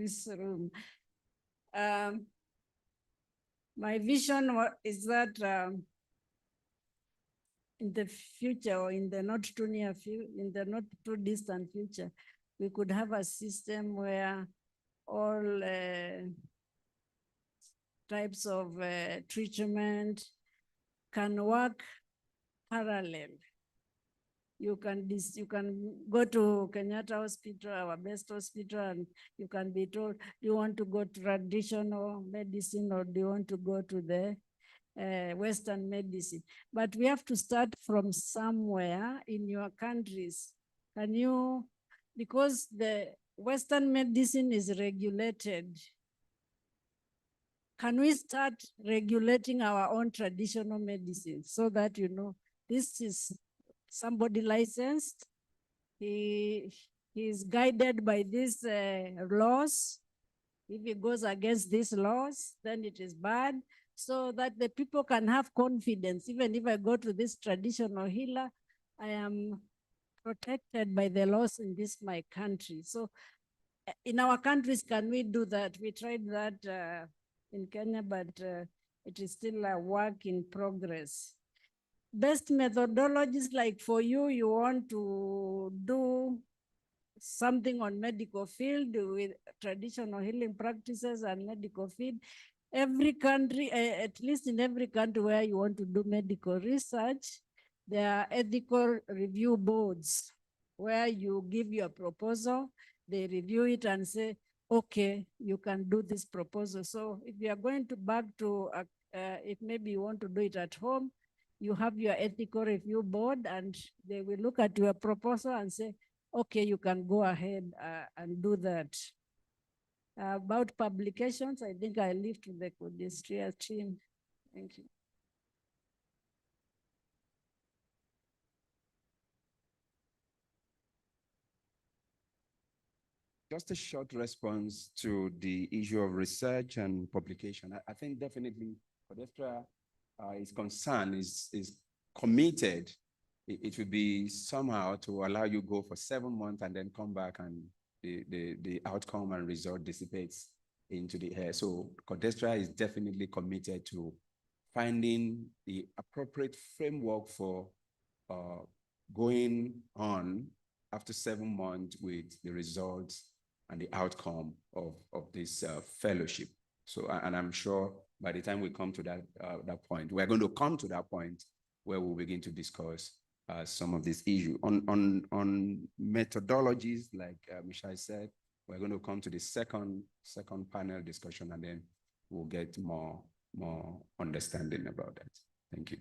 this room. My vision is that in the future, or in the not too near future, in the not too distant future, we could have a system where all types of treatment can work parallel. You can go to Kenyatta Hospital, our best hospital, and you can be told, do you want to go to traditional medicine or do you want to go to the Western medicine? But we have to start from somewhere in your countries. Can you, because the Western medicine is regulated, can we start regulating our own traditional medicine so that, you know, this is somebody licensed, he is guided by these laws. If he goes against these laws, then it is bad, so that the people can have confidence. Even if I go to this traditional healer, I am protected by the laws in this my country. So in our countries, can we do that? We tried that in Kenya, but it is still a work in progress. Best methodologies, like for you, you want to do something on medical field with traditional healing practices and medical field. Every country, at least in every country where you want to do medical research, there are ethical review boards where you give your proposal, they review it and say, okay, you can do this proposal. So if you are going to back to, if maybe you want to do it at home, you have your ethical review board and they will look at your proposal and say, okay, you can go ahead and do that. About publications, I think I leave to the Codistria team. Thank you. Just a short response to the issue of research and publication. I think definitely Codistria is concerned, is committed. It would be somehow to allow you go for 7 months and then come back and the outcome and result dissipates into the air. So Codistria is definitely committed to finding the appropriate framework for going on after 7 months with the results and the outcome of this fellowship. So, and I'm sure by the time we come to that point, we're going to come to that point where we'll begin to discuss some of these issues. On methodologies, like Michelle said, we're going to come to the second panel discussion, and then we'll get more understanding about that. Thank you.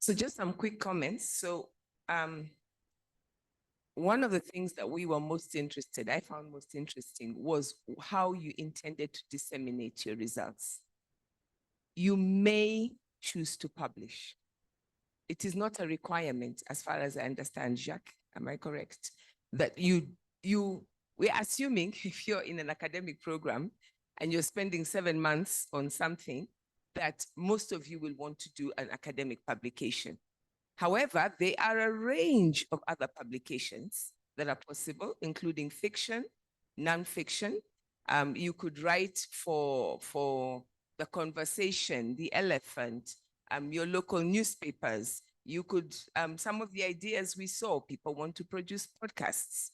So just some quick comments. So one of the things that we were I found most interesting was how you intended to disseminate your results. You may choose to publish. It is not a requirement, as far as I understand, Jacques, am I correct? That we're assuming if you're in an academic program and you're spending 7 months on something, that most of you will want to do an academic publication. However, there are a range of other publications that are possible, including fiction, nonfiction. You could write for The Conversation, The Elephant, your local newspapers. You could, some of the ideas we saw, people want to produce podcasts.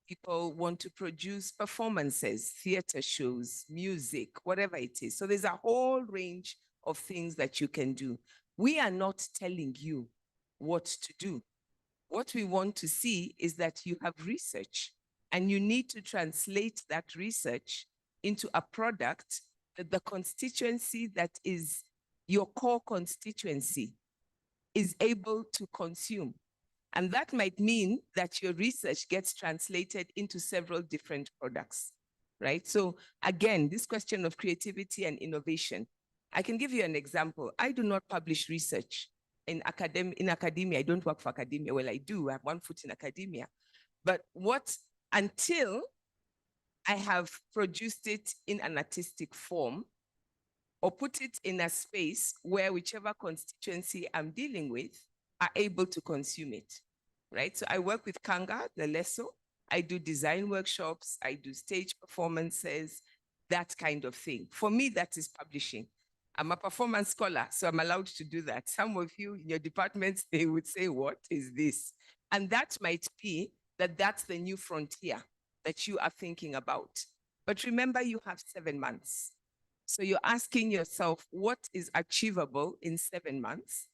People want to produce performances, theater shows, music, whatever it is. So there's a whole range of things that you can do. We are not telling you what to do. What we want to see is that you have research and you need to translate that research into a product that the constituency that is your core constituency is able to consume. And that might mean that your research gets translated into several different products, right? So again, this question of creativity and innovation, I can give you an example. I do not publish research in academia. I don't work for academia. Well, I do. I have one foot in academia. But until I have produced it in an artistic form or put it in a space where whichever constituency I'm dealing with are able to consume it, right? So I work with Kanga, the Leso. I do design workshops. I do stage performances, that kind of thing. For me, that is publishing. I'm a performance scholar, so I'm allowed to do that. Some of you in your departments, they would say, what is this? And that might be that that's the new frontier that you are thinking about. But remember, you have 7 months. So you're asking yourself, what is achievable in 7 months?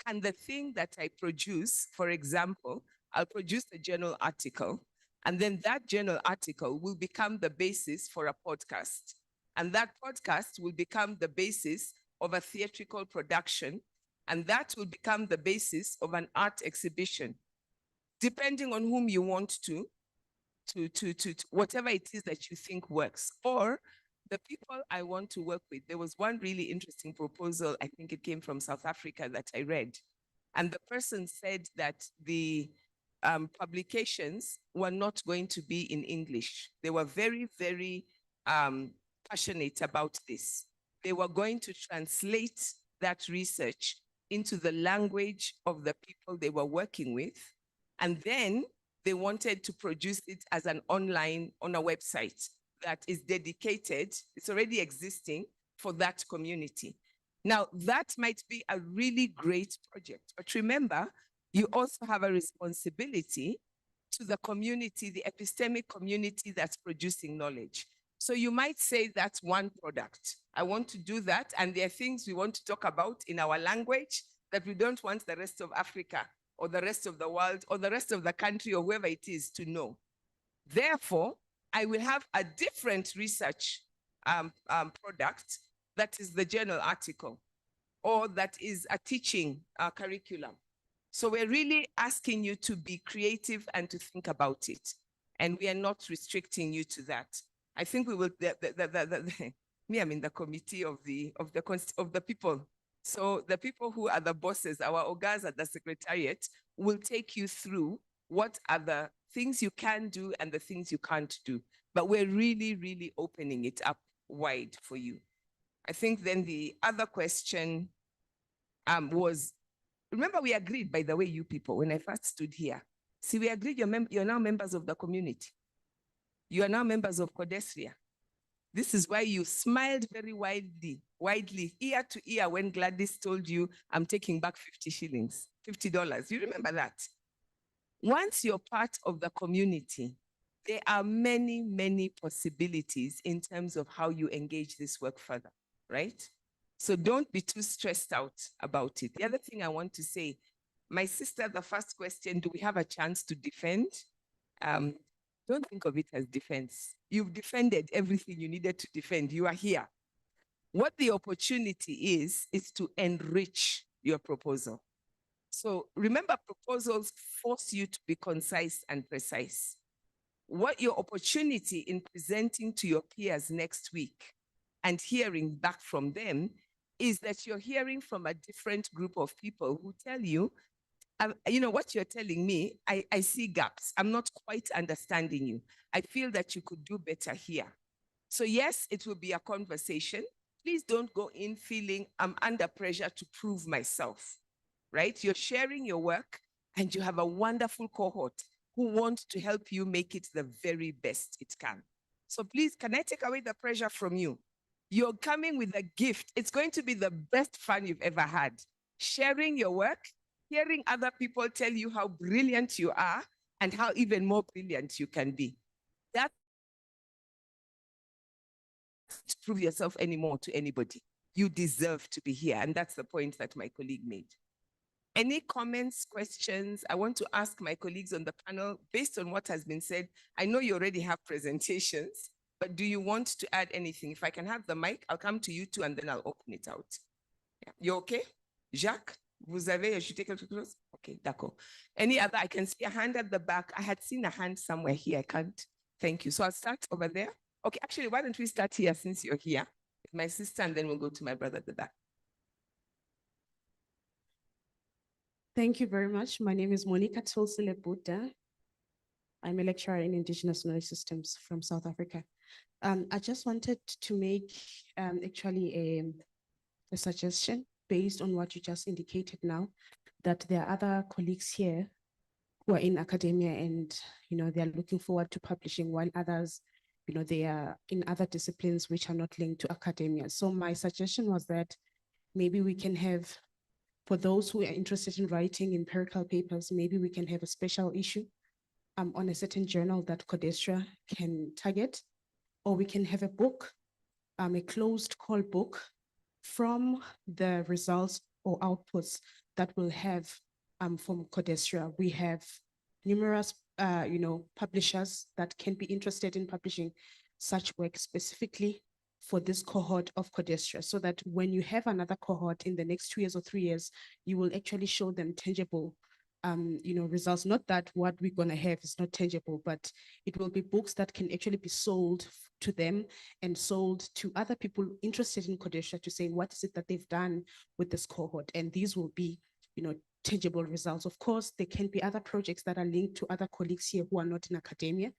And the thing that I produce, for example, I'll produce a journal article, and then that journal article will become the basis for a podcast. And that podcast will become the basis of a theatrical production, and that will become the basis of an art exhibition, depending on whom you want to whatever it is that you think works, or the people I want to work with. There was one really interesting proposal, I think it came from South Africa, that I read. And the person said that the publications were not going to be in English. They were very, very passionate about this. They were going to translate that research into the language of the people they were working with. And then they wanted to produce it as an online, on a website that is dedicated, it's already existing for that community. Now, that might be a really great project, but remember, you also have a responsibility to the community, the epistemic community that's producing knowledge. So you might say that's one product. I want to do that, and there are things we want to talk about in our language that we don't want the rest of Africa or the rest of the world or the rest of the country or whoever it is to know. Therefore, I will have a different research product that is the journal article, or that is a teaching curriculum. So we're really asking you to be creative and to think about it. And we are not restricting you to that. I think we will, me, I'm in the committee of the people. So the people who are the bosses, our ogas at the secretariat, will take you through what are the things you can do and the things you can't do. But we're really, really opening it up wide for you. I think then the other question was, remember we agreed, by the way, you people, when I first stood here. See, we agreed you're now members of the community. You are now members of Codesria. This is why you smiled very widely, ear to ear, when Gladys told you, I'm taking back 50 shillings, $50. You remember that? Once you're part of the community, there are many, many possibilities in terms of how you engage this work further, right? So don't be too stressed out about it. The other thing I want to say, my sister, the first question, do we have a chance to defend? Don't think of it as defense. You've defended everything you needed to defend. You are here. What the opportunity is to enrich your proposal. So remember, proposals force you to be concise and precise. What your opportunity in presenting to your peers next week and hearing back from them is that you're hearing from a different group of people who tell you, you know, what you're telling me, I see gaps. I'm not quite understanding you. I feel that you could do better here. So yes, it will be a conversation. Please don't go in feeling I'm under pressure to prove myself, right? You're sharing your work and you have a wonderful cohort who want to help you make it the very best it can. So please, can I take away the pressure from you? You're coming with a gift. It's going to be the best fun you've ever had. Sharing your work, hearing other people tell you how brilliant you are and how even more brilliant you can be. That's to prove yourself anymore to anybody. You deserve to be here. And that's the point that my colleague made. Any comments, questions? I want to ask my colleagues on the panel, based on what has been said, I know you already have presentations, but do you want to add anything? If I can have the mic, I'll come to you two and then I'll open it out. Yeah. You okay? Jacques, vous avez ajouté quelque chose? Okay, d'accord. Any other? I can see a hand at the back. I had seen a hand somewhere here. I can't. Thank you. So I'll start over there. Okay, actually, why don't we start here since you're here with my sister, and then we'll go to my brother at the back. Thank you very much. My name is Monica Tolsile-Buddha. I'm a lecturer in Indigenous Knowledge Systems from South Africa. I just wanted to make actually a suggestion based on what you just indicated now, that there are other colleagues here who are in academia and, they are looking forward to publishing, while others, they are in other disciplines which are not linked to academia. So my suggestion was that maybe we can have, for those who are interested in writing empirical papers, maybe we can have a special issue on a certain journal that Codestra can target, or we can have a book, a closed call book from the results or outputs that we'll have from Codestra. We have numerous, publishers that can be interested in publishing such work specifically for this cohort of Codestra, so that when you have another cohort in the next 2 years or 3 years, you will actually show them tangible results. Not that what we're going to have is not tangible, but it will be books that can actually be sold to them and sold to other people interested in Codestra to say, what is it that they've done with this cohort? And these will be, tangible results. Of course, there can be other projects that are linked to other colleagues here who are not in academia,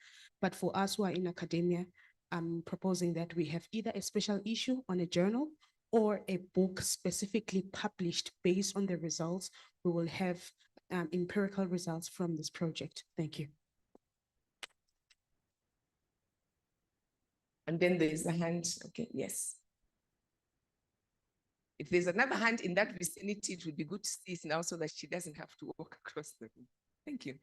but for us who are in academia, I'm proposing that we have either a special issue on a journal or a book specifically published based on the results. We will have empirical results from this project. Thank you. And then there's a hand. Okay, yes. If there's another hand in that vicinity, it would be good to see it now so that she doesn't have to walk across the room. Thank you.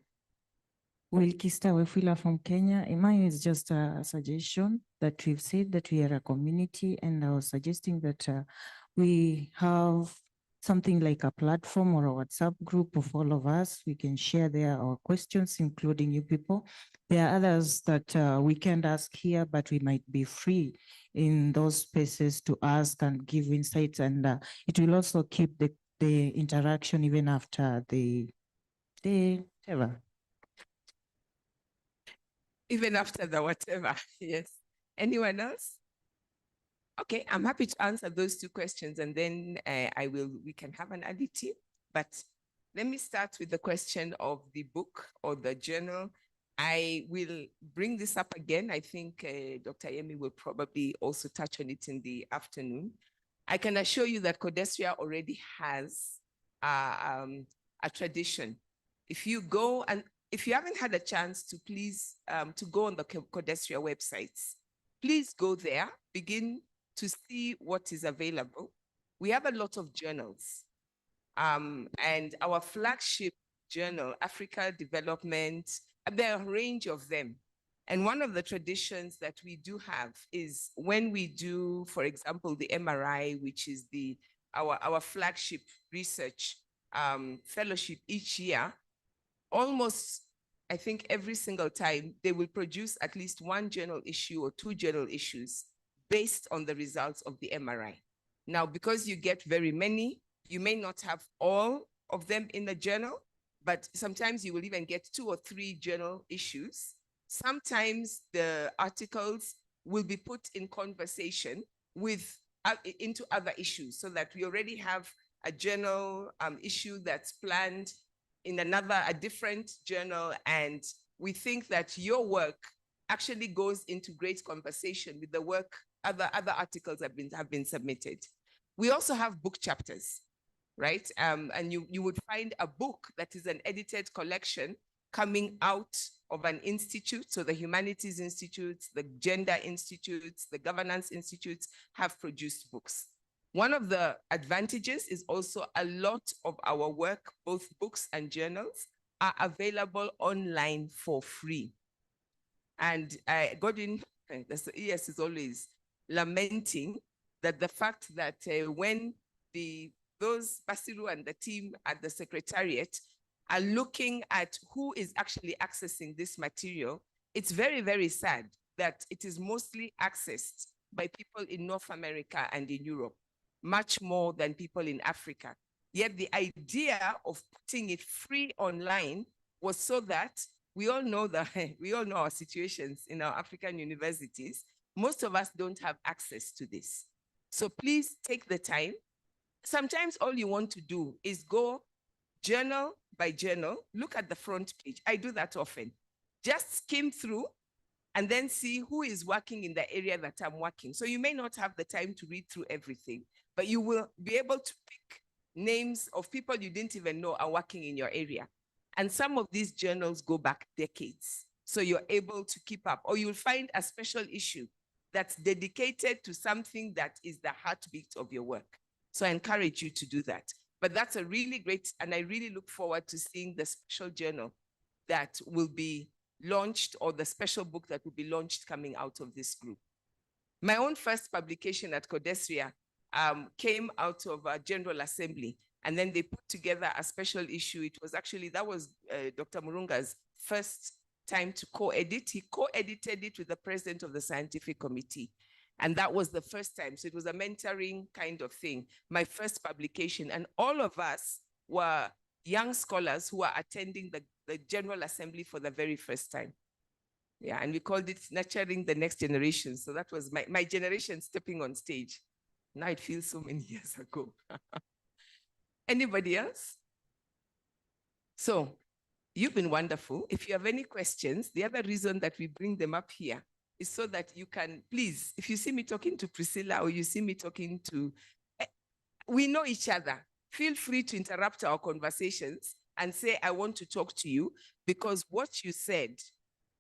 Wilkista Wefila from Kenya. Mine is just a suggestion that we've said that we are a community, and I was suggesting that we have something like a platform or a WhatsApp group of all of us. We can share there our questions, including you people. There are others that we can't ask here, but we might be free in those spaces to ask and give insights, and it will also keep the interaction even after the whatever. Even after the whatever, yes. Anyone else? Okay, I'm happy to answer those two questions, and then we can have an additive. But let me start with the question of the book or the journal. I will bring this up again. I think Dr. Yemi will probably also touch on it in the afternoon. I can assure you that Codestra already has a tradition. If you go and if you haven't had a chance to please to go on the Codestra websites, please go there, begin to see what is available. We have a lot of journals, and our flagship journal, Africa Development, there are a range of them. And one of the traditions that we do have is when we do, for example, the MRI, which is our flagship research fellowship each year, almost, I think every single time, they will produce at least one journal issue or two journal issues based on the results of the MRI. Now, because you get very many, you may not have all of them in the journal, but sometimes you will even get 2 or 3 journal issues. Sometimes the articles will be put in conversation with into other issues, so that we already have a journal issue that's planned in a different journal, and we think that your work actually goes into great conversation with the work other articles have been submitted. We also have book chapters, right? And you would find a book that is an edited collection coming out of an institute. So the Humanities Institutes, the Gender Institutes, the Governance Institutes have produced books. One of the advantages is also a lot of our work, both books and journals, are available online for free. And Godwin, the ES is always lamenting that the fact that when those Basiru and the team at the Secretariat are looking at who is actually accessing this material, it's very, very sad that it is mostly accessed by people in North America and in Europe, much more than people in Africa. Yet the idea of putting it free online was so that we all know our situations in our African universities. Most of us don't have access to this. So please take the time. Sometimes all you want to do is go journal by journal, look at the front page. I do that often. Just skim through and then see who is working in the area that I'm working. So you may not have the time to read through everything, but you will be able to pick names of people you didn't even know are working in your area. And some of these journals go back decades. So you're able to keep up, or you'll find a special issue that's dedicated to something that is the heartbeat of your work. So I encourage you to do that. But that's a really great, and I really look forward to seeing the special journal that will be launched, or the special book that will be launched coming out of this group. My own first publication at Codesria came out of a General Assembly, and then they put together a special issue. It was actually, that was Dr. Murunga's first time to co-edit. He co-edited it with the president of the scientific committee. And that was the first time. So it was a mentoring kind of thing, my first publication. And all of us were young scholars who were attending the General Assembly for the very first time. Yeah, and we called it Nurturing the Next Generation. So that was my generation stepping on stage. Now it feels so many years ago. Anybody else? So you've been wonderful. If you have any questions, the other reason that we bring them up here is so that you can, please, if you see me talking to Priscilla or you see me talking to, we know each other. Feel free to interrupt our conversations and say, I want to talk to you, because what you said,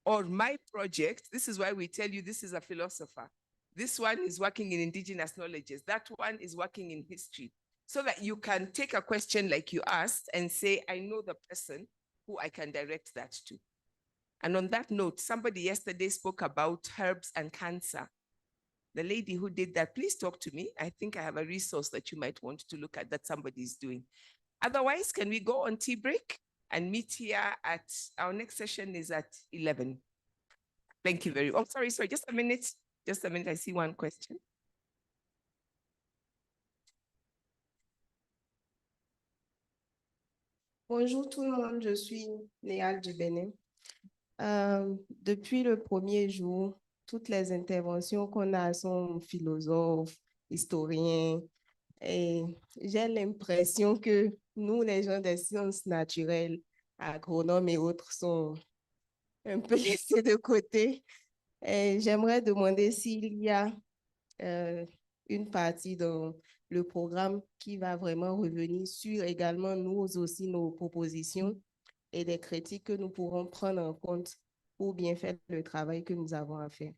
or my project, this is why we tell you this is a philosopher. This one is working in indigenous knowledges. That one is working in history. So that you can take a question like you asked and say, I know the person who I can direct that to. And on that note, somebody yesterday spoke about herbs and cancer. The lady who did that, please talk to me. I think I have a resource that you might want to look at that somebody is doing. Otherwise, can we go on tea break and meet here at, our next session is at 11. Thank you very much. Oh, sorry, just a minute. Just a minute, I see one question. Bonjour tout le monde, je suis Néal du Bénin. Depuis le premier jour, toutes les interventions qu'on a sont philosophes, historiens, et j'ai l'impression que nous, les gens des sciences naturelles, agronomes et autres, sont un peu laissés de côté. Et j'aimerais demander s'il y a une partie dans le programme qui va vraiment revenir sur également nous aussi nos propositions et des critiques que nous pourrons prendre en compte pour bien faire le travail que nous avons à faire.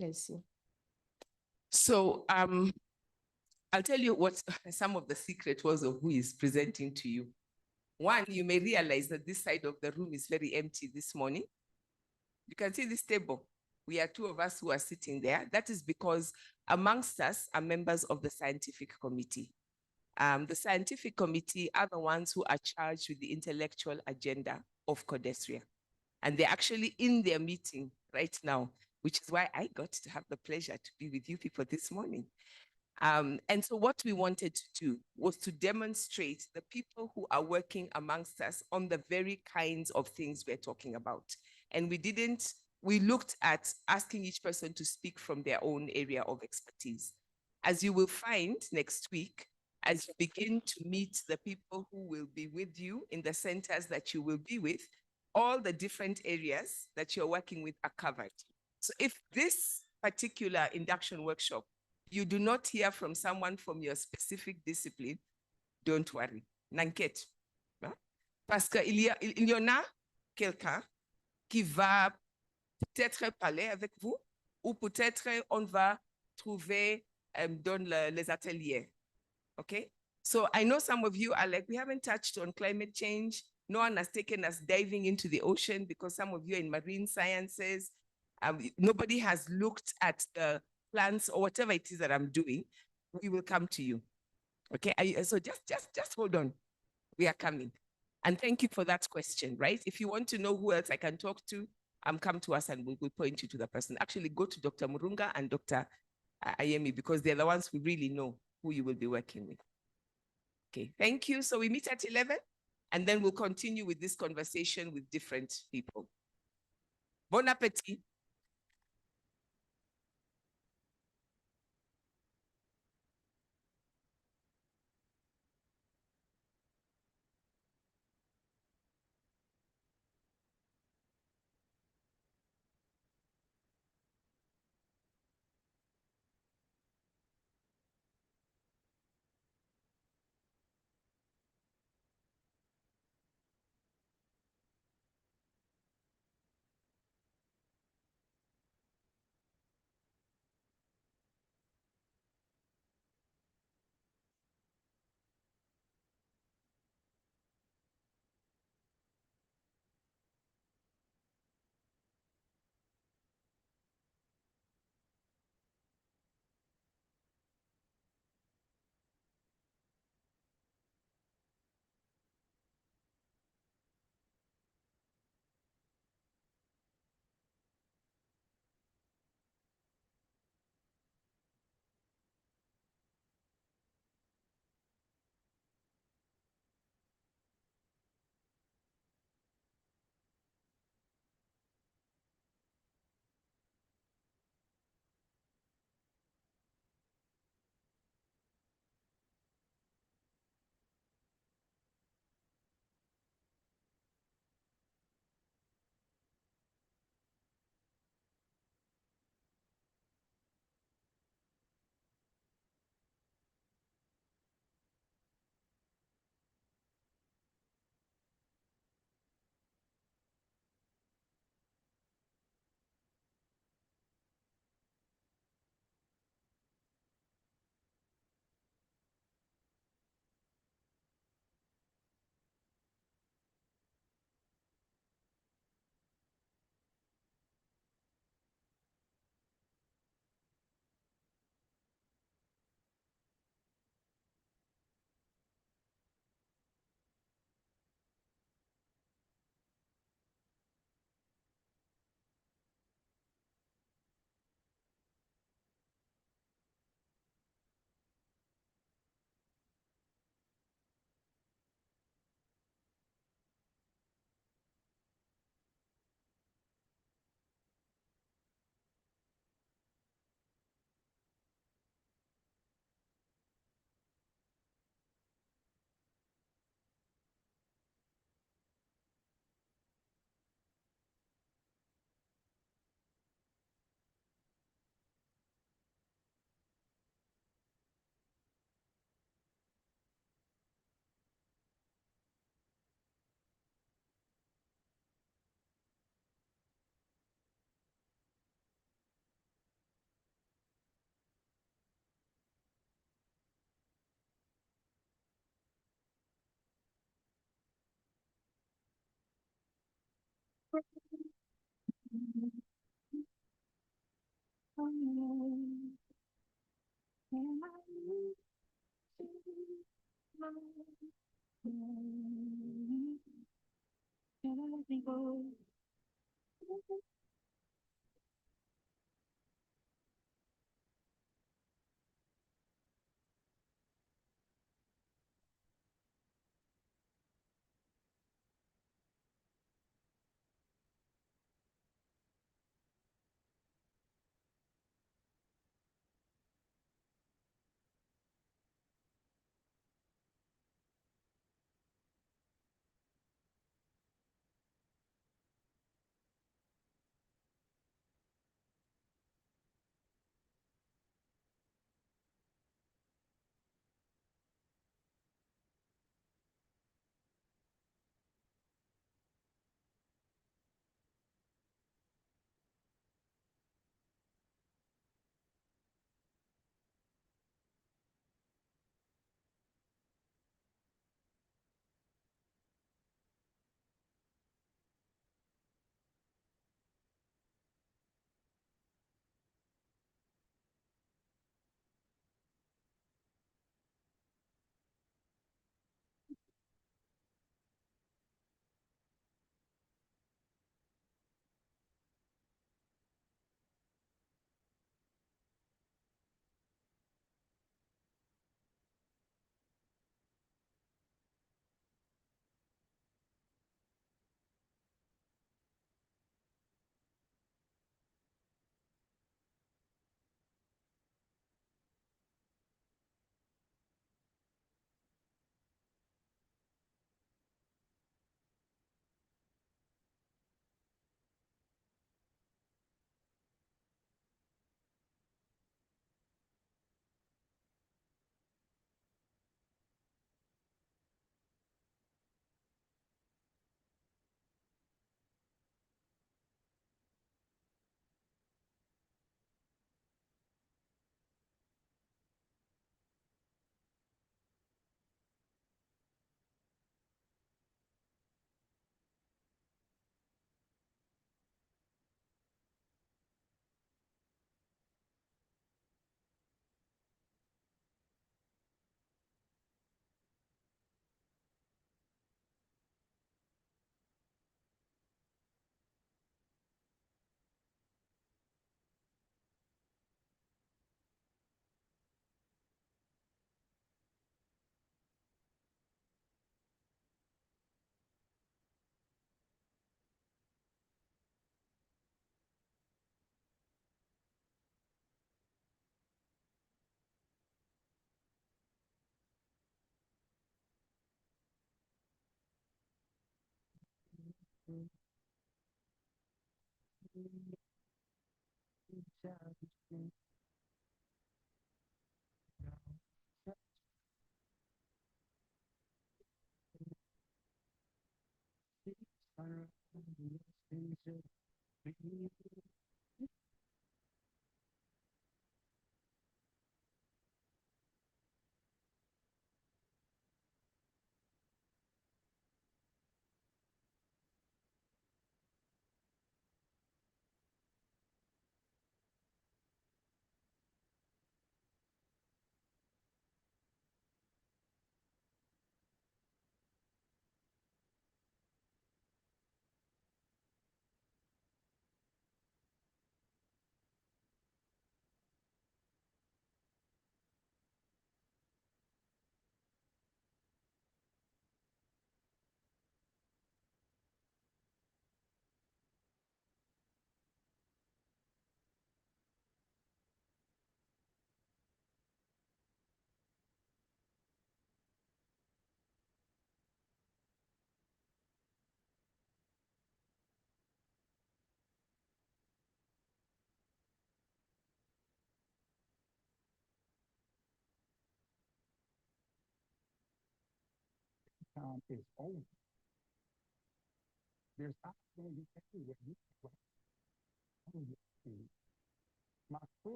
Merci. So I'll tell you what some of the secret was of who is presenting to you. One, you may realize that this side of the room is very empty this morning. You can see this table. We are two of us who are sitting there. That is because amongst us are members of the scientific committee. The scientific committee are the ones who are charged with the intellectual agenda of Codesria. And they're actually in their meeting right now, which is why I got to have the pleasure to be with you people this morning. And so what we wanted to do was to demonstrate the people who are working amongst us on the very kinds of things we're talking about. And we looked at asking each person to speak from their own area of expertise. As you will find next week, as you begin to meet the people who will be with you in the centers that you will be with, all the different areas that you're working with are covered. So if this particular induction workshop, you do not hear from someone from your specific discipline, don't worry, n'inquiète. Parce qu'il y en a quelqu'un qui va peut-être parler avec vous, ou peut-être on va trouver dans les ateliers. Okay? So I know some of you are like, we haven't touched on climate change. No one has taken us diving into the ocean because some of you are in marine sciences. Nobody has looked at the plants or whatever it is that I'm doing. We will come to you. Okay? So just hold on. We are coming. And thank you for that question, right? If you want to know who else I can talk to, come to us and we'll point you to the person. Actually, go to Dr. Murunga and Dr. Ayemi because they're the ones who really know who you will be working with. Okay, thank you. So we meet at 11 and then we'll continue with this conversation with different people. Bon appétit.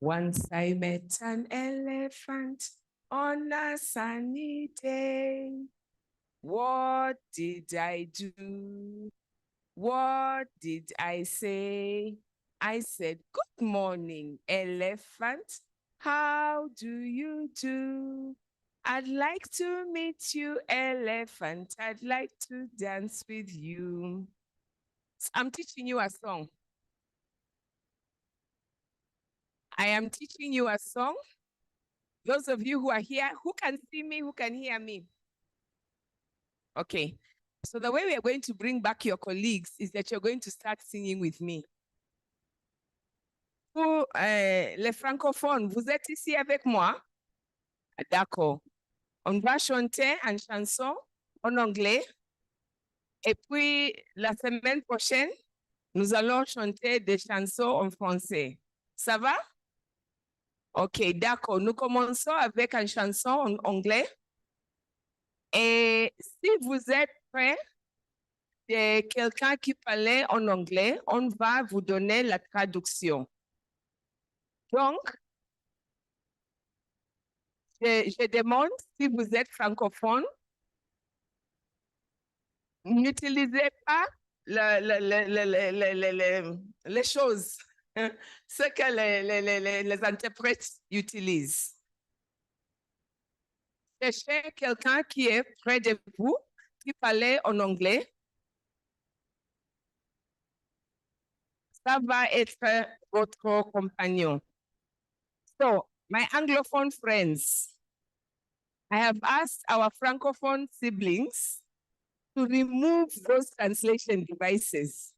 Once I met an elephant on a sunny day. What did I do? What did I say? I said, "Good morning, elephant. How do you do? I'd like to meet you, elephant. I'd like to dance with you." I'm teaching you a song. I am teaching you a song. Those of you who are here, who can see me, who can hear me? Okay. So the way we are going to bring back your colleagues is that you're going to start singing with me. Pour les francophones, vous êtes ici avec moi? D'accord. On va chanter une chanson en anglais. Et puis, la semaine prochaine, nous allons chanter des chansons en français. Ça va? OK, d'accord. Nous commençons avec une chanson en anglais. Et si vous êtes prêts, quelqu'un qui parlait en anglais, on va vous donner la traduction. Donc, je demande si vous êtes francophone, n'utilisez pas les choses, ce que les interprètes utilisent. Cherchez quelqu'un qui est près de vous, qui parle en anglais. Ça va être votre compagnon. So, my Anglophone friends, I have asked our Francophone siblings to remove those translation devices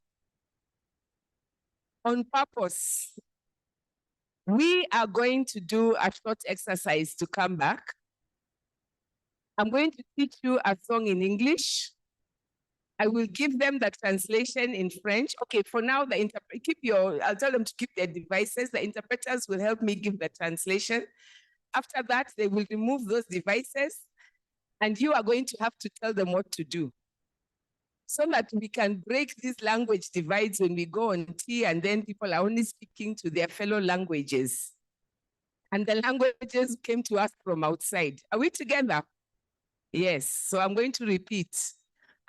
on purpose. We are going to do a short exercise to come back. I'm going to teach you a song in English. I will give them the translation in French. Okay, for now, I'll tell them to keep their devices. The interpreters will help me give the translation. After that, they will remove those devices and you are going to have to tell them what to do so that we can break these language divides when we go on tea and then people are only speaking to their fellow languages. And the languages came to us from outside. Are we together? Yes, so I'm going to repeat.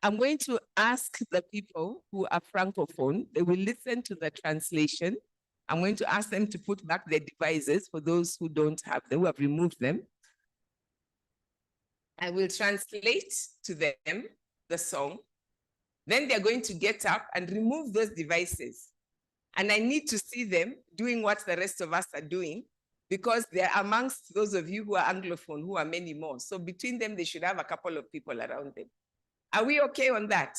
I'm going to ask the people who are Francophone, they will listen to the translation. I'm going to ask them to put back their devices for those who don't have them, who have removed them. I will translate to them the song. Then they're going to get up and remove those devices. And I need to see them doing what the rest of us are doing because they're amongst those of you who are Anglophone, who are many more. So between them, they should have a couple of people around them. Are we okay on that?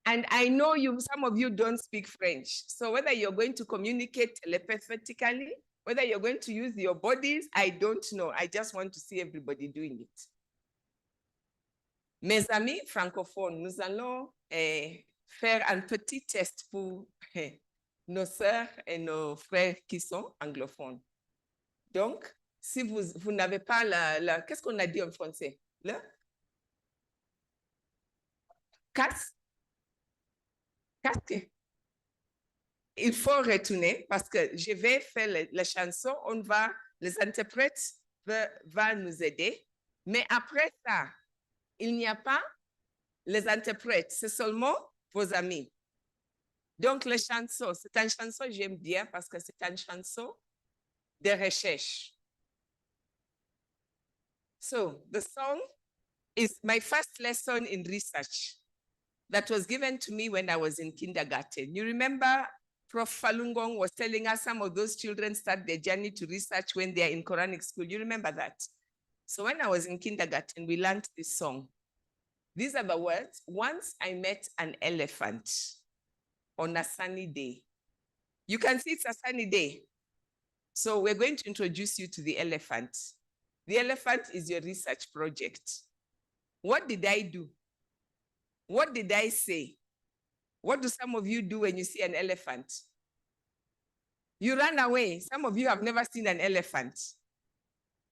And I know some of you don't speak French. So whether you're going to communicate telepathically, whether you're going to use your bodies, I don't know. I just want to see everybody doing it. Mes amis francophones, nous allons faire un petit test pour nos sœurs et nos frères qui sont anglophones. Donc, si vous n'avez pas qu'est-ce qu'on a dit en français? Le casque? Casque? Il faut retourner parce que je vais faire la chanson, les interprètes vont nous aider. Mais après ça, il n'y a pas les interprètes, c'est seulement vos amis. Donc, les chansons, c'est une chanson que j'aime bien parce que c'est une chanson de recherche. So, the song is my first lesson in research that was given to me when I was in kindergarten. You remember Prof. Falungong was telling us some of those children start their journey to research when they're in Quranic school. You remember that? So when I was in kindergarten, we learned this song. These are the words. Once I met an elephant on a sunny day. You can see it's a sunny day. So we're going to introduce you to the elephant. The elephant is your research project. What did I do? What did I say? What do some of you do when you see an elephant? You run away. Some of you have never seen an elephant.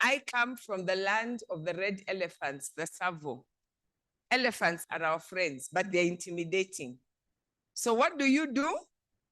I come from the land of the red elephants, the Savo. Elephants are our friends, but they're intimidating. So what do?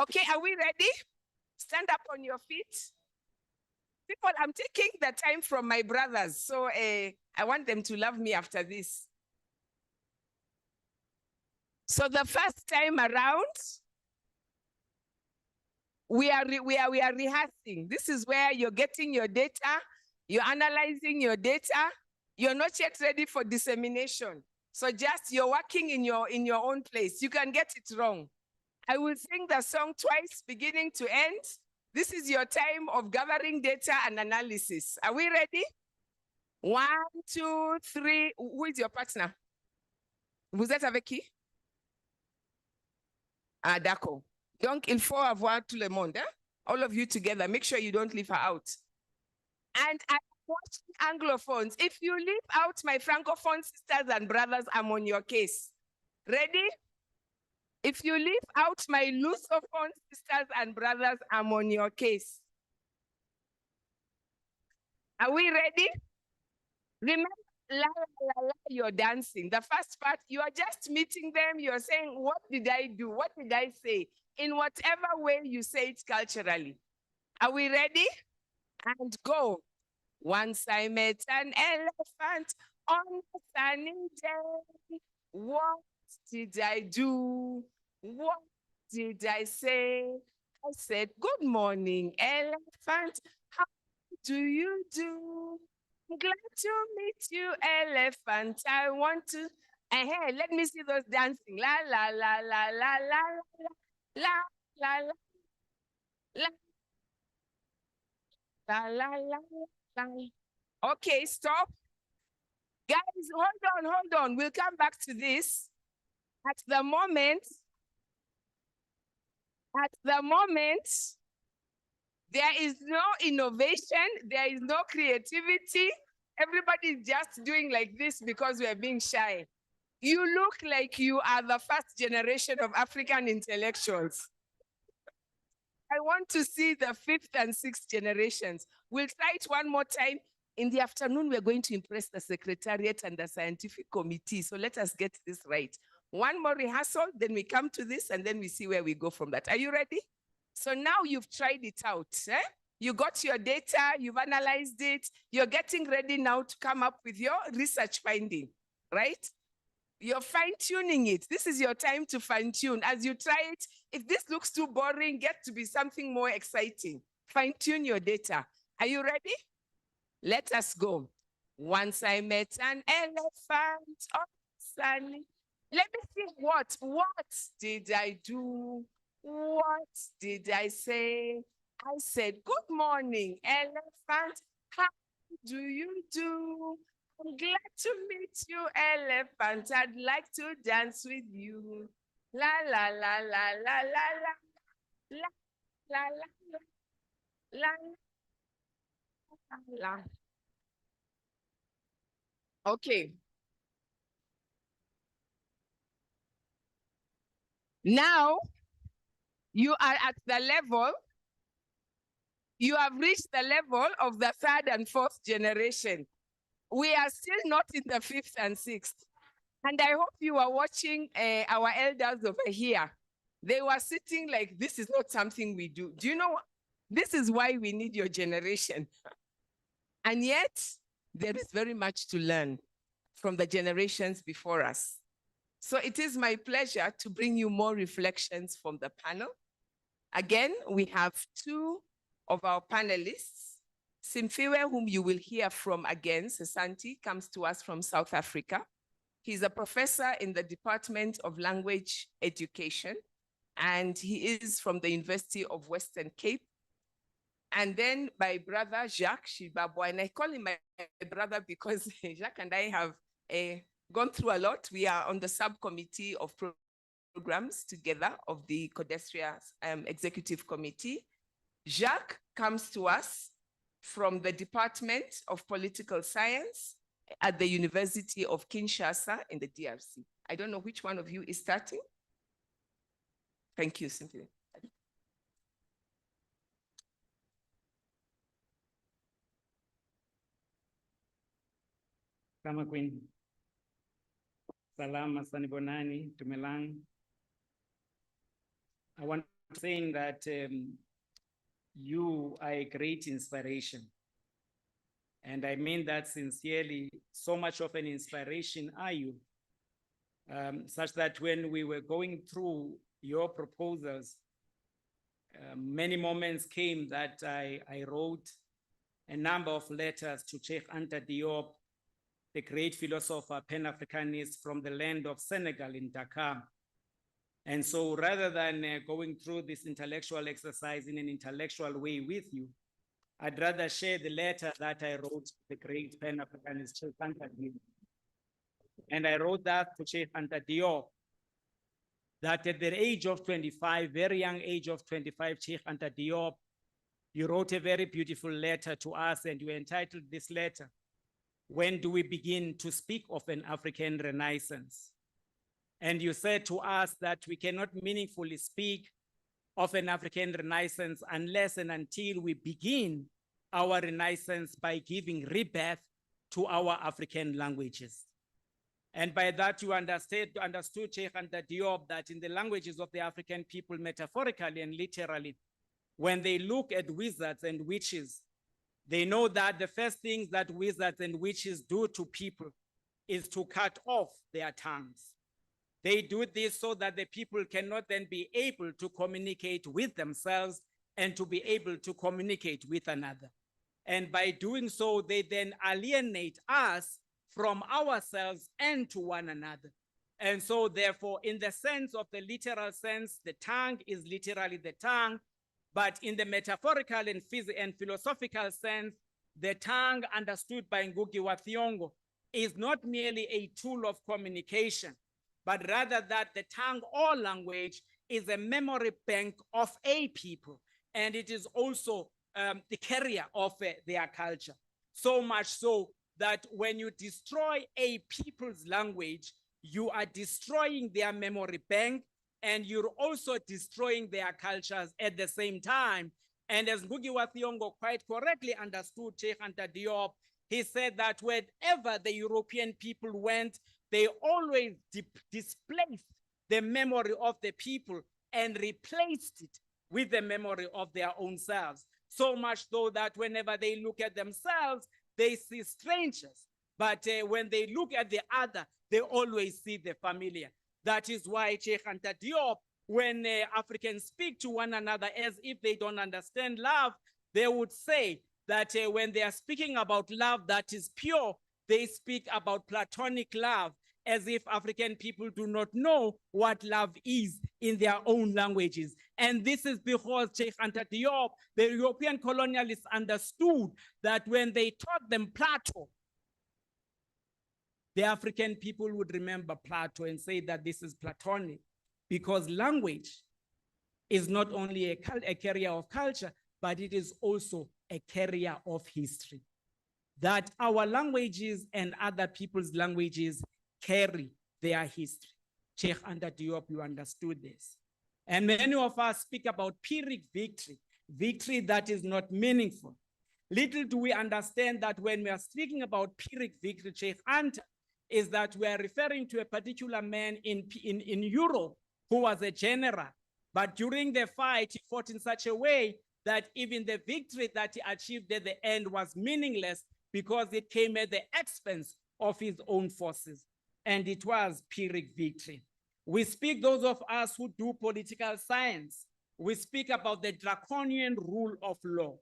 Okay, are we ready? Stand up on your feet. People, I'm taking the time from my brothers, so I want them to love me after this. So the first time around, we are rehearsing. This is where you're getting your data, you're analyzing your data. You're not yet ready for dissemination. So just you're working in your own place. You can get it wrong. I will sing the song twice, beginning to end. This is your time of gathering data and analysis. Are we ready? 1, 2, 3. Who is your partner? Vous êtes avec qui? Ah, d'accord. Donc, il faut avoir tout le monde, hein? All of you together. Make sure you don't leave her out. And I'm watching Anglophones. If you leave out my Francophone sisters and brothers, I'm on your case. Ready? If you leave out my Lusophone sisters and brothers, I'm on your case. Are we ready? Remember, la, la, la, you're dancing. The first part, you are just meeting them. You're saying, what did I do? What did I say? In whatever way you say it culturally. Are we ready? And go. Once I met an elephant on a sunny day. What did I do? What did I say? I said, good morning, elephant. How do you do? I'm glad to meet you, elephant. I want to, hey, let me see those dancing. La, la, la, la, la, la, la, la, la, la, la, la, la, la, la. Okay, stop. Guys, hold on. We'll come back to this. At the moment, there is no innovation, there is no creativity. Everybody is just doing like this because we are being shy. You look like you are the first generation of African intellectuals. I want to see the 5th and 6th generations. We'll try it one more time. In the afternoon, we're going to impress the Secretariat and the Scientific Committee. So let us get this right. One more rehearsal, then we come to this, and then we see where we go from that. Are you ready? So now you've tried it out. You got your data, you've analyzed it. You're getting ready now to come up with your research finding, right? You're fine-tuning it. This is your time to fine-tune. As you try it, if this looks too boring, get to be something more exciting. Fine-tune your data. Are you ready? Let us go. Once I met an elephant on sunny. Let me see what did I do? What did I say? I said, good morning, elephant. How do you do? I'm glad to meet you, elephant. I'd like to dance with you. La, la, la, la, la, la, la, la, la, la, la, la. Okay. Now, you are at the level, you have reached the level of the 3rd and 4th generation. We are still not in the 5th and 6th. And I hope you are watching our elders over here. They were sitting like, this is not something we do. Do you know, this is why we need your generation. And yet, there is very much to learn from the generations before us. So it is my pleasure to bring you more reflections from the panel. Again, we have 2 of our panelists. Simfiwe, whom you will hear from again, Sesanti, comes to us from South Africa. He's a professor in the Department of Language Education, and he is from the University of Western Cape. And then my brother, Jacques Shibabwa, and I call him my brother because Jacques and I have gone through a lot. We are on the subcommittee of programs together of the Codestria Executive Committee. Jacques comes to us from the Department of Political Science at the University of Kinshasa in the DRC. I don't know which one of you is starting. Thank you, Cynthia. Kama Queen. Salama Sanibonani, Tumelang. I want saying that you are a great inspiration. And I mean that sincerely. So much of an inspiration are you, such that when we were going through your proposals, many moments came that I wrote a number of letters to Sheikh Anta Diop, the great philosopher, Pan-Africanist from the land of Senegal in Dakar. And so rather than going through this intellectual exercise in an intellectual way with you, I'd rather share the letter that I wrote to the great Pan-Africanist Sheikh Anta Diop. And I wrote that to Sheikh Anta Diop, that at the age of 25, very young age of 25, Sheikh Anta Diop, you wrote a very beautiful letter to us, and you entitled this letter, "When do we begin to speak of an African Renaissance?" And you said to us that we cannot meaningfully speak of an African Renaissance unless and until we begin our Renaissance by giving rebirth to our African languages. And by that you understood Sheikh Anta Diop, that in the languages of the African people, metaphorically and literally, when they look at wizards and witches, they know that the first things that wizards and witches do to people is to cut off their tongues. They do this so that the people cannot then be able to communicate with themselves and to be able to communicate with another. And by doing so, they then alienate us from ourselves and to one another. And so therefore, in the sense of the literal sense, the tongue is literally the tongue, but in the metaphorical and philosophical sense, the tongue understood by Ngugi wa Thiong'o is not merely a tool of communication, but rather that the tongue or language is a memory bank of a people. And it is also the carrier of their culture. So much so that when you destroy a people's language, you are destroying their memory bank, and you're also destroying their cultures at the same time. And as Ngugi wa Thiong'o quite correctly understood Sheikh Anta Diop, he said that wherever the European people went, they always displaced the memory of the people and replaced it with the memory of their own selves. So much so that whenever they look at themselves, they see strangers. But when they look at the other, they always see the familiar. That is why Sheikh Anta Diop, when Africans speak to one another as if they don't understand love, they would say that when they are speaking about love that is pure, they speak about platonic love, as if African people do not know what love is in their own languages. And this is because Sheikh Anta Diop, the European colonialists, understood that when they taught them Plato, the African people would remember Plato and say that this is Platonic, because language is not only a carrier of culture, but it is also a carrier of history. That our languages and other people's languages carry their history. Sheikh Anta Diop, you understood this. And many of us speak about Pyrrhic victory, victory that is not meaningful. Little do we understand that when we are speaking about Pyrrhic victory, Sheikh Anta, is that we are referring to a particular man in Europe who was a general. But during the fight, he fought in such a way that even the victory that he achieved at the end was meaningless, because it came at the expense of his own forces. And it was Pyrrhic victory. We speak, those of us who do political science, we speak about the draconian rule of law.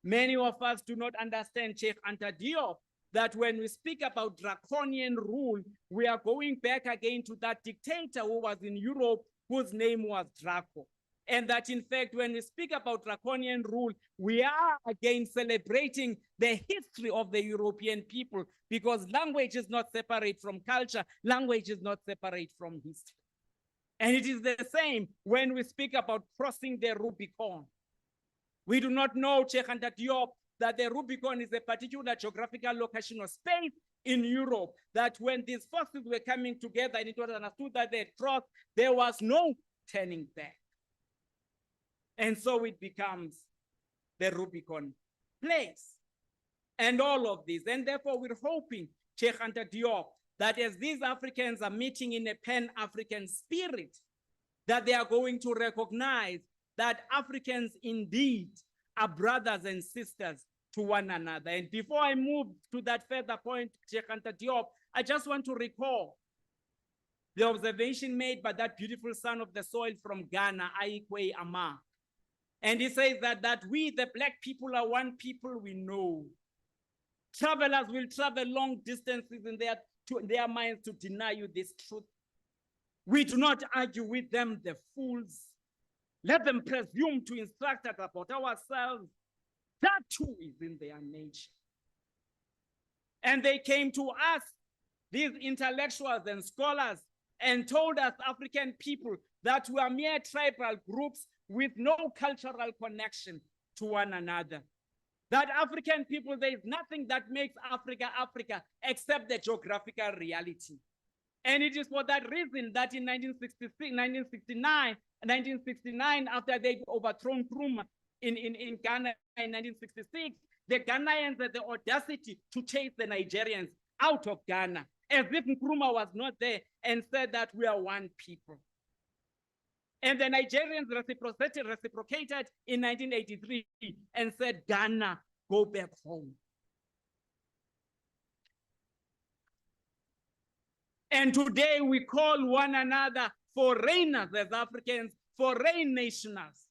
Many of us do not understand, Sheikh Anta Diop, that when we speak about draconian rule, we are going back again to that dictator who was in Europe, whose name was Draco. And that in fact, when we speak about draconian rule, we are again celebrating the history of the European people, because language is not separate from culture, language is not separate from history. And it is the same when we speak about crossing the Rubicon. We do not know, Sheikh Anta Diop, that the Rubicon is a particular geographical location or space in Europe, that when these forces were coming together and it was understood that they crossed, there was no turning back. And so it becomes the Rubicon place and all of this. And therefore we're hoping, Sheikh Anta Diop, that as these Africans are meeting in a Pan-African spirit, that they are going to recognize that Africans indeed are brothers and sisters to one another. And before I move to that further point, Sheikh Anta Diop, I just want to recall the observation made by that beautiful son of the soil from Ghana, Aikwe Ama. And he says that we, the Black people, are one people we know. Travelers will travel long distances in their minds to deny you this truth. We do not argue with them, the fools. Let them presume to instruct us about ourselves. That too is in their nature. And they came to us, these intellectuals and scholars, and told us African people that we are mere tribal groups with no cultural connection to one another. That African people, there is nothing that makes Africa, Africa, except the geographical reality. And it is for that reason that in 1969, after they overthrown Nkrumah in Ghana in 1966, the Ghanaians had the audacity to chase the Nigerians out of Ghana, as if Nkrumah was not there, and said that we are one people. And the Nigerians reciprocated in 1983 and said, Ghana, go back home. And today we call one another foreigners as Africans, foreign nationals.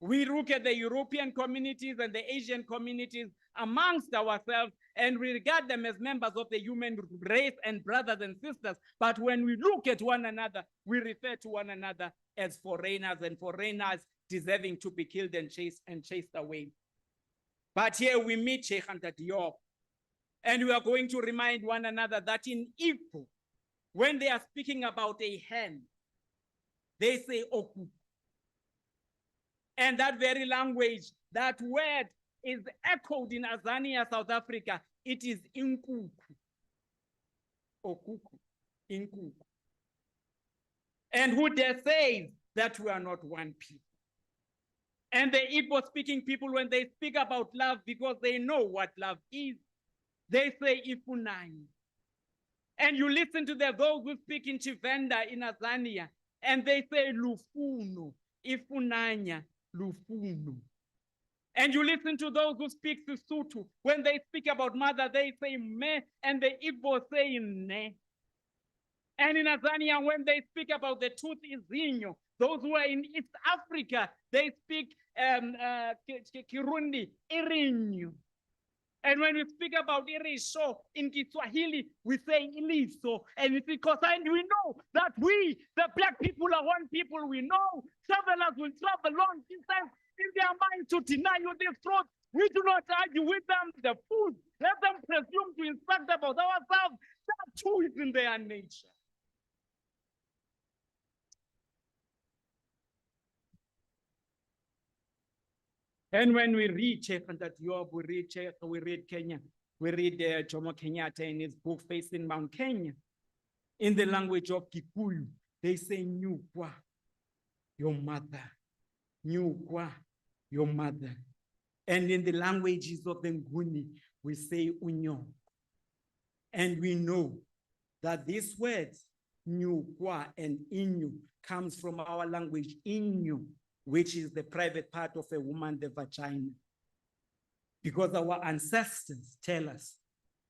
We look at the European communities and the Asian communities amongst ourselves, and we regard them as members of the human race and brothers and sisters. But when we look at one another, we refer to one another as foreigners, and foreigners deserving to be killed and chased away. But here we meet Sheikh Anta Diop, and we are going to remind one another that in Igbo, when they are speaking about a hen, they say oku. And that very language, that word is echoed in Azania, South Africa. It is inkuku. Okuku, inkuku. And who dare say that we are not one people? And the Igbo-speaking people, when they speak about love, because they know what love is, they say ifunani. And you listen to those who speak in Chivenda, in Azania, and they say lufuno, ifunanya, lufuno. And you listen to those who speak Sesotho, when they speak about mother, they say me, and the Igbo say ne. And in Azania, when they speak about the tooth is inyo, those who are in East Africa, they speak Kirundi, irinyo. And when we speak about Irisho in Kiswahili, we say Iliso. And it's because we know that we, the Black people, are one people. We know travelers will travel long distance in their mind to deny you this truth. We do not argue with them, the fools. Let them presume to instruct about ourselves. That too is in their nature. And when we read Sheikh Anta Diop, we read Kenya, we read Jomo Kenyatta in his book Facing Mount Kenya. In the language of Kikuyu, they say Nyukwa, your mother. Nyukwa, your mother. And in the languages of the Nguni, we say Unyo. And we know that these words, Nyukwa and Inyu, comes from our language, Inyu, which is the private part of a woman, the vagina. Because our ancestors tell us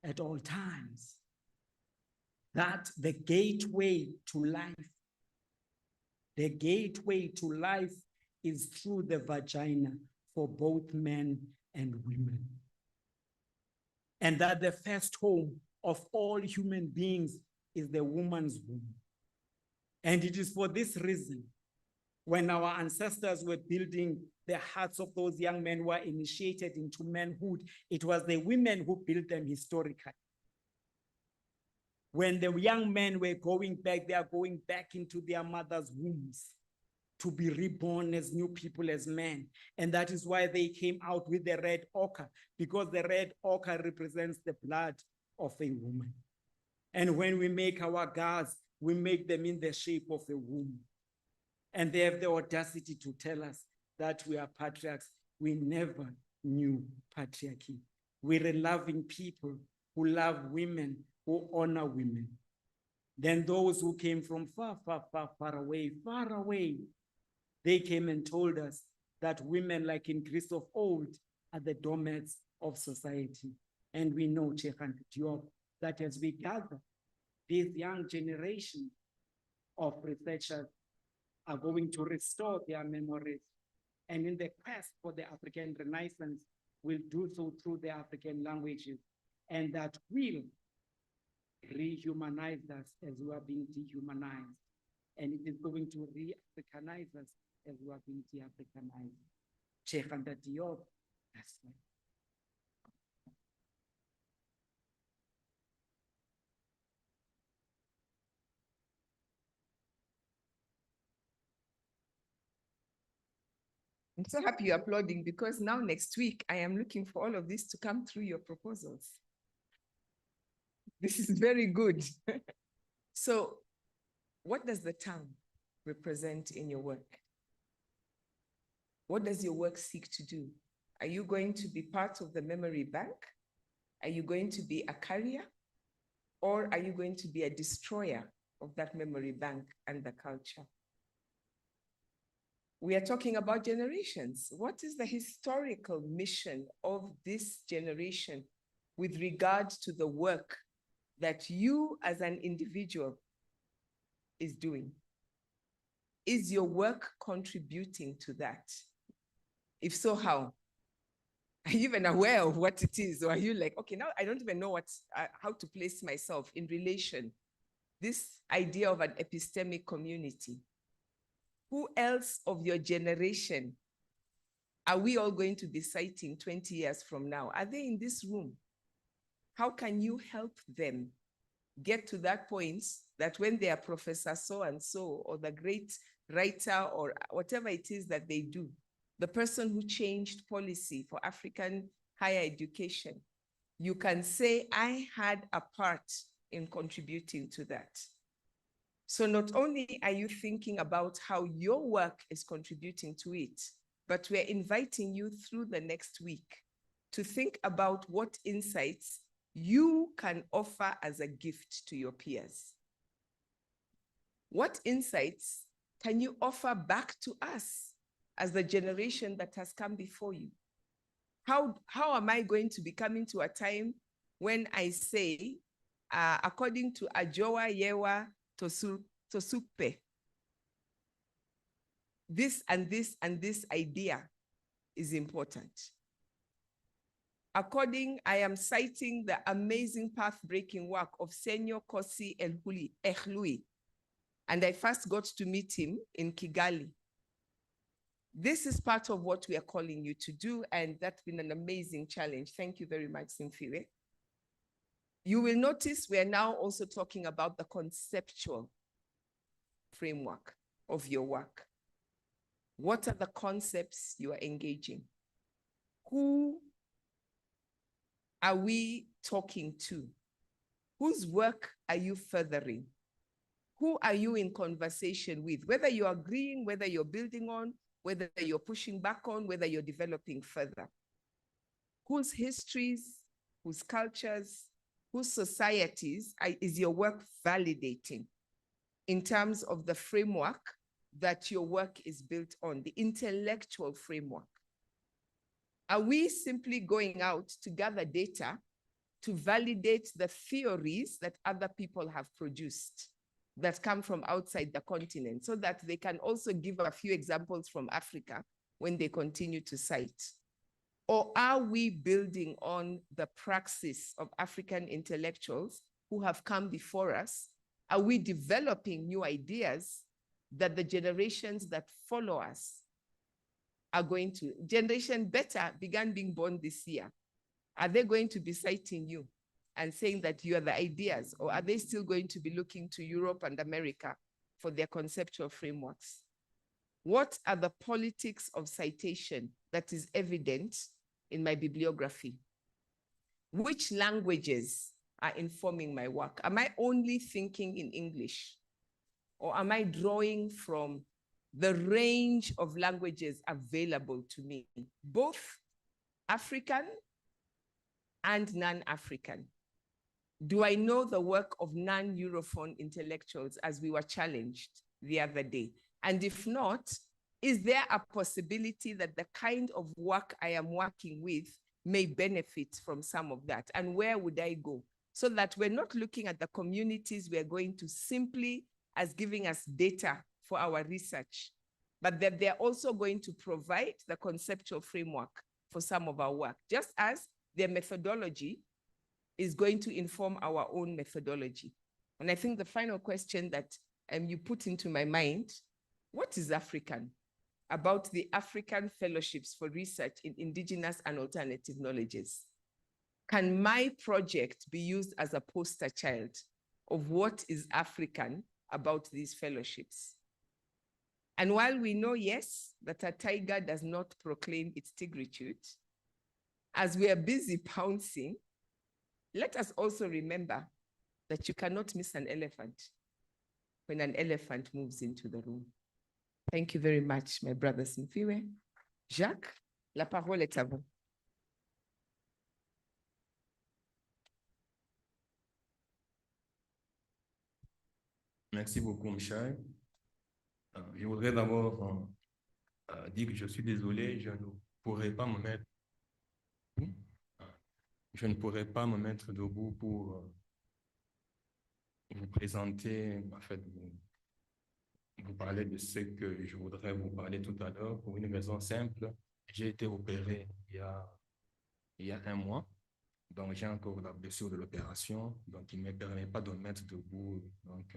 at all times that the gateway to life is through the vagina for both men and women. And that the first home of all human beings is the woman's womb. And it is for this reason, when our ancestors were building the hearts of those young men who were initiated into manhood, it was the women who built them historically. When the young men were going back, they are going back into their mother's wombs to be reborn as new people, as men. And that is why they came out with the red ochre, because the red ochre represents the blood of a woman. And when we make our gods, we make them in the shape of a womb. And they have the audacity to tell us that we are patriarchs. We never knew patriarchy. We're a loving people who love women, who honor women. Then those who came from far, far, far, far away, they came and told us that women, like in Greece of old, are the doormats of society. And we know, Cheikhan Diop, that as we gather, this young generation of researchers are going to restore their memories. And in the quest for the African Renaissance, will do so through the African languages. And that will rehumanize us as we are being dehumanized. And it is going to re-Africanize us as we are being de-Africanized. Cheikhan Diop, that's right. I'm so happy you're applauding, because now next week, I am looking for all of this to come through your proposals. This is very good. So what does the tongue represent in your work? What does your work seek to do? Are you going to be part of the memory bank? Are you going to be a carrier? Or are you going to be a destroyer of that memory bank and the culture? We are talking about generations. What is the historical mission of this generation with regard to the work that you as an individual is doing? Is your work contributing to that? If so, how? Are you even aware of what it is? Or are you like, okay, now I don't even know how to place myself in relation? This idea of an epistemic community. Who else of your generation are we all going to be citing 20 years from now? Are they in this room? How can you help them get to that point that when they are Professor so-and-so, or the great writer, or whatever it is that they do, the person who changed policy for African higher education, you can say, I had a part in contributing to that. So not only are you thinking about how your work is contributing to it, but we're inviting you through the next week to think about what insights you can offer as a gift to your peers. What insights can you offer back to us as the generation that has come before you? How am I going to be coming to a time when I say, according to Ajowa Yewa Tosupe, this and this and this idea is important. I am citing the amazing path-breaking work of Senor Kosi Ehlui, and I first got to meet him in Kigali. This is part of what we are calling you to do, and that's been an amazing challenge. Thank you very much, Simfiwe. You will notice we are now also talking about the conceptual framework of your work. What are the concepts you are engaging? Who are we talking to? Whose work are you furthering? Who are you in conversation with? Whether you're agreeing, whether you're building on, whether you're pushing back on, whether you're developing further. Whose histories, whose cultures, whose societies is your work validating in terms of the framework that your work is built on, the intellectual framework? Are we simply going out to gather data to validate the theories that other people have produced that come from outside the continent, so that they can also give a few examples from Africa when they continue to cite? Or are we building on the praxis of African intellectuals who have come before us? Are we developing new ideas that the generations that follow us are going to? Generation Beta began being born this year. Are they going to be citing you and saying that you are the ideas? Or are they still going to be looking to Europe and America for their conceptual frameworks? What are the politics of citation that is evident in my bibliography? Which languages are informing my work? Am I only thinking in English? Or am I drawing from the range of languages available to me, both African and non-African? Do I know the work of non-Europhone intellectuals, as we were challenged the other day? And if not, is there a possibility that the kind of work I am working with may benefit from some of that? And where would I go? So that we're not looking at the communities we're going to simply as giving us data for our research, but that they're also going to provide the conceptual framework for some of our work, just as their methodology is going to inform our own methodology. And I think the final question that you put into my mind, what is African? About the African Fellowships for Research in Indigenous and Alternative Knowledges. Can my project be used as a poster child of what is African about these fellowships? And while we know, yes, that a tiger does not proclaim its tigritude, as we are busy pouncing, let us also remember that you cannot miss an elephant when an elephant moves into the room. Thank you very much, my brothers in Fiwe. Jacques, la parole est à vous. Merci beaucoup, Michel. Je voudrais d'abord dire que je suis désolé, je ne pourrais pas me mettre, je ne pourrais pas me mettre debout pour vous présenter, en fait, vous parler de ce que je voudrais vous parler tout à l'heure pour une raison simple. J'ai été opéré il y a un mois, donc j'ai encore la blessure de l'opération, donc il ne me permet pas de me mettre debout, donc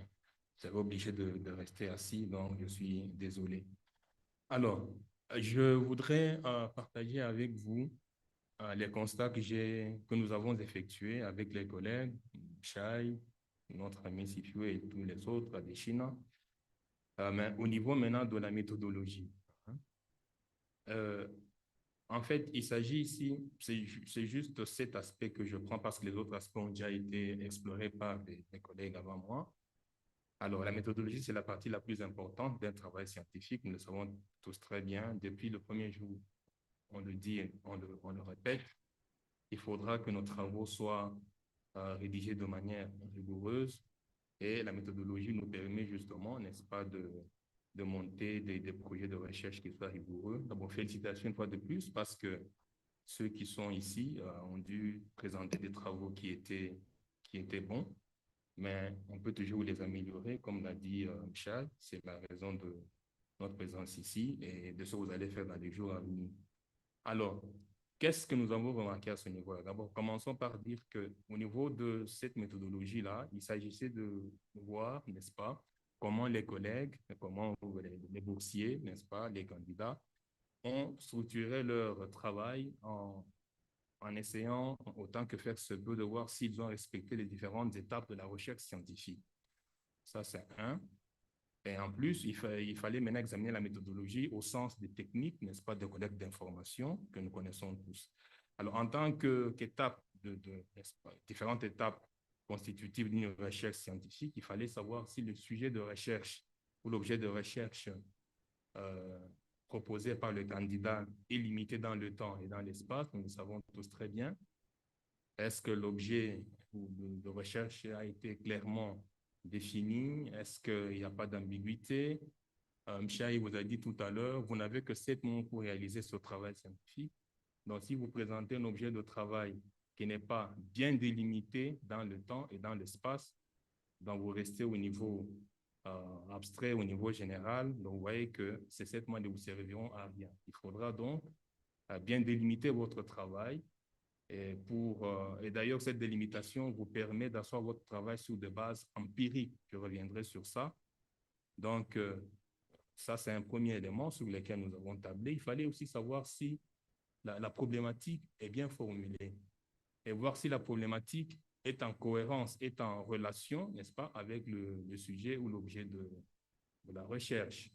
j'avais obligé de rester assis, donc je suis désolé. Alors, je voudrais partager avec vous les constats que nous avons effectués avec les collègues, Chai, notre ami Sifiou et tous les autres, Adeshina, mais au niveau maintenant de la méthodologie. En fait, il s'agit ici, c'est juste cet aspect que je prends parce que les autres aspects ont déjà été explorés par mes collègues avant moi. Alors, la méthodologie, c'est la partie la plus importante d'un travail scientifique. Nous le savons tous très bien. Depuis le premier jour, on le dit, on le répète, il faudra que nos travaux soient rédigés de manière rigoureuse. Et la méthodologie nous permet justement, n'est-ce pas, de monter des projets de recherche qui soient rigoureux. D'abord, félicitations une fois de plus parce que ceux qui sont ici ont dû présenter des travaux qui étaient bons, mais on peut toujours les améliorer, comme l'a dit Michel, c'est la raison de notre présence ici et de ce que vous allez faire dans les jours à venir. Alors, qu'est-ce que nous avons remarqué à ce niveau-là? D'abord, commençons par dire qu'au niveau de cette méthodologie-là, il s'agissait de voir, n'est-ce pas, comment les collègues, comment les boursiers, n'est-ce pas, les candidats, ont structuré leur travail en essayant, autant que faire se peut, de voir s'ils ont respecté les différentes étapes de la recherche scientifique. Ça, c'est un. Et en plus, il fallait maintenant examiner la méthodologie au sens des techniques, n'est-ce pas, de collecte d'informations que nous connaissons tous. Alors, en tant qu'étape différentes étapes constitutives d'une recherche scientifique, il fallait savoir si le sujet de recherche ou l'objet de recherche proposé par le candidat est limité dans le temps et dans l'espace. Nous le savons tous très bien. Est-ce que l'objet de recherche a été clairement défini? Est-ce qu'il n'y a pas d'ambiguïté? Michel vous a dit tout à l'heure, vous n'avez que 7 mois pour réaliser ce travail scientifique. Donc, si vous présentez un objet de travail qui n'est pas bien délimité dans le temps et dans l'espace, donc vous restez au niveau abstrait, au niveau général, donc vous voyez que ces 7 mois ne vous serviront à rien. Il faudra donc bien délimiter votre travail. Et d'ailleurs, cette délimitation vous permet d'asseoir votre travail sur des bases empiriques. Je reviendrai sur ça. Donc, ça, c'est un premier élément sur lequel nous avons tablé. Il fallait aussi savoir si la problématique est bien formulée et voir si la problématique est en cohérence, est en relation, n'est-ce pas, avec le sujet ou l'objet de la recherche.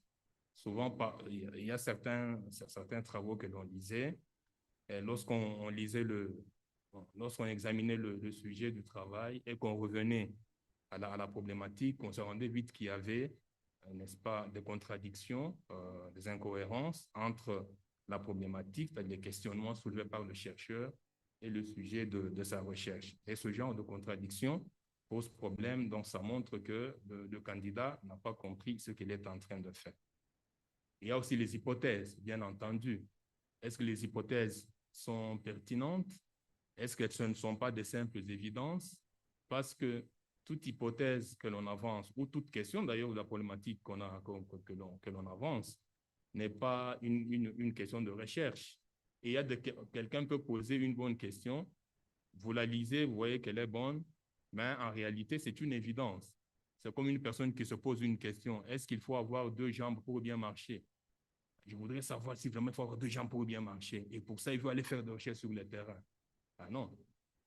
Souvent, il y a certains travaux que l'on lisait. Et lorsqu'on examinait le sujet du travail et qu'on revenait à la problématique, on se rendait vite qu'il y avait, n'est-ce pas, des contradictions, des incohérences entre la problématique, c'est-à-dire les questionnements soulevés par le chercheur et le sujet de sa recherche. Et ce genre de contradiction pose problème, donc ça montre que le candidat n'a pas compris ce qu'il est en train de faire. Il y a aussi les hypothèses, bien entendu. Est-ce que les hypothèses sont pertinentes? Est-ce que ce ne sont pas des simples évidences? Parce que toute hypothèse que l'on avance, ou toute question d'ailleurs de la problématique que l'on avance, n'est pas une question de recherche. Et quelqu'un peut poser une bonne question, vous la lisez, vous voyez qu'elle est bonne, mais en réalité, c'est une évidence. C'est comme une personne qui se pose une question, est-ce qu'il faut avoir 2 jambes pour bien marcher? Je voudrais savoir si vraiment il faut avoir 2 jambes pour bien marcher. Et pour ça, il faut aller faire des recherches sur le terrain. Ah non.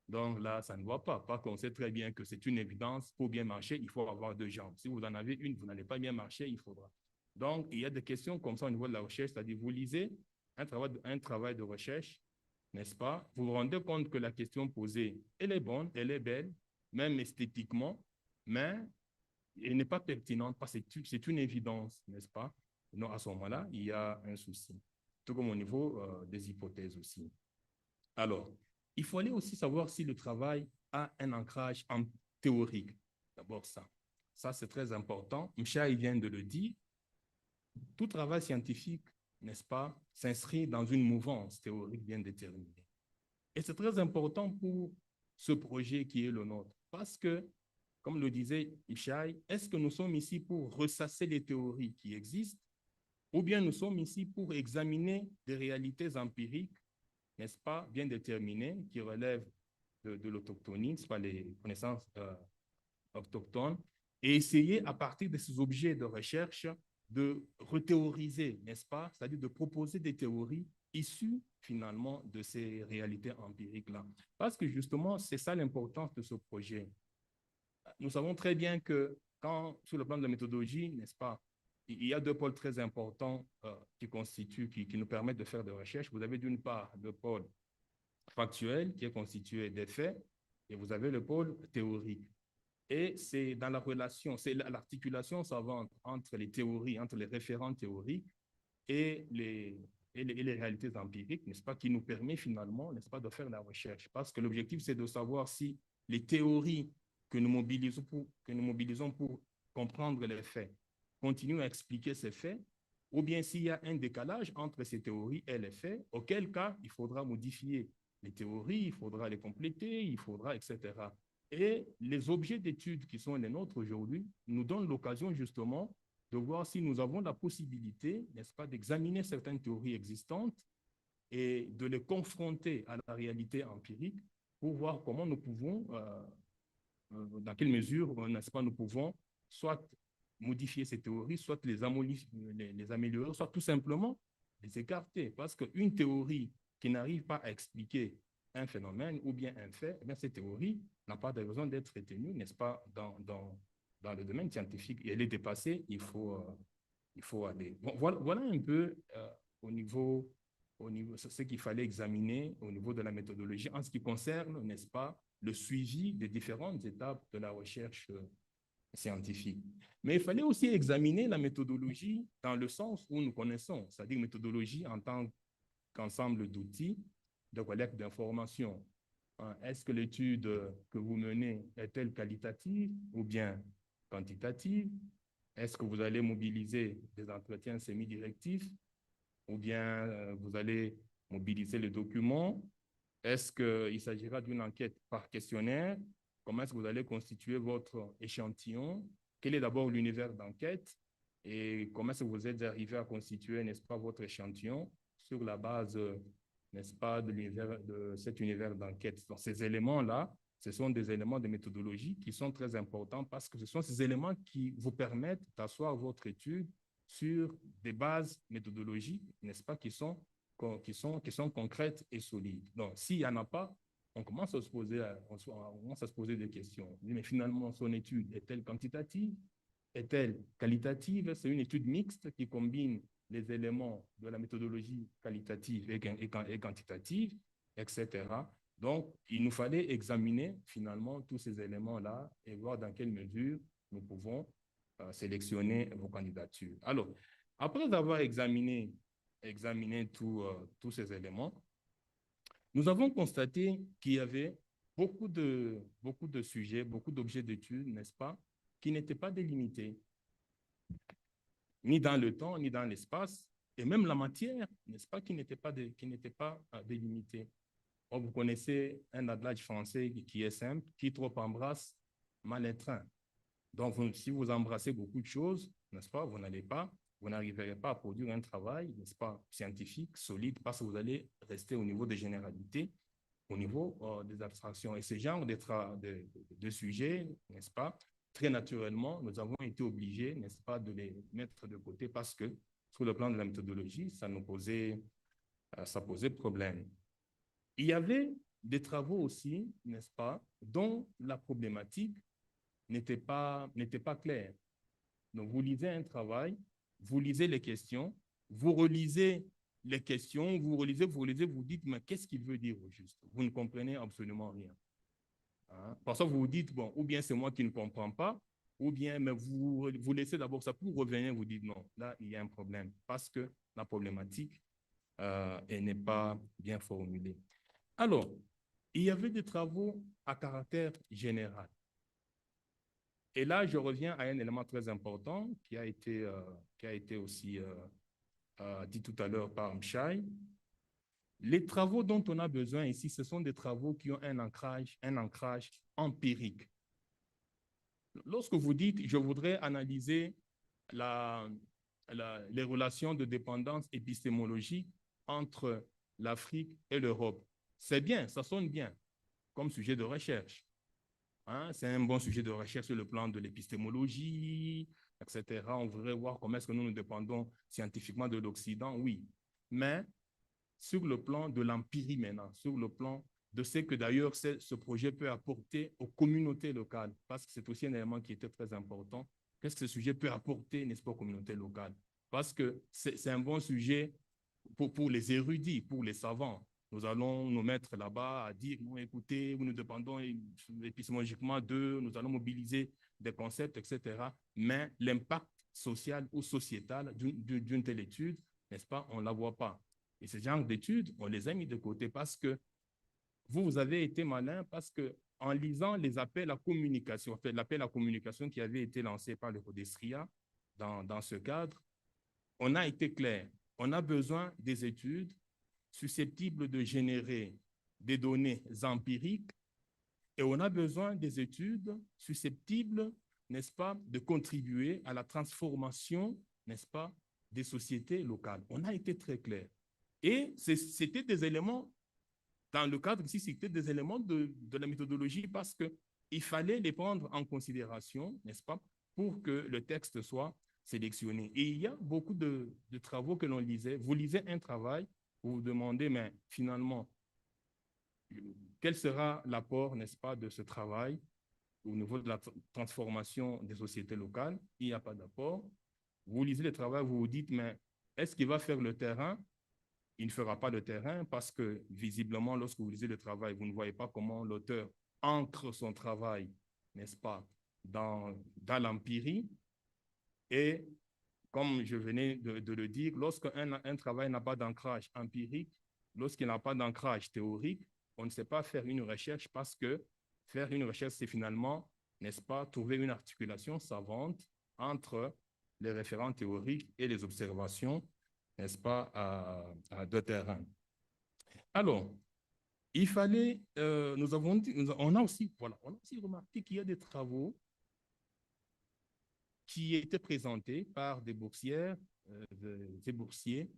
Donc là, ça ne va pas. Parce qu'on sait très bien que c'est une évidence. Pour bien marcher, il faut avoir 2 jambes. Si vous en avez une, vous n'allez pas bien marcher, il faudra. Donc, il y a des questions comme ça au niveau de la recherche, c'est-à-dire vous lisez un travail de recherche, n'est-ce pas? Vous vous rendez compte que la question posée, elle est bonne, elle est belle, même esthétiquement, mais elle n'est pas pertinente parce que c'est une évidence, n'est-ce pas? Donc, à ce moment-là, il y a un souci. Tout comme au niveau des hypothèses aussi. Alors, il fallait aussi savoir si le travail a un ancrage en théorique. D'abord ça. Ça, c'est très important. Mcha, il vient de le dire. Tout travail scientifique, n'est-ce pas, s'inscrit dans une mouvance théorique bien déterminée. Et c'est très important pour ce projet qui est le nôtre. Parce que, comme le disait Ishai, est-ce que nous sommes ici pour ressasser les théories qui existent ou bien nous sommes ici pour examiner des réalités empiriques, n'est-ce pas, bien déterminées, qui relèvent de l'autochtonie, n'est-ce pas, les connaissances autochtones, et essayer à partir de ces objets de recherche de rethéoriser, n'est-ce pas, c'est-à-dire de proposer des théories issues finalement de ces réalités empiriques-là. Parce que justement, c'est ça l'importance de ce projet. Nous savons très bien que quand, sur le plan de la méthodologie, n'est-ce pas, il y a 2 pôles très importants qui nous permettent de faire des recherches. Vous avez d'une part le pôle factuel qui est constitué des faits et vous avez le pôle théorique. Et c'est dans la relation, c'est l'articulation savante entre les théories, entre les référents théoriques et les réalités empiriques, n'est-ce pas, qui nous permet finalement, n'est-ce pas, de faire la recherche. Parce que l'objectif, c'est de savoir si les théories que nous mobilisons pour comprendre les faits continuent à expliquer ces faits, ou bien s'il y a un décalage entre ces théories et les faits, auquel cas il faudra modifier les théories, il faudra les compléter, il faudra, etc. Et les objets d'études qui sont les nôtres aujourd'hui nous donnent l'occasion justement de voir si nous avons la possibilité, n'est-ce pas, d'examiner certaines théories existantes et de les confronter à la réalité empirique pour voir comment nous pouvons, dans quelle mesure, n'est-ce pas, nous pouvons soit modifier ces théories, soit les améliorer, soit tout simplement les écarter. Parce qu'une théorie qui n'arrive pas à expliquer un phénomène ou bien un fait, eh bien, cette théorie n'a pas de raison d'être retenue, n'est-ce pas, dans le domaine scientifique. Et elle est dépassée, il faut aller. Bon, voilà un peu au niveau ce qu'il fallait examiner au niveau de la méthodologie en ce qui concerne, n'est-ce pas, le suivi des différentes étapes de la recherche scientifique. Mais il fallait aussi examiner la méthodologie dans le sens où nous connaissons, c'est-à-dire méthodologie en tant qu'ensemble d'outils de collecte d'informations. Est-ce que l'étude que vous menez est-elle qualitative ou bien quantitative? Est-ce que vous allez mobiliser des entretiens semi-directifs ou bien vous allez mobiliser les documents? Est-ce qu'il s'agira d'une enquête par questionnaire? Comment est-ce que vous allez constituer votre échantillon? Quel est d'abord l'univers d'enquête? Et comment est-ce que vous êtes arrivé à constituer, n'est-ce pas, votre échantillon sur la base, n'est-ce pas, de cet univers d'enquête? Donc, ces éléments-là, ce sont des éléments de méthodologie qui sont très importants parce que ce sont ces éléments qui vous permettent d'asseoir votre étude sur des bases méthodologiques, n'est-ce pas, qui sont concrètes et solides. Donc, s'il n'y en a pas, on commence à se poser des questions. Mais finalement, son étude est-elle quantitative? Est-elle qualitative? C'est une étude mixte qui combine les éléments de la méthodologie qualitative et quantitative, etc. Donc, il nous fallait examiner finalement tous ces éléments-là et voir dans quelle mesure nous pouvons sélectionner vos candidatures. Alors, après avoir examiné tous ces éléments, nous avons constaté qu'il y avait beaucoup de sujets, beaucoup d'objets d'études, n'est-ce pas, qui n'étaient pas délimités. ni dans le temps, ni dans l'espace, et même la matière, n'est-ce pas, qui n'était pas délimitée. Or, vous connaissez un adage français qui est simple, qui trop embrasse, mal étreint. Donc, si vous embrassez beaucoup de choses, n'est-ce pas, vous n'arriverez pas à produire un travail, n'est-ce pas, scientifique, solide, parce que vous allez rester au niveau des généralités, au niveau des abstractions. Et ce genre de sujets, n'est-ce pas, très naturellement, nous avons été obligés, n'est-ce pas, de les mettre de côté parce que, sur le plan de la méthodologie, ça posait problème. Il y avait des travaux aussi, n'est-ce pas, dont la problématique n'était pas claire. Donc, vous lisez un travail, vous lisez les questions, vous relisez les questions, vous relisez, vous dites, mais qu'est-ce qu'il veut dire au juste? Vous ne comprenez absolument rien. Hein? Parfois, vous vous dites, bon, ou bien c'est moi qui ne comprends pas, ou bien mais vous laissez d'abord ça pour revenir, vous dites, non, là, il y a un problème, parce que la problématique, elle n'est pas bien formulée. Alors, il y avait des travaux à caractère général. Et là, je reviens à un élément très important qui a été aussi dit tout à l'heure par Mchai. Les travaux dont on a besoin ici, ce sont des travaux qui ont un ancrage empirique. Lorsque vous dites, je voudrais analyser les relations de dépendance épistémologique entre l'Afrique et l'Europe, c'est bien, ça sonne bien comme sujet de recherche. Hein, c'est un bon sujet de recherche sur le plan de l'épistémologie, etc. On voudrait voir comment est-ce que nous dépendons scientifiquement de l'Occident, oui. Mais sur le plan de l'empirie maintenant, sur le plan de ce que d'ailleurs ce projet peut apporter aux communautés locales, parce que c'est aussi un élément qui était très important. Qu'est-ce que ce sujet peut apporter, n'est-ce pas, aux communautés locales? Parce que c'est un bon sujet pour les érudits, pour les savants. Nous allons nous mettre là-bas à dire, non, écoutez, nous dépendons épistémologiquement d'eux, nous allons mobiliser des concepts, etc. Mais l'impact social ou sociétal d'une telle étude, n'est-ce pas, on ne la voit pas. Et ce genre d'études, on les a mis de côté parce que vous avez été malin, parce que en lisant les appels à communication, en fait, l'appel à communication qui avait été lancé par le Codestria dans ce cadre, on a été clair. On a besoin des études susceptibles de générer des données empiriques et on a besoin des études susceptibles, n'est-ce pas, de contribuer à la transformation, n'est-ce pas, des sociétés locales. On a été très clair. Et c'était des éléments, dans le cadre ici, c'était des éléments de la méthodologie parce qu'il fallait les prendre en considération, n'est-ce pas, pour que le texte soit sélectionné. Et il y a beaucoup de travaux que l'on lisait. Vous lisez un travail, vous vous demandez, mais finalement, quel sera l'apport, n'est-ce pas, de ce travail au niveau de la transformation des sociétés locales? Il n'y a pas d'apport. Vous lisez le travail, vous vous dites, mais est-ce qu'il va faire le terrain? Il ne fera pas le terrain parce que, visiblement, lorsque vous lisez le travail, vous ne voyez pas comment l'auteur ancre son travail, n'est-ce pas, dans l'empirie. Et comme je venais de le dire, lorsqu'un travail n'a pas d'ancrage empirique, lorsqu'il n'a pas d'ancrage théorique, on ne sait pas faire une recherche parce que faire une recherche, c'est finalement, n'est-ce pas, trouver une articulation savante entre les référents théoriques et les observations, n'est-ce pas, de terrain. Alors, il fallait, on a aussi remarqué qu'il y a des travaux qui étaient présentés par des boursières, des boursiers,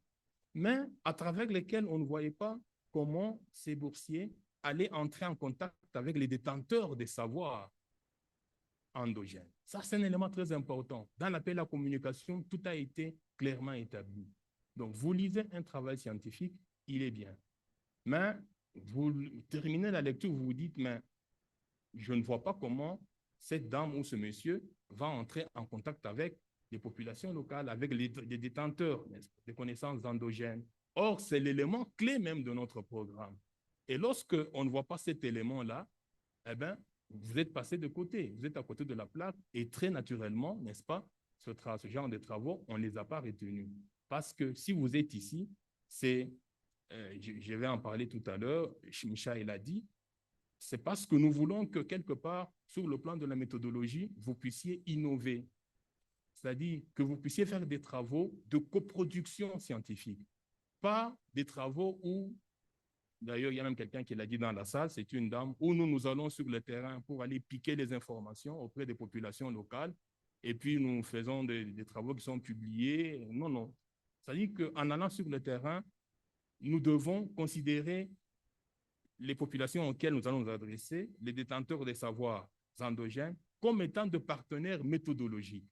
mais à travers lesquels on ne voyait pas comment ces boursiers allaient entrer en contact avec les détenteurs des savoirs endogènes. Ça, c'est un élément très important. Dans l'appel à communication, tout a été clairement établi. Donc, vous lisez un travail scientifique, il est bien. Mais vous terminez la lecture, vous vous dites, mais je ne vois pas comment cette dame ou ce monsieur va entrer en contact avec les populations locales, avec les détenteurs des connaissances endogènes. Or, c'est l'élément clé même de notre programme. Et lorsqu'on ne voit pas cet élément-là, eh bien, vous êtes passé de côté, vous êtes à côté de la plaque et très naturellement, n'est-ce pas, ce genre de travaux, on ne les a pas retenus. Parce que si vous êtes ici, c'est, je vais en parler tout à l'heure, Micha l'a dit, c'est parce que nous voulons que quelque part, sur le plan de la méthodologie, vous puissiez innover. c'est-à-dire que vous puissiez faire des travaux de coproduction scientifique, pas des travaux où, d'ailleurs, il y a même quelqu'un qui l'a dit dans la salle, c'est une dame, où nous allons sur le terrain pour aller piquer les informations auprès des populations locales, et puis nous faisons des travaux qui sont publiés. Non, non. C'est-à-dire qu'en allant sur le terrain, nous devons considérer les populations auxquelles nous allons nous adresser, les détenteurs des savoirs endogènes, comme étant de partenaires méthodologiques.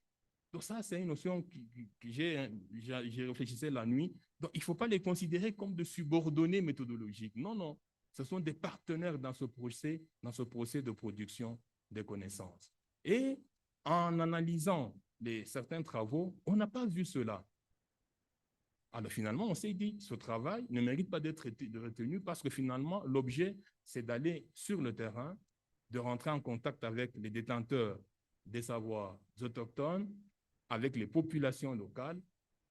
Donc ça, c'est une notion que j'ai réfléchissé la nuit. Donc, il ne faut pas les considérer comme de subordonnés méthodologiques. Non, non. Ce sont des partenaires dans ce procès de production des connaissances. Et en analysant certains travaux, on n'a pas vu cela. Alors finalement, on s'est dit, ce travail ne mérite pas d'être retenu parce que finalement, l'objet, c'est d'aller sur le terrain, de rentrer en contact avec les détenteurs des savoirs autochtones, avec les populations locales,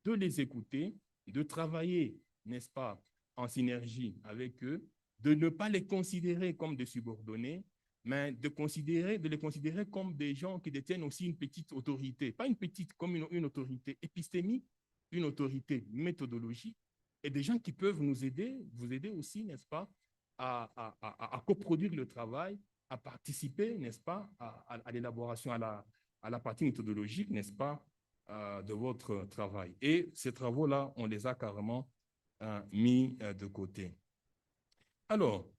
de les écouter, de travailler, n'est-ce pas, en synergie avec eux, de ne pas les considérer comme des subordonnés, mais de les considérer comme des gens qui détiennent aussi une petite autorité, pas une petite comme une autorité épistémique, une autorité méthodologique, et des gens qui peuvent vous aider aussi, n'est-ce pas, à coproduire le travail, à participer, n'est-ce pas, à l'élaboration, à la partie méthodologique, n'est-ce pas, de votre travail. Et ces travaux-là, on les a carrément mis de côté. Alors,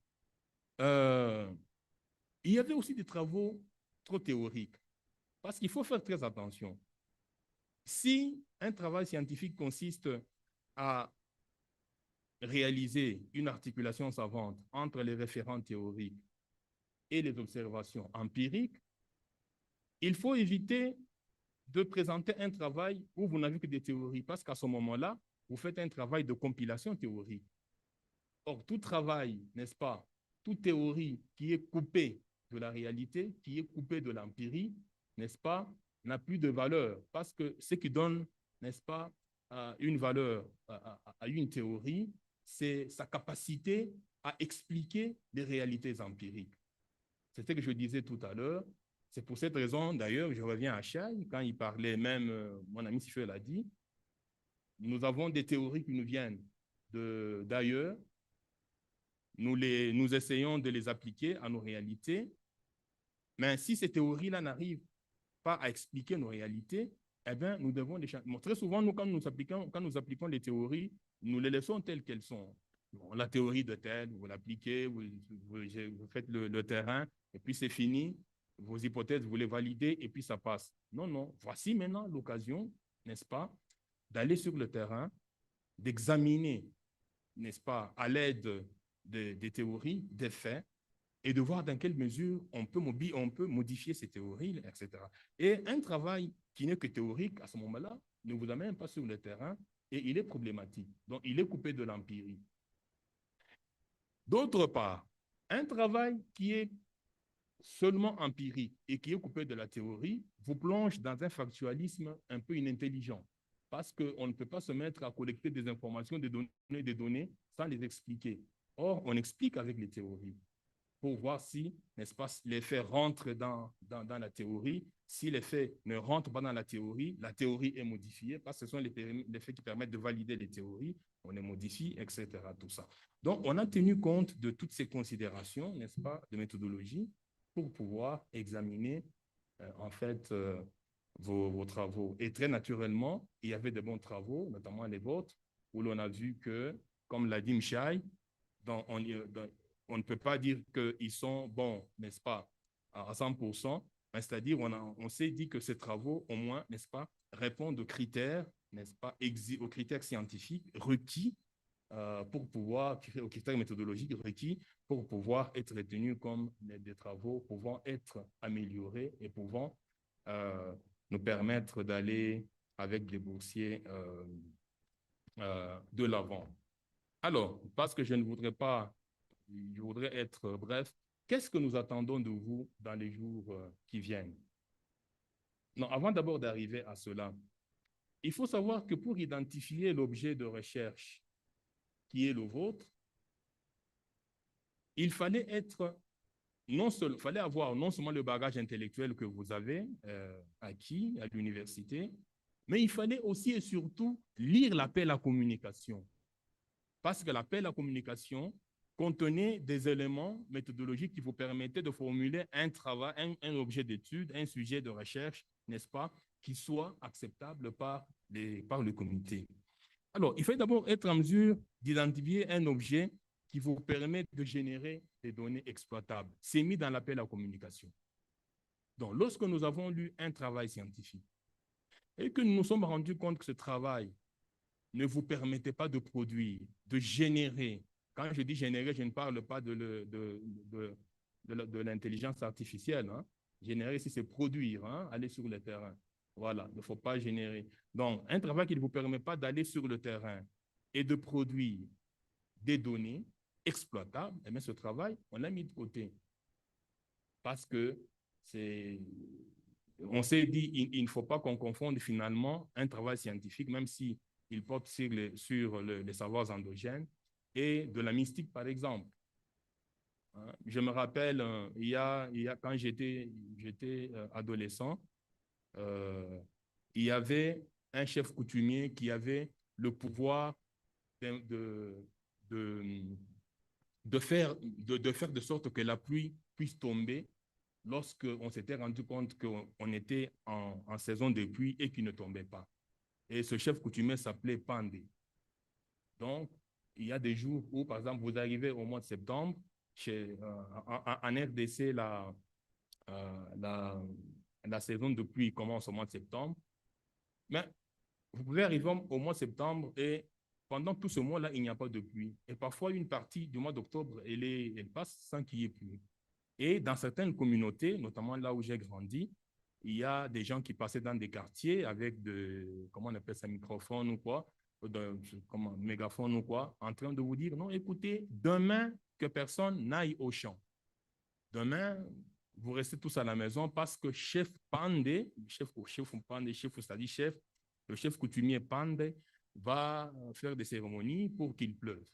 il y avait aussi des travaux trop théoriques, parce qu'il faut faire très attention. Si un travail scientifique consiste à réaliser une articulation savante entre les référents théoriques et les observations empiriques, il faut éviter de présenter un travail où vous n'avez que des théories, parce qu'à ce moment-là, vous faites un travail de compilation théorique. Or, tout travail, n'est-ce pas, toute théorie qui est coupée de la réalité, qui est coupée de l'empirie, n'est-ce pas, n'a plus de valeur, parce que ce qui donne, n'est-ce pas, une valeur à une théorie, c'est sa capacité à expliquer les réalités empiriques. C'est ce que je disais tout à l'heure. C'est pour cette raison, d'ailleurs, je reviens à Chai, quand il parlait même, mon ami Sifeu l'a dit, nous avons des théories qui nous viennent d'ailleurs, nous essayons de les appliquer à nos réalités, mais si ces théories-là n'arrivent pas à expliquer nos réalités, eh bien, nous devons les changer. Très souvent, nous, quand nous appliquons les théories, nous les laissons telles qu'elles sont. Bon, la théorie de tel, vous l'appliquez, vous faites le terrain, et puis c'est fini. Vos hypothèses, vous les validez, et puis ça passe. Non, non. Voici maintenant l'occasion, n'est-ce pas, d'aller sur le terrain, d'examiner, n'est-ce pas, à l'aide des théories, des faits, et de voir dans quelle mesure on peut modifier ces théories, etc. Et un travail qui n'est que théorique, à ce moment-là, ne vous amène pas sur le terrain et il est problématique. Donc, il est coupé de l'empirie. D'autre part, un travail qui est seulement empirique et qui est coupé de la théorie vous plonge dans un factualisme un peu inintelligent parce qu'on ne peut pas se mettre à collecter des informations, des données sans les expliquer. Or, on explique avec les théories pour voir si, n'est-ce pas, les faits rentrent dans la théorie. Si les faits ne rentrent pas dans la théorie est modifiée parce que ce sont les faits qui permettent de valider les théories, on les modifie, etc. Tout ça. Donc, on a tenu compte de toutes ces considérations, n'est-ce pas, de méthodologie pour pouvoir examiner, en fait, vos travaux. Et très naturellement, il y avait de bons travaux, notamment les vôtres, où l'on a vu que, comme l'a dit Mchai, on ne peut pas dire qu'ils sont bons, n'est-ce pas, à 100%, c'est-à-dire on s'est dit que ces travaux, au moins, n'est-ce pas, répondent aux critères, n'est-ce pas, aux critères scientifiques requis pour pouvoir, aux critères méthodologiques requis pour pouvoir être retenus comme des travaux pouvant être améliorés et pouvant nous permettre d'aller avec des boursiers de l'avant. Alors, parce que je voudrais être bref. Qu'est-ce que nous attendons de vous dans les jours qui viennent? Non, avant d'abord d'arriver à cela, il faut savoir que pour identifier l'objet de recherche qui est le vôtre, il fallait avoir non seulement le bagage intellectuel que vous avez acquis à l'université, Mais il fallait aussi et surtout lire l'appel à communication. Parce que l'appel à communication contenait des éléments méthodologiques qui vous permettaient de formuler un travail, un objet d'étude, un sujet de recherche, n'est-ce pas, qui soit acceptable par le comité. Alors, il faut d'abord être en mesure d'identifier un objet qui vous permet de générer des données exploitables. C'est mis dans l'appel à communication. Donc, lorsque nous avons lu un travail scientifique et que nous nous sommes rendus compte que ce travail ne vous permettait pas de produire, de générer. Quand je dis générer, je ne parle pas de l'intelligence artificielle. Hein. Générer, c'est produire, hein, aller sur le terrain. Voilà, il ne faut pas générer. Donc, un travail qui ne vous permet pas d'aller sur le terrain et de produire des données exploitables, eh bien, ce travail, on l'a mis de côté. Parce que on s'est dit, il ne faut pas qu'on confonde finalement un travail scientifique, même si il porte sur les savoirs endogènes, et de la mystique, par exemple. Je me rappelle, quand j'étais adolescent, il y avait un chef coutumier qui avait le pouvoir de faire de sorte que la pluie puisse tomber lorsqu'on s'était rendu compte qu'on était en saison de pluie et qu'il ne tombait pas. Et ce chef coutumier s'appelait Pandé. Donc, il y a des jours où, par exemple, vous arrivez au mois de septembre, en RDC, la saison de pluie commence au mois de septembre, mais vous pouvez arriver au mois de septembre et pendant tout ce mois-là, il n'y a pas de pluie. Et parfois, une partie du mois d'octobre, elle passe sans qu'il y ait pluie. Et dans certaines communautés, notamment là où j'ai grandi, il y a des gens qui passaient dans des quartiers avec comment on appelle ça, microphone ou quoi, mégaphone ou quoi, en train de vous dire, non, écoutez, demain, que personne n'aille au champ. Demain, vous restez tous à la maison parce que chef Pandé, c'est-à-dire le chef coutumier Pandé va faire des cérémonies pour qu'il pleuve.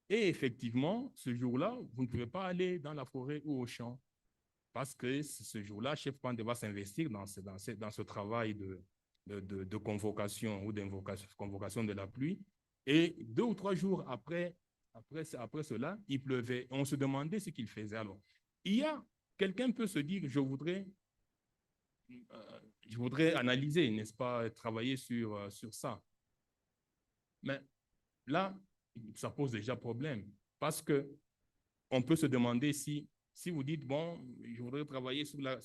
Et effectivement, ce jour-là, vous ne pouvez pas aller dans la forêt ou au champ parce que ce jour-là, chef Pandé va s'investir dans ce travail de convocation ou convocation de la pluie. Et 2 ou 3 jours après cela, il pleuvait. On se demandait ce qu'il faisait. Alors, quelqu'un peut se dire, je voudrais analyser, n'est-ce pas, travailler sur ça. Mais là, ça pose déjà problème parce que on peut se demander si vous dites, bon, je voudrais travailler sur la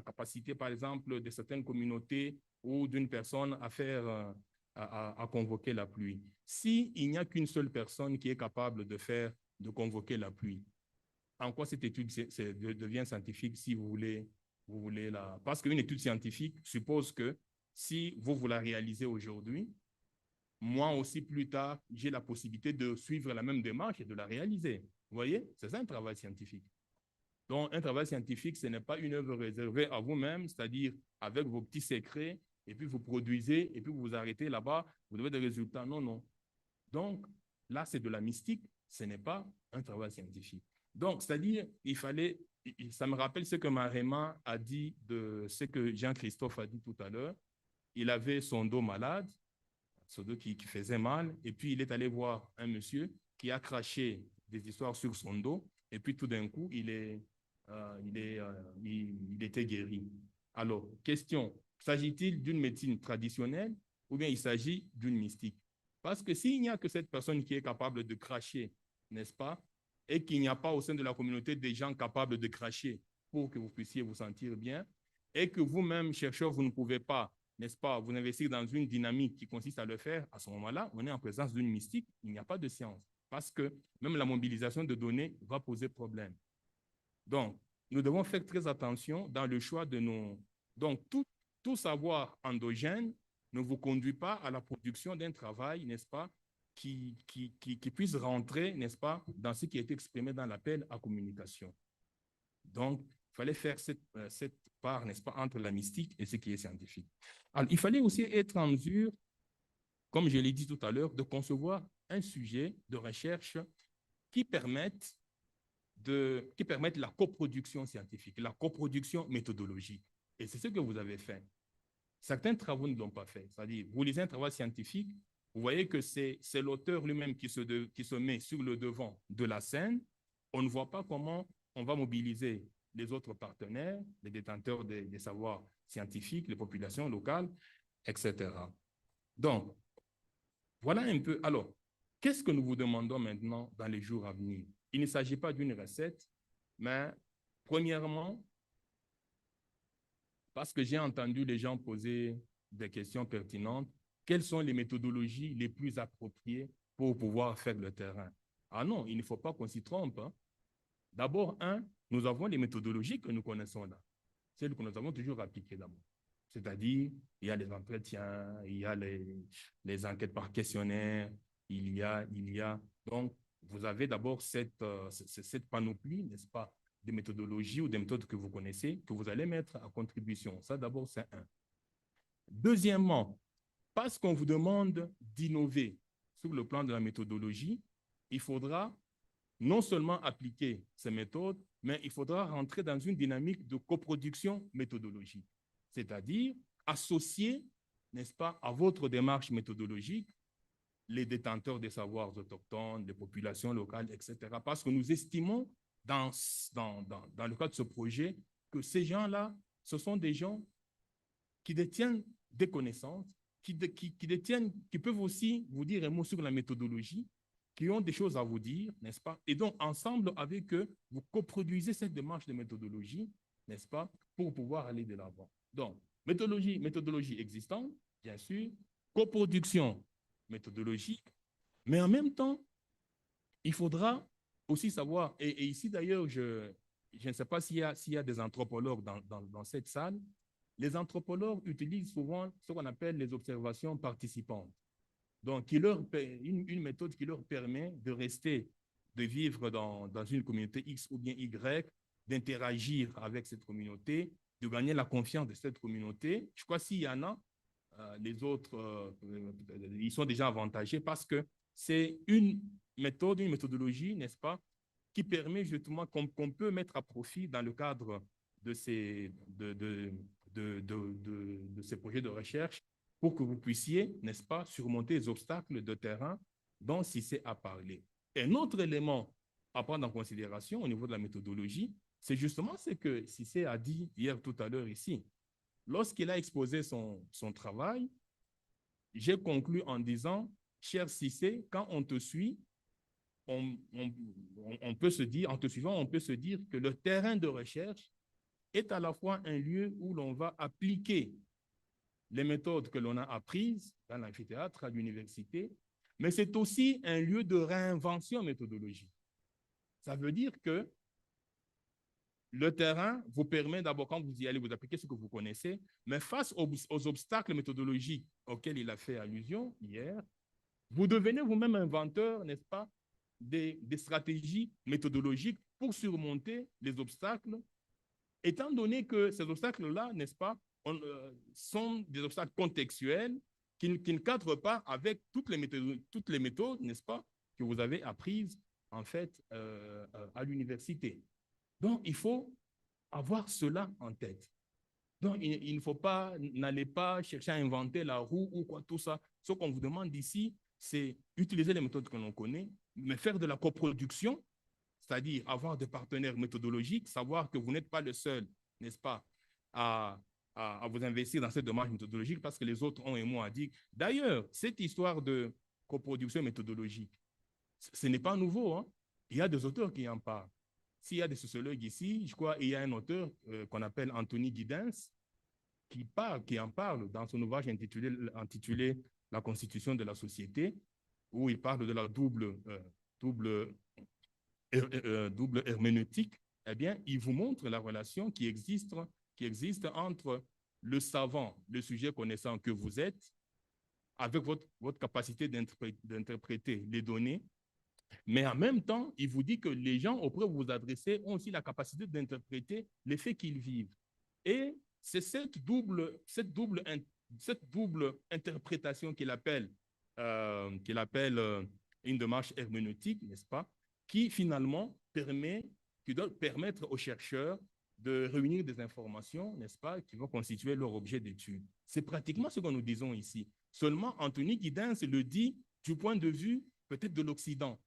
capacité, par exemple, de certaines communautés ou d'une personne à faire, à convoquer la pluie. S'il n'y a qu'une seule personne qui est capable de convoquer la pluie, en quoi cette étude devient scientifique si vous voulez Parce qu'une étude scientifique suppose que si vous la réalisez aujourd'hui, moi aussi, plus tard, j'ai la possibilité de suivre la même démarche et de la réaliser. Vous voyez, c'est ça un travail scientifique. Donc, un travail scientifique, ce n'est pas une œuvre réservée à vous-même, c'est-à-dire avec vos petits secrets, et puis vous produisez, et puis vous vous arrêtez là-bas, vous avez des résultats. Non, non. Donc, là, c'est de la mystique, ce n'est pas un travail scientifique. Donc, c'est-à-dire, ça me rappelle ce que Marema a dit de ce que Jean-Christophe a dit tout à l'heure. Il avait son dos malade, son dos qui faisait mal, et puis il est allé voir un monsieur qui a craché des histoires sur son dos, et puis tout d'un coup, il était guéri. Alors, question, s'agit-il d'une médecine traditionnelle ou bien il s'agit d'une mystique? Parce que s'il n'y a que cette personne qui est capable de cracher, n'est-ce pas, et qu'il n'y a pas au sein de la communauté des gens capables de cracher pour que vous puissiez vous sentir bien, et que vous-même, chercheur, vous ne pouvez pas, n'est-ce pas, vous investir dans une dynamique qui consiste à le faire, à ce moment-là, on est en présence d'une mystique, il n'y a pas de science. Parce que même la mobilisation de données va poser problème. Donc, nous devons faire très attention dans le choix de nos... Donc, tout savoir endogène ne vous conduit pas à la production d'un travail, n'est-ce pas, qui puisse rentrer, n'est-ce pas, dans ce qui est exprimé dans l'appel à communication. Donc, il fallait faire cette part, n'est-ce pas, entre la mystique et ce qui est scientifique. Alors, il fallait aussi être en mesure, comme je l'ai dit tout à l'heure, de concevoir un sujet de recherche qui permette la coproduction scientifique, la coproduction méthodologique. Et c'est ce que vous avez fait. Certains travaux ne l'ont pas fait. C'est-à-dire, vous lisez un travail scientifique, vous voyez que c'est l'auteur lui-même qui se met sur le devant de la scène. On ne voit pas comment on va mobiliser les autres partenaires, les détenteurs des savoirs scientifiques, les populations locales, etc. Donc, voilà un peu. Alors, qu'est-ce que nous vous demandons maintenant dans les jours à venir? Il ne s'agit pas d'une recette, mais premièrement, parce que j'ai entendu les gens poser des questions pertinentes, quelles sont les méthodologies les plus appropriées pour pouvoir faire le terrain? Ah non, il ne faut pas qu'on s'y trompe, hein. D'abord, nous avons les méthodologies que nous connaissons là, celles que nous avons toujours appliquées d'abord. C'est-à-dire, il y a les entretiens, il y a les enquêtes par questionnaire, il y a. Donc, vous avez d'abord cette panoplie, n'est-ce pas, de méthodologies ou des méthodes que vous connaissez, que vous allez mettre à contribution. Ça, d'abord, c'est un. Deuxièmement, parce qu'on vous demande d'innover sur le plan de la méthodologie, il faudra non seulement appliquer ces méthodes, mais il faudra rentrer dans une dynamique de coproduction méthodologique, c'est-à-dire associer, n'est-ce pas, à votre démarche méthodologique les détenteurs des savoirs autochtones, les populations locales, etc. Parce que nous estimons, dans le cadre de ce projet, que ces gens-là, ce sont des gens qui détiennent des connaissances, qui peuvent aussi vous dire un mot sur la méthodologie, qui ont des choses à vous dire, n'est-ce pas? Et donc, ensemble avec eux, vous coproduisez cette démarche de méthodologie, n'est-ce pas, pour pouvoir aller de l'avant. Donc, méthodologie existante, bien sûr, coproduction méthodologique, mais en même temps, il faudra aussi savoir, et ici d'ailleurs, je ne sais pas s'il y a des anthropologues dans cette salle, les anthropologues utilisent souvent ce qu'on appelle les observations participantes. Donc, une méthode qui leur permet de rester, de vivre dans une communauté X ou bien Y, d'interagir avec cette communauté, de gagner la confiance de cette communauté. Je crois que s'il y en a, les autres, ils sont déjà avantagés parce que c'est une méthodologie, n'est-ce pas, qui permet justement qu'on peut mettre à profit dans le cadre de ces projets de recherche pour que vous puissiez, n'est-ce pas, surmonter les obstacles de terrain dont Cissé a parlé. Un autre élément à prendre en considération au niveau de la méthodologie, c'est justement ce que Cissé a dit hier tout à l'heure ici. Lorsqu'il a exposé son travail, j'ai conclu en disant, cher Cissé, quand on te suit, on peut se dire, en te suivant, on peut se dire que le terrain de recherche est à la fois un lieu où l'on va appliquer les méthodes que l'on a apprises dans l'amphithéâtre, à l'université, mais c'est aussi un lieu de réinvention méthodologique. Ça veut dire que le terrain vous permet d'abord, quand vous y allez, vous appliquez ce que vous connaissez, mais face aux obstacles méthodologiques auxquels il a fait allusion hier, vous devenez vous-même inventeur, n'est-ce pas, des stratégies méthodologiques pour surmonter les obstacles, étant donné que ces obstacles-là, n'est-ce pas, sont des obstacles contextuels qui ne cadrent pas avec toutes les méthodes, n'est-ce pas, que vous avez apprises, en fait, à l'université. Donc, il faut avoir cela en tête. Donc, il ne faut pas, n'allez pas chercher à inventer la roue ou quoi, tout ça. Ce qu'on vous demande ici, c'est utiliser les méthodes que l'on connaît, mais faire de la coproduction, c'est-à-dire avoir des partenaires méthodologiques, savoir que vous n'êtes pas le seul, n'est-ce pas, à vous investir dans cette démarche méthodologique parce que les autres ont un mot à dire. D'ailleurs, cette histoire de coproduction méthodologique, ce n'est pas nouveau, hein? Il y a des auteurs qui en parlent. S'il y a des sociologues ici, je crois qu'il y a un auteur qu'on appelle Anthony Giddens qui en parle dans son ouvrage intitulé La constitution de la société, où il parle de la double herméneutique. Eh bien, il vous montre la relation qui existe entre le savant, le sujet connaissant que vous êtes, avec votre capacité d'interpréter les données. Mais en même temps, il vous dit que les gens auxquels vous vous adressez ont aussi la capacité d'interpréter les faits qu'ils vivent. Et c'est cette double interprétation qu'il appelle une démarche herméneutique, n'est-ce pas, qui finalement qui doit permettre aux chercheurs de réunir des informations, n'est-ce pas, qui vont constituer leur objet d'étude. C'est pratiquement ce que nous disons ici. Seulement, Anthony Giddens le dit du point de vue peut-être de l'Occident.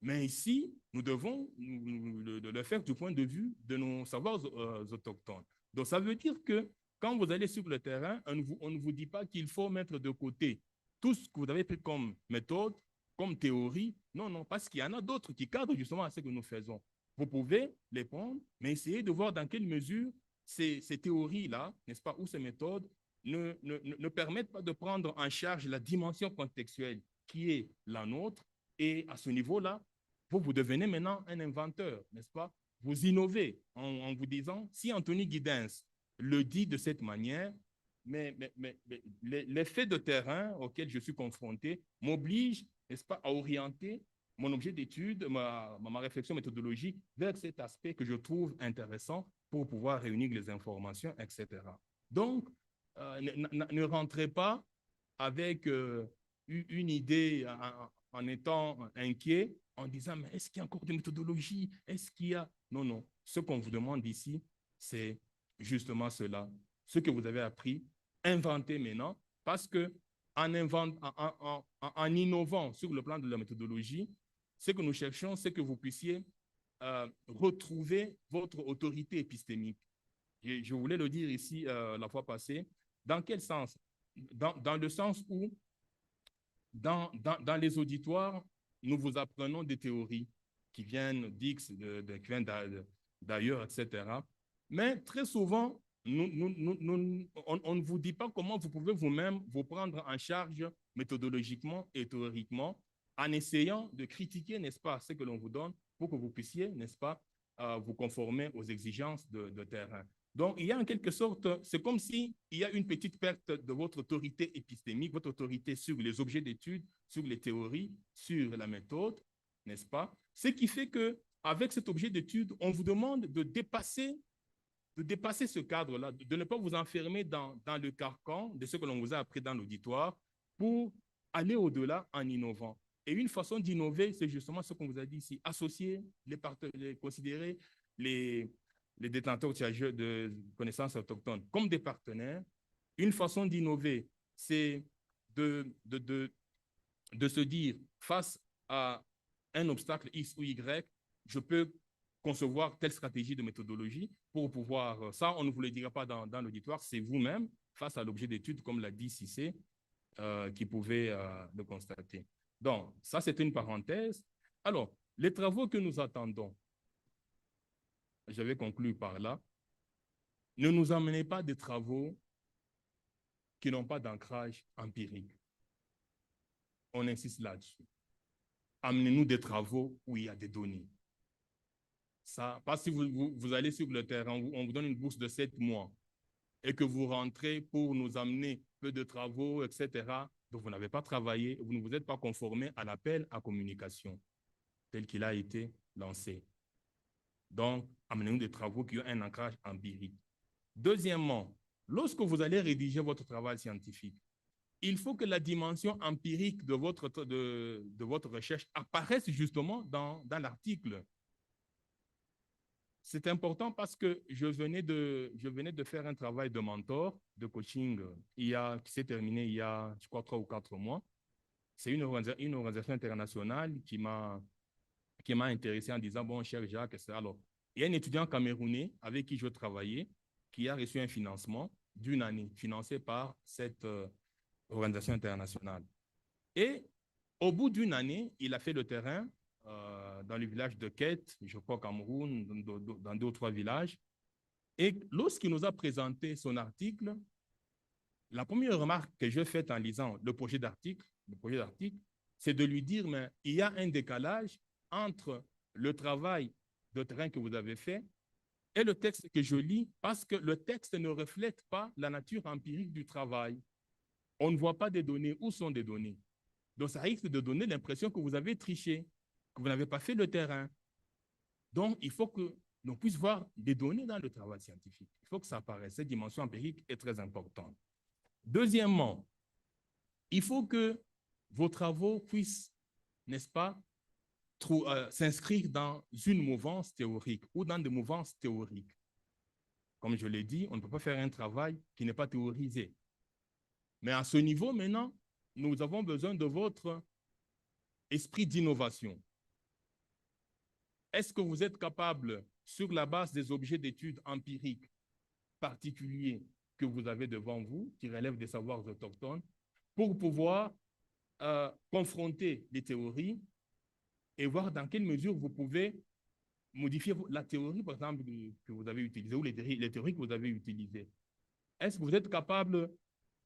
Mais ici, nous devons le faire du point de vue de nos savoirs autochtones. Donc, ça veut dire que quand vous allez sur le terrain, on ne vous dit pas qu'il faut mettre de côté tout ce que vous avez pris comme méthode, comme théorie. Non, non, parce qu'il y en a d'autres qui cadrent justement à ce que nous faisons. Vous pouvez les prendre, mais essayez de voir dans quelle mesure ces théories-là, n'est-ce pas, ou ces méthodes ne permettent pas de prendre en charge la dimension contextuelle qui est la nôtre. Et à ce niveau-là, vous devenez maintenant un inventeur, n'est-ce pas? Vous innovez en vous disant, si Anthony Giddens le dit de cette manière, mais les faits de terrain auxquels je suis confronté m'obligent, n'est-ce pas, à orienter mon objet d'étude, ma réflexion méthodologique vers cet aspect que je trouve intéressant pour pouvoir réunir les informations, etc. Donc, ne rentrez pas avec une idée en étant inquiet, en disant, mais est-ce qu'il y a encore des méthodologies? Est-ce qu'il y a... Non, non. Ce qu'on vous demande ici, c'est justement cela. Ce que vous avez appris, inventez maintenant, parce que en innovant sur le plan de la méthodologie, ce que nous cherchons, c'est que vous puissiez retrouver votre autorité épistémique. Je voulais le dire ici la fois passée. Dans quel sens? Dans le sens où, dans les auditoires, nous vous apprenons des théories qui viennent d'X, qui viennent d'ailleurs, etc. Mais très souvent, on ne vous dit pas comment vous pouvez vous-même vous prendre en charge méthodologiquement et théoriquement en essayant de critiquer, n'est-ce pas, ce que l'on vous donne pour que vous puissiez, n'est-ce pas, vous conformer aux exigences de terrain. Donc, il y a en quelque sorte, c'est comme s'il y a une petite perte de votre autorité épistémique, votre autorité sur les objets d'étude, sur les théories, sur la méthode, n'est-ce pas? Ce qui fait qu'avec cet objet d'étude, on vous demande de dépasser ce cadre-là, de ne pas vous enfermer dans le carcan de ce que l'on vous a appris dans l'auditoire pour aller au-delà en innovant. Et une façon d'innover, c'est justement ce qu'on vous a dit ici, associer, considérer les détenteurs de connaissances autochtones comme des partenaires. Une façon d'innover, c'est de se dire, face à un obstacle X ou Y, je peux concevoir telle stratégie de méthodologie pour pouvoir, ça on ne vous le dira pas dans l'auditoire, c'est vous-même, face à l'objet d'étude, comme l'a dit Cissé, qui pouvait le constater. Donc, ça c'est une parenthèse. Alors, les travaux que nous attendons, je vais conclure par là, ne nous amenez pas des travaux qui n'ont pas d'ancrage empirique. On insiste là-dessus. Amenez-nous des travaux où il y a des données. Ça, parce que si vous allez sur le terrain, on vous donne une bourse de 7 mois et que vous rentrez pour nous amener peu de travaux, etc. Donc, vous n'avez pas travaillé, vous ne vous êtes pas conformé à l'appel à communication tel qu'il a été lancé. Donc, amenez-nous des travaux qui ont un ancrage empirique. Deuxièmement, lorsque vous allez rédiger votre travail scientifique, il faut que la dimension empirique de votre recherche apparaisse justement dans l'article. C'est important parce que je venais de faire un travail de mentor, de coaching, qui s'est terminé il y a, je crois, 3 ou 4 mois. C'est une organisation internationale qui m'a intéressé en disant, bon, cher Jacques, alors, il y a un étudiant camerounais avec qui je travaillais qui a reçu un financement d'1 année, financé par cette organisation internationale. Et au bout d'1 année, il a fait le terrain dans le village de Quête, je crois au Cameroun, dans 2 ou 3 villages. Et lorsqu'il nous a présenté son article, la première remarque que j'ai faite en lisant le projet d'article, c'est de lui dire, mais il y a un décalage entre le travail de terrain que vous avez fait et le texte que je lis, parce que le texte ne reflète pas la nature empirique du travail. On ne voit pas des données. Où sont des données? Donc, ça risque de donner l'impression que vous avez triché, que vous n'avez pas fait le terrain. Donc, il faut que l'on puisse voir des données dans le travail scientifique. Il faut que ça apparaisse. Cette dimension empirique est très importante. Deuxièmement, il faut que vos travaux puissent, n'est-ce pas, s'inscrire dans une mouvance théorique ou dans des mouvances théoriques. Comme je l'ai dit, on ne peut pas faire un travail qui n'est pas théorisé. Mais à ce niveau, maintenant, nous avons besoin de votre esprit d'innovation. Est-ce que vous êtes capable, sur la base des objets d'études empiriques particuliers que vous avez devant vous, qui relèvent des savoirs autochtones, pour pouvoir confronter les théories et voir dans quelle mesure vous pouvez modifier la théorie, par exemple, que vous avez utilisée ou les théories que vous avez utilisées. Est-ce que vous êtes capable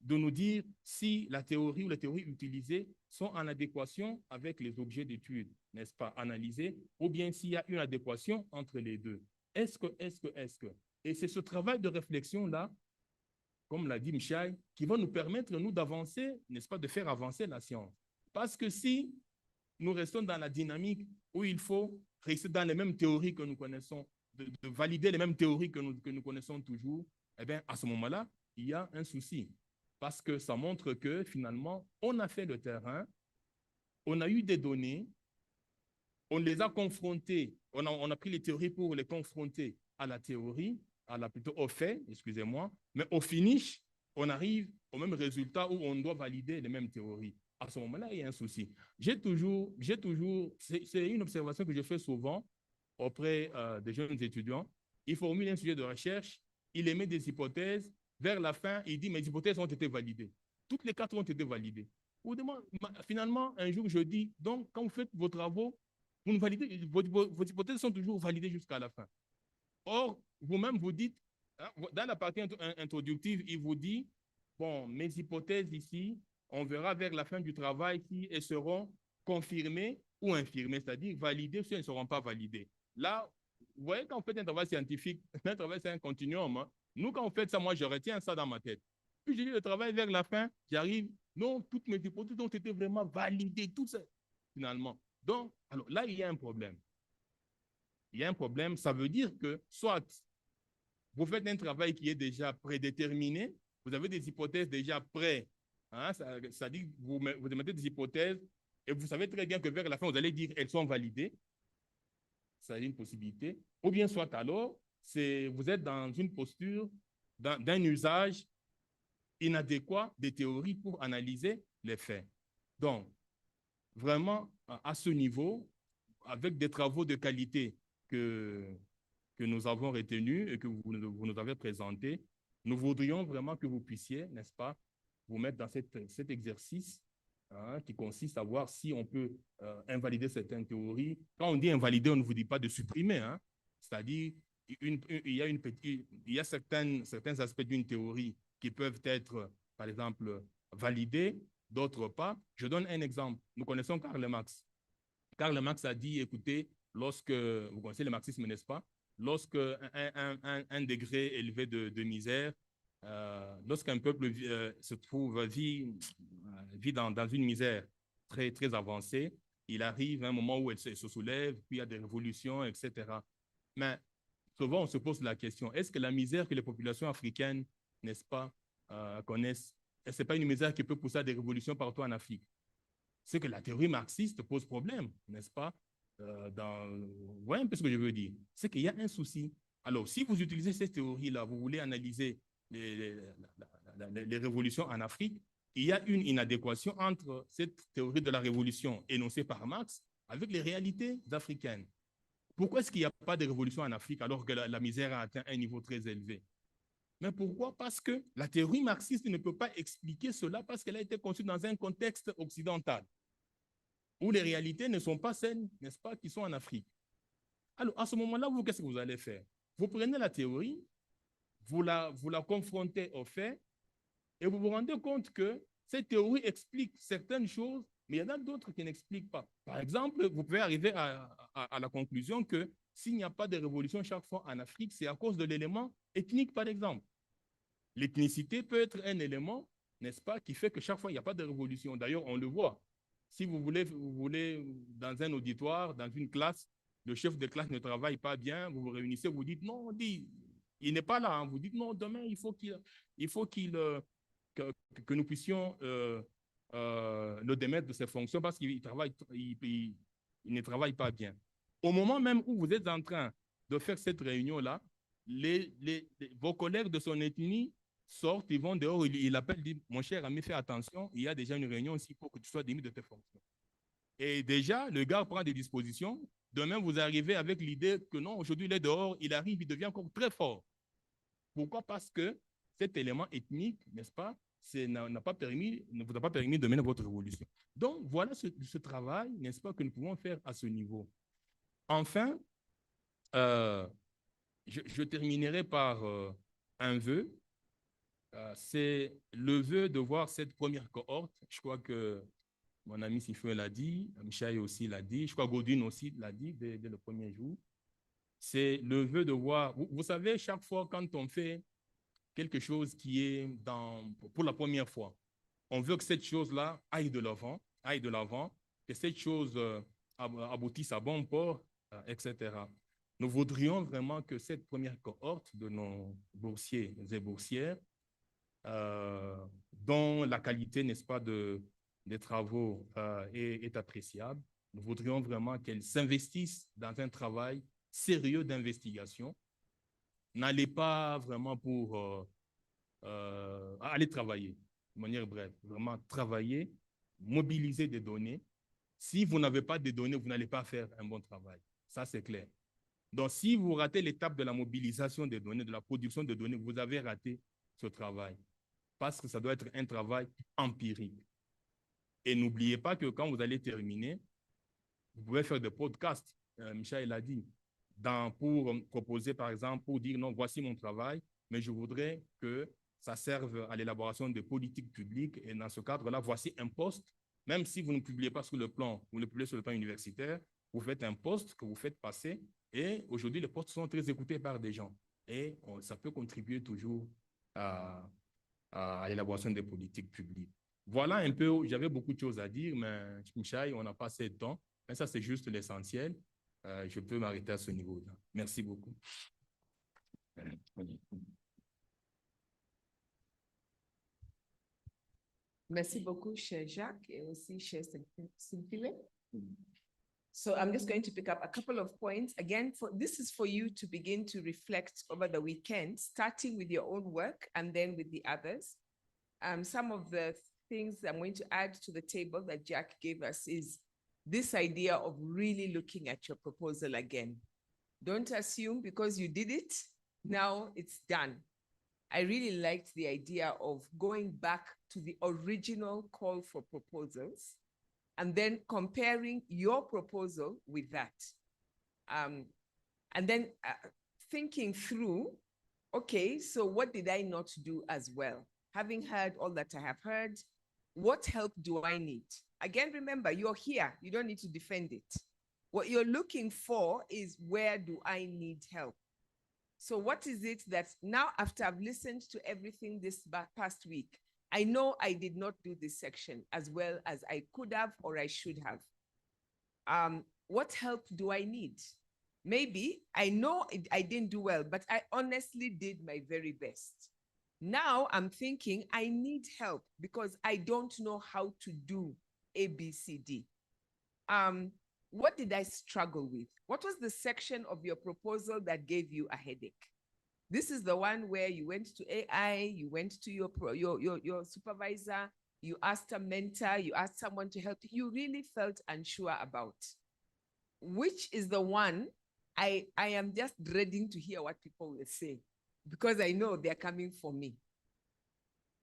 de nous dire si la théorie ou les théories utilisées sont en adéquation avec les objets d'étude, n'est-ce pas, analysés, ou bien s'il y a une adéquation entre les deux? Est-ce que? Et c'est ce travail de réflexion-là, comme l'a dit Michel, qui va nous permettre, nous, d'avancer, n'est-ce pas, de faire avancer la science. Parce que si nous restons dans la dynamique où il faut rester dans les mêmes théories que nous connaissons, de valider les mêmes théories que nous connaissons toujours, eh bien, à ce moment-là, il y a un souci. Parce que ça montre que, finalement, on a fait le terrain, on a eu des données, on les a confrontées, on a pris les théories pour les confronter à la théorie, plutôt au fait, excusez-moi, mais au finish, on arrive au même résultat où on doit valider les mêmes théories. À ce moment-là, il y a un souci. C'est une observation que je fais souvent auprès des jeunes étudiants. Ils formulent un sujet de recherche, ils émettent des hypothèses, vers la fin, il dit, mes hypothèses ont été validées. Toutes les 4 ont été validées. Finalement, un jour, je dis, donc, quand vous faites vos travaux, vous ne validez, vos hypothèses sont toujours validées jusqu'à la fin. Or, vous-même, vous dites, hein, dans la partie introductive, il vous dit, bon, mes hypothèses ici, on verra vers la fin du travail si elles seront confirmées ou infirmées, c'est-à-dire validées ou si elles ne seront pas validées. Là, vous voyez, quand vous faites un travail scientifique, un travail, c'est un continuum. Hein. Nous, quand on fait ça, moi, je retiens ça dans ma tête. Puis, je dis le travail vers la fin, j'arrive, non, toutes mes hypothèses ont été vraiment validées, tout ça, finalement. Donc, alors là, il y a un problème. Il y a un problème, ça veut dire que soit vous faites un travail qui est déjà prédéterminé, vous avez des hypothèses déjà prêtes, hein, ça dit que vous mettez des hypothèses et vous savez très bien que vers la fin, vous allez dire qu'elles sont validées. Ça a une possibilité. Ou bien soit alors, vous êtes dans une posture d'un usage inadéquat des théories pour analyser les faits. Donc, vraiment, à ce niveau, avec des travaux de qualité que nous avons retenus et que vous nous avez présentés, nous voudrions vraiment que vous puissiez, n'est-ce pas, vous mettre dans cet exercice hein, qui consiste à voir si on peut invalider certaines théories. Quand on dit invalider, on ne vous dit pas de supprimer. Hein. C'est-à-dire, il y a certains aspects d'une théorie qui peuvent être, par exemple, validés, d'autres pas. Je donne un exemple. Nous connaissons Karl Marx. Karl Marx a dit, écoutez, lorsque, vous connaissez le marxisme, n'est-ce pas? Lorsque un degré élevé de misère, lorsqu'un peuple se trouve, vit dans une misère très, très avancée, il arrive à un moment où elle se soulève, puis il y a des révolutions, etc. Mais souvent, on se pose la question, est-ce que la misère que les populations africaines, n'est-ce pas, connaissent, ce n'est pas une misère qui peut pousser à des révolutions partout en Afrique? C'est que la théorie marxiste pose problème, n'est-ce pas? Vous voyez un peu ce que je veux dire? C'est qu'il y a un souci. Alors, si vous utilisez cette théorie-là, vous voulez analyser les révolutions en Afrique, il y a une inadéquation entre cette théorie de la révolution énoncée par Marx avec les réalités africaines. Pourquoi est-ce qu'il n'y a pas de révolution en Afrique alors que la misère a atteint un niveau très élevé? Mais pourquoi? Parce que la théorie marxiste ne peut pas expliquer cela parce qu'elle a été conçue dans un contexte occidental où les réalités ne sont pas celles, n'est-ce pas, qui sont en Afrique. Alors, à ce moment-là, vous, qu'est-ce que vous allez faire? Vous prenez la théorie, vous la confrontez aux faits et vous vous rendez compte que cette théorie explique certaines choses, mais il y en a d'autres qui n'expliquent pas. Par exemple, vous pouvez arriver à la conclusion que s'il n'y a pas de révolution chaque fois en Afrique, c'est à cause de l'élément ethnique, par exemple. L'ethnicité peut être un élément, n'est-ce pas, qui fait que chaque fois, il n'y a pas de révolution. D'ailleurs, on le voit. Si vous voulez, dans un auditoire, dans une classe, le chef de classe ne travaille pas bien, vous vous réunissez, vous dites, non, il n'est pas là. Hein. Vous dites, non, demain, il faut que nous puissions le démettre de ses fonctions parce qu'il ne travaille pas bien. Au moment même où vous êtes en train de faire cette réunion-là, vos collègues de son ethnie sortent, ils vont dehors, il appelle, dit, mon cher ami, fais attention, il y a déjà une réunion ici pour que tu sois démis de tes fonctions. Et déjà, le gars prend des dispositions. Demain, vous arrivez avec l'idée que non, aujourd'hui, il est dehors, il arrive, il devient encore très fort. Pourquoi? Parce que cet élément ethnique, n'est-ce pas, ne vous a pas permis de mener votre révolution. Donc, voilà ce travail, n'est-ce pas, que nous pouvons faire à ce niveau. Enfin, je terminerai par un vœu. C'est le vœu de voir cette première cohorte. Je crois que mon ami Sifo l'a dit, Michael aussi l'a dit, je crois que Godwin aussi l'a dit dès le premier jour. C'est le vœu de voir, vous savez, chaque fois quand on fait quelque chose qui est pour la première fois, on veut que cette chose-là aille de l'avant, que cette chose aboutisse à bon port, etc. Nous voudrions vraiment que cette première cohorte de nos boursiers et boursières, dont la qualité, n'est-ce pas, des travaux est appréciable, nous voudrions vraiment qu'elles s'investissent dans un travail sérieux d'investigation. N'allez pas vraiment pour aller travailler, de manière brève, vraiment travailler, mobiliser des données. Si vous n'avez pas de données, vous n'allez pas faire un bon travail. Ça, c'est clair. Donc, si vous ratez l'étape de la mobilisation des données, de la production de données, vous avez raté ce travail. Parce que ça doit être un travail empirique. Et n'oubliez pas que quand vous allez terminer, vous pouvez faire des podcasts, Michel l'a dit, pour proposer, par exemple, pour dire, non, voici mon travail, mais je voudrais que ça serve à l'élaboration de politiques publiques. Et dans ce cadre-là, voici un poste, même si vous ne publiez pas sur le plan, vous le publiez sur le plan universitaire, vous faites un poste que vous faites passer. Et aujourd'hui, les postes sont très écoutés par des gens. Et ça peut contribuer toujours à l'élaboration des politiques publiques. Voilà un peu, j'avais beaucoup de choses à dire, mais Michel, on n'a pas assez de temps. Mais ça, c'est juste l'essentiel. Je peux m'arrêter à ce niveau-là. Merci beaucoup. Merci beaucoup, cher Jacques, et aussi cher Cynthia. So I'm just going to pick up a couple of points. Again, this is for you to begin to reflect over the weekend, starting with your own work and then with the others. Some of the things I'm going to add to the table that Jack gave us is this idea of really looking at your proposal again. Don't assume because you did it, now it's done. I really liked the idea of going back to the original call for proposals and then comparing your proposal with that. And then thinking through, okay, so what did I not do as well? Having heard all that I have heard, what help do I need? Again, remember, you're here. You don't need to defend it. What you're looking for is where do I need help? So what is it that now, after I've listened to everything this past week, I know I did not do this section as well as I could have or I should have. What help do I need? Maybe I know I didn't do well, but I honestly did my very best. Now I'm thinking I need help because I don't know how to do A, B, C, D. What did I struggle with? What was the section of your proposal that gave you a headache? This is the one where you went to AI, you went to your supervisor, you asked a mentor, you asked someone to help you really felt unsure about. Which is the one I am just dreading to hear what people will say because I know they're coming for me.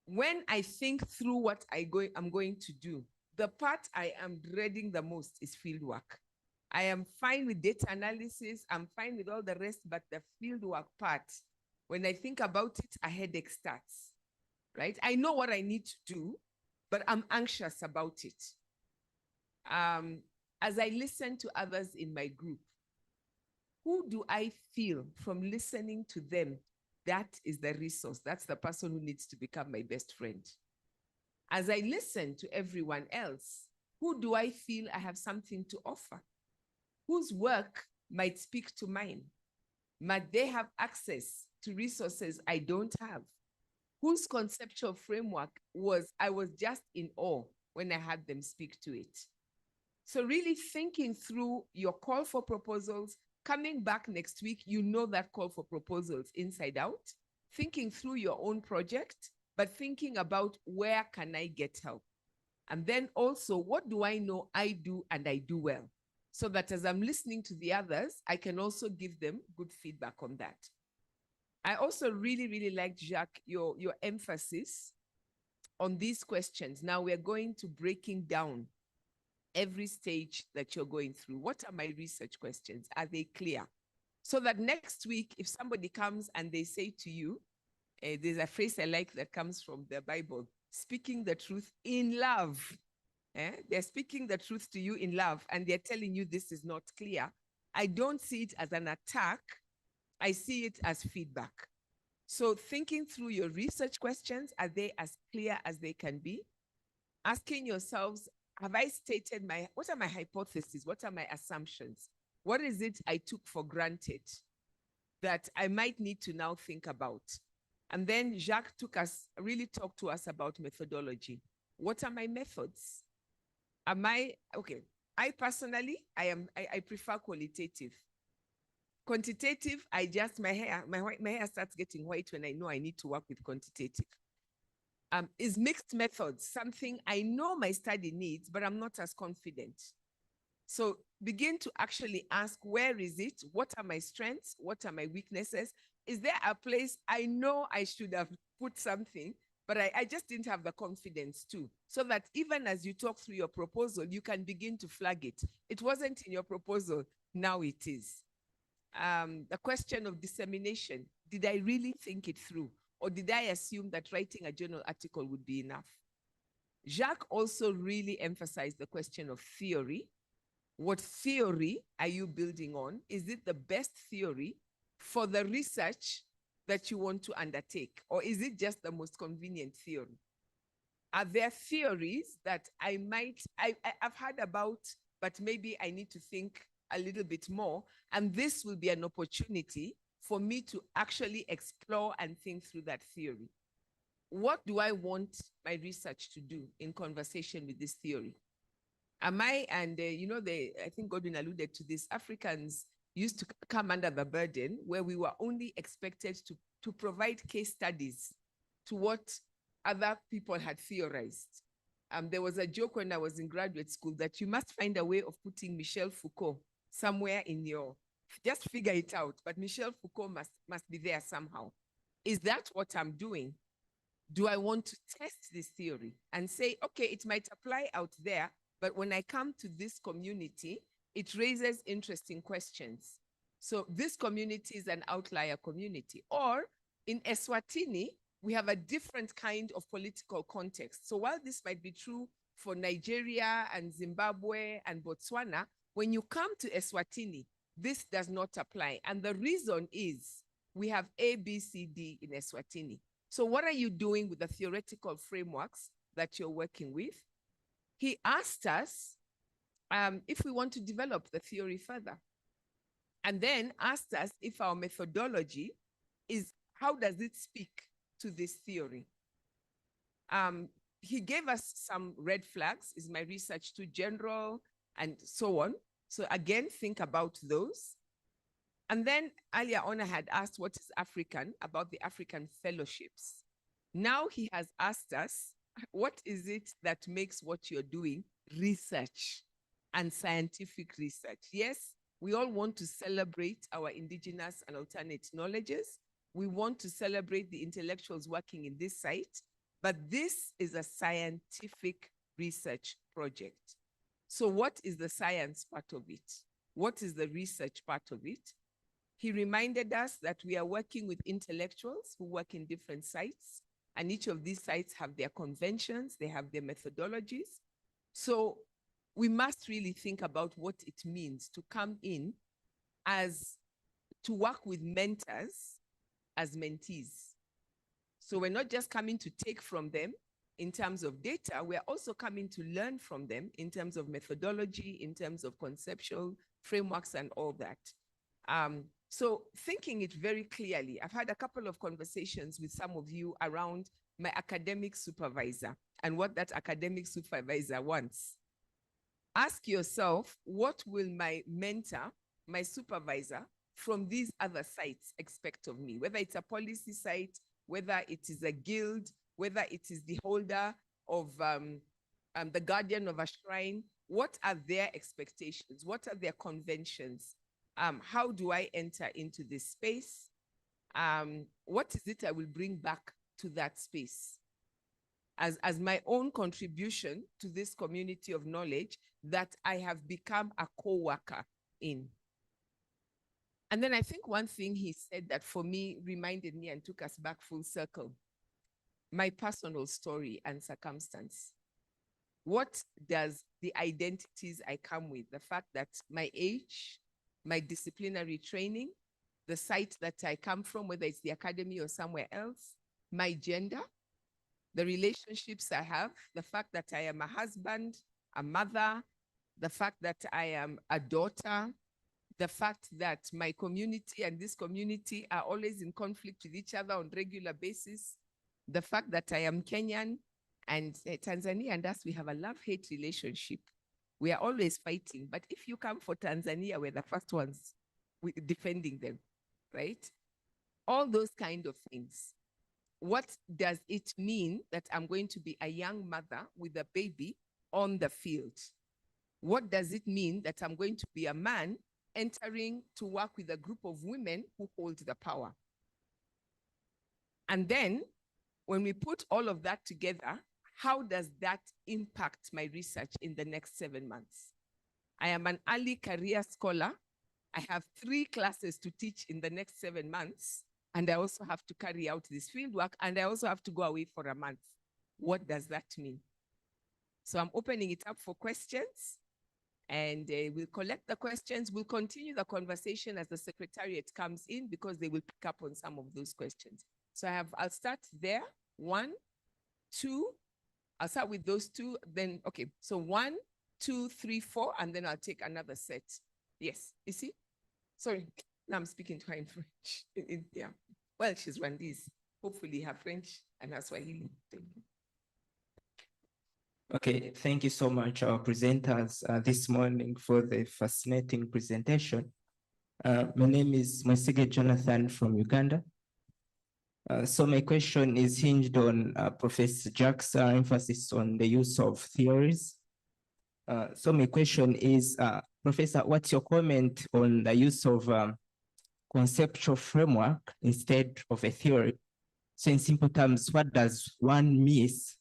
When I think through what I'm going to do, the part I am dreading the most is fieldwork. I am fine with data analysis, I'm fine with all the rest, but the fieldwork part, when I think about it, a headache starts, right? I know what I need to do, but I'm anxious about it. As I listen to others in my group, who do I feel from listening to them? That is the resource. That's the person who needs to become my best friend. As I listen to everyone else, who do I feel I have something to offer? Whose work might speak to mine? Might they have access to resources I don't have? Whose conceptual framework I was just in awe when I had them speak to it. So really thinking through your call for proposals coming back next week, you know that call for proposals inside out, thinking through your own project, but thinking about where can I get help? And then also, what do I know I do and I do well? So that as I'm listening to the others, I can also give them good feedback on that. I also really, really liked, Jacques, your emphasis on these questions. Now we're going to breaking down every stage that you're going through. What are my research questions? Are they clear? So that next week, if somebody comes and they say to you, there's a phrase I like that comes from the Bible, speaking the truth in love. They're speaking the truth to you in love, and they're telling you this is not clear. I don't see it as an attack. I see it as feedback. So thinking through your research questions, are they as clear as they can be? Asking yourselves, have I stated what are my hypotheses? What are my assumptions? What is it I took for granted that I might need to now think about? And then Jacques really talked to us about methodology. What are my methods? I personally, I prefer qualitative. Quantitative, my hair starts getting white when I know I need to work with quantitative. Is mixed methods something I know my study needs, but I'm not as confident? So begin to actually ask, where is it? What are my strengths? What are my weaknesses? Is there a place I know I should have put something, but I just didn't have the confidence to? So that even as you talk through your proposal, you can begin to flag it. It wasn't in your proposal, now it is. The question of dissemination, did I really think it through? Or did I assume that writing a journal article would be enough? Jacques also really emphasized the question of theory. What theory are you building on? Is it the best theory for the research that you want to undertake? Or is it just the most convenient theory? Are there theories that I've heard about, but maybe I need to think a little bit more, and this will be an opportunity for me to actually explore and think through that theory. What do I want my research to do in conversation with this theory? I think Godwin alluded to this, Africans used to come under the burden where we were only expected to provide case studies to what other people had theorized. There was a joke when I was in graduate school that you must find a way of putting Michel Foucault somewhere in just figure it out, but Michel Foucault must be there somehow. Is that what I'm doing? Do I want to test this theory and say, okay, it might apply out there, but when I come to this community, it raises interesting questions. So this community is an outlier community. Or in Eswatini, we have a different kind of political context. So while this might be true for Nigeria and Zimbabwe and Botswana, when you come to Eswatini, this does not apply. And the reason is we have A, B, C, D in Eswatini. So what are you doing with the theoretical frameworks that you're working with? He asked us if we want to develop the theory further. And then asked us if our methodology how does it speak to this theory? He gave us some red flags. Is my research too general? And so on. So again, think about those. And then earlier on, I had asked what is African, about the African fellowships. Now he has asked us, what is it that makes what you're doing research and scientific research? Yes, we all want to celebrate our indigenous and alternate knowledges. We want to celebrate the intellectuals working in this site, but this is a scientific research project. So what is the science part of it? What is the research part of it? He reminded us that we are working with intellectuals who work in different sites, and each of these sites have their conventions, they have their methodologies. So we must really think about what it means to come in to work with mentors as mentees. So we're not just coming to take from them in terms of data, we're also coming to learn from them in terms of methodology, in terms of conceptual frameworks and all that. So thinking it very clearly, I've had a couple of conversations with some of you around my academic supervisor and what that academic supervisor wants. Ask yourself, what will my mentor my supervisor from these other sites expect of me, whether it's a policy site, whether it is a guild, whether it is the holder of the guardian of a shrine. What are their expectations? What are their conventions? How do I enter into this space? What is it I will bring back to that space as my own contribution to this community of knowledge that I have become a co-worker in? And then I think one thing he said that for me reminded me and took us back full circle, my personal story and circumstance. What does the identities I come with, the fact that my age, my disciplinary training, the site that I come from, whether it's the academy or somewhere else, my gender, the relationships I have, the fact that I am a husband, a mother, the fact that I am a daughter, the fact that my community and this community are always in conflict with each other on regular basis, the fact that I am Kenyan, and Tanzania and us, we have a love-hate relationship. We are always fighting. But if you come for Tanzania, we're the first ones defending them, right? All those kind of things. What does it mean that I'm going to be a young mother with a baby on the field? What does it mean that I'm going to be a man entering to work with a group of women who hold the power? And then when we put all of that together, how does that impact my research in the next 7 months? I am an early career scholar. I have 3 classes to teach in the next 7 months, and I also have to carry out this field work, and I also have to go away for a month. What does that mean? So I'm opening it up for questions, and we'll collect the questions. We'll continue the conversation as the secretariat comes in because they will pick up on some of those questions. So I'll start there. 1, 2, I'll start with those 2, then, okay. So 1, 2, 3, 4, and then I'll take another set. Yes, you see? Sorry, now I'm speaking to her in French. Yeah, well, she's Rwandese. Hopefully her French and her Swahili. Thank you. Okay, thank you so much, our presenters this morning for the fascinating presentation. My name is Mwesige Jonathan from Uganda. So my question is hinged on Professor Jack's emphasis on the use of theories. So my question is, Professor, what's your comment on the use of conceptual framework instead of a theory? So in simple terms, what does one miss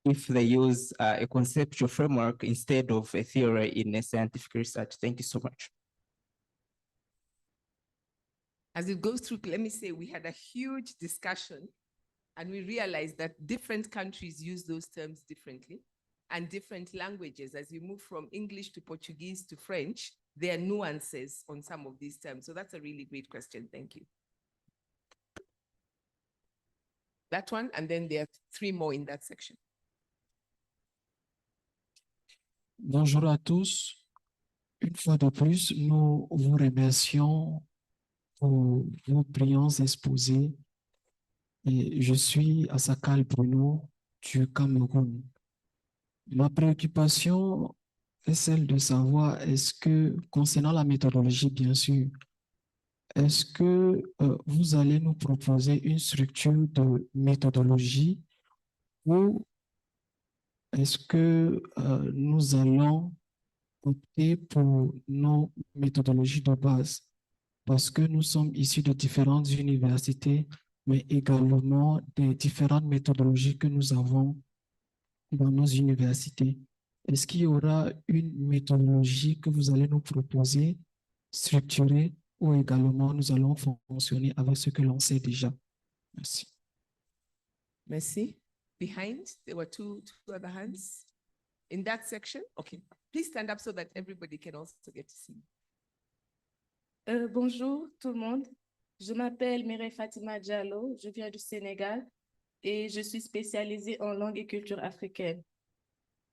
if they use a conceptual framework instead of a theory in a scientific research? Thank you so much. As it goes through, let me say we had a huge discussion and we realized that different countries use those terms differently and different languages. As you move from English to Portuguese to French, there are nuances on some of these terms. So that's a really great question. Thank you. That one, and then there are 3 more in that section. Bonjour à tous. Une fois de plus, nous vous remercions pour vos brillants exposés. Et je suis Asakal Bruno du Cameroun. Ma préoccupation est celle de savoir, est-ce que, concernant la méthodologie, bien sûr, est-ce que vous allez nous proposer une structure de méthodologie ou est-ce que nous allons opter pour nos méthodologies de base? Parce que nous sommes issus de différentes universités, mais également des différentes méthodologies que nous avons dans nos universités. Est-ce qu'il y aura une méthodologie que vous allez nous proposer, structurée, ou également nous allons fonctionner avec ce que l'on sait déjà? Merci. Merci. Behind, there were two other hands. In that section, okay. Please stand up so that everybody can also get to see. Bonjour tout le monde. Je m'appelle Mireille Fatima Diallo, je viens du Sénégal et je suis spécialisée en langue et culture africaine.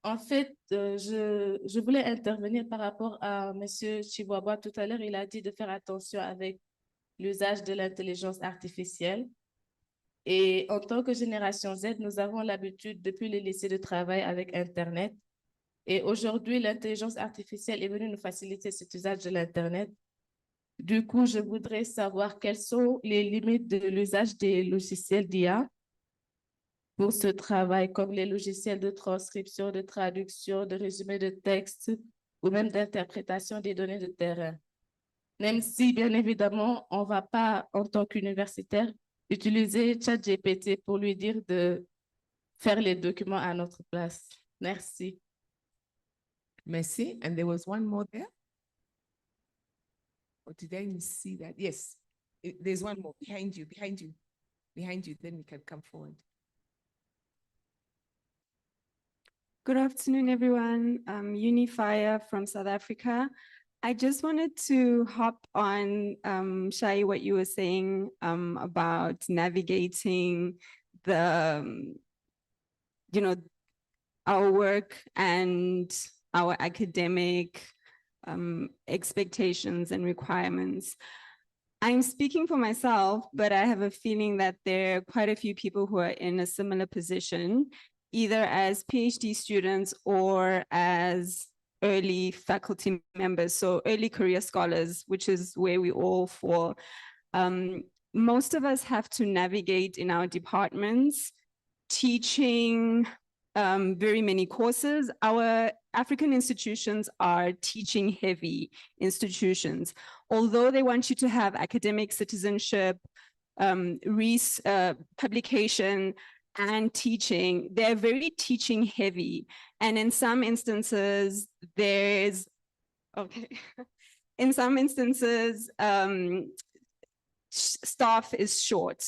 En fait, je voulais intervenir par rapport à M. Chiboaba tout à l'heure. Il a dit de faire attention avec l'usage de l'intelligence artificielle. Et en tant que génération Z, nous avons l'habitude depuis le lycée de travail avec Internet. Et aujourd'hui, l'intelligence artificielle est venue nous faciliter cet usage de l'Internet. Du coup, je voudrais savoir quelles sont les limites de l'usage des logiciels d'IA pour ce travail, comme les logiciels de transcription, de traduction, de résumé de texte ou même d'interprétation des données de terrain. Même si, bien évidemment, on ne va pas, en tant qu'universitaire, utiliser ChatGPT pour lui dire de faire les documents à notre place. Merci. Merci. And there was one more there? Or did I see that? Yes, there's one more behind you, behind you, behind you. Then we can come forward. Good afternoon, everyone. I'm Unifier from South Africa. I just wanted to hop on, Shai, what you were saying about navigating the, our work and our academic expectations and requirements. I'm speaking for myself, but I have a feeling that there are quite a few people who are in a similar position, either as PhD students or as early faculty members, so early career scholars, which is where we all fall. Most of us have to navigate in our departments, teaching very many courses. Our African institutions are teaching heavy institutions. Although they want you to have academic citizenship, publication, and teaching, they're very teaching heavy. And in some instances, in some instances, staff is short.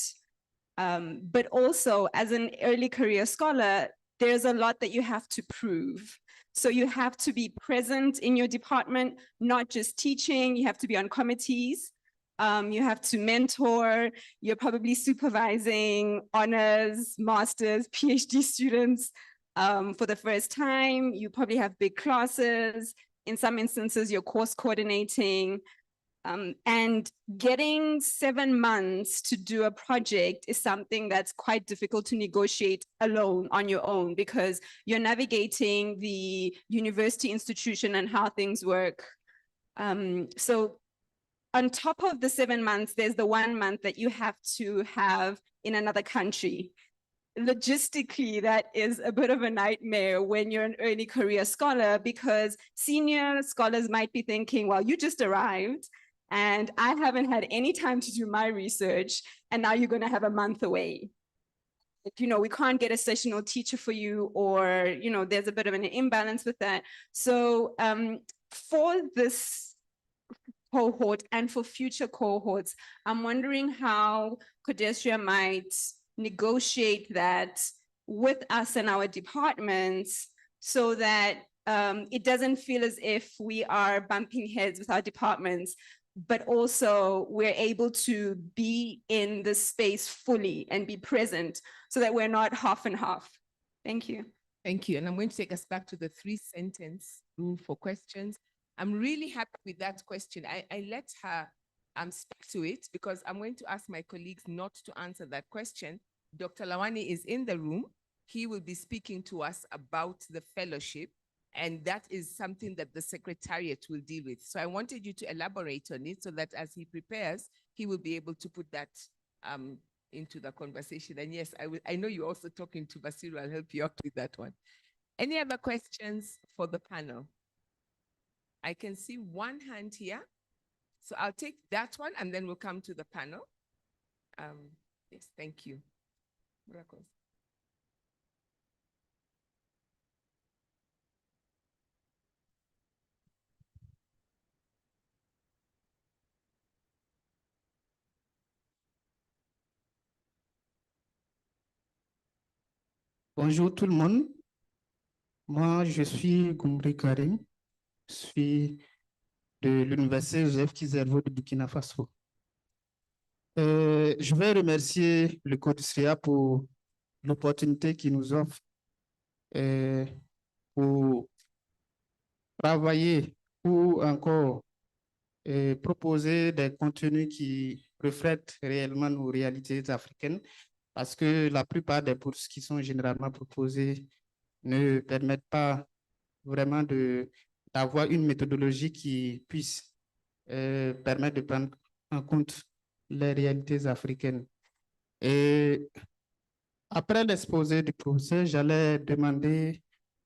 But also as an early career scholar, there's a lot that you have to prove. So you have to be present in your department, not just teaching, you have to be on committees. You have to mentor, you're probably supervising honors, masters, PhD students for the first time. You probably have big classes. In some instances, you're course coordinating. And getting 7 months to do a project is something that's quite difficult to negotiate alone on your own, because you're navigating the university institution and how things work. So on top of the 7 months, there's the 1 month that you have to have in another country. Logistically, that is a bit of a nightmare when you're an early career scholar, because senior scholars might be thinking, well, you just arrived and I haven't had any time to do my research, and now you're going to have a month away. We can't get a sessional teacher for you, or, there's a bit of an imbalance with that. So for this cohort and for future cohorts, I'm wondering how Codestria might negotiate that with us and our departments, so that it doesn't feel as if we are bumping heads with our departments, but also we're able to be in the space fully and be present, so that we're not half and half. Thank you. Thank you. And I'm going to take us back to the 3-sentence rule for questions. I'm really happy with that question. I let her speak to it, because I'm going to ask my colleagues not to answer that question. Dr. Lawani is in the room. He will be speaking to us about the fellowship, and that is something that the Secretariat will deal with. So I wanted you to elaborate on it, so that as he prepares, he will be able to put that into the conversation. And yes, I know you're also talking to Basiru. I'll help you out with that one. Any other questions for the panel? I can see one hand here. So I'll take that one and then we'll come to the panel. Yes, thank you. Miracles. Bonjour tout le monde. Moi, je suis Goumbri Karim. Je suis de l'Université Joseph Kizervo de Burkina Faso. Je vais remercier le Codestria pour l'opportunité qu'il nous offre pour travailler ou encore proposer des contenus qui reflètent réellement nos réalités africaines, parce que la plupart des bourses qui sont généralement proposées ne permettent pas vraiment d'avoir une méthodologie qui puisse permet de prendre en compte les réalités africaines. Et après l'exposé du professeur, j'allais demander,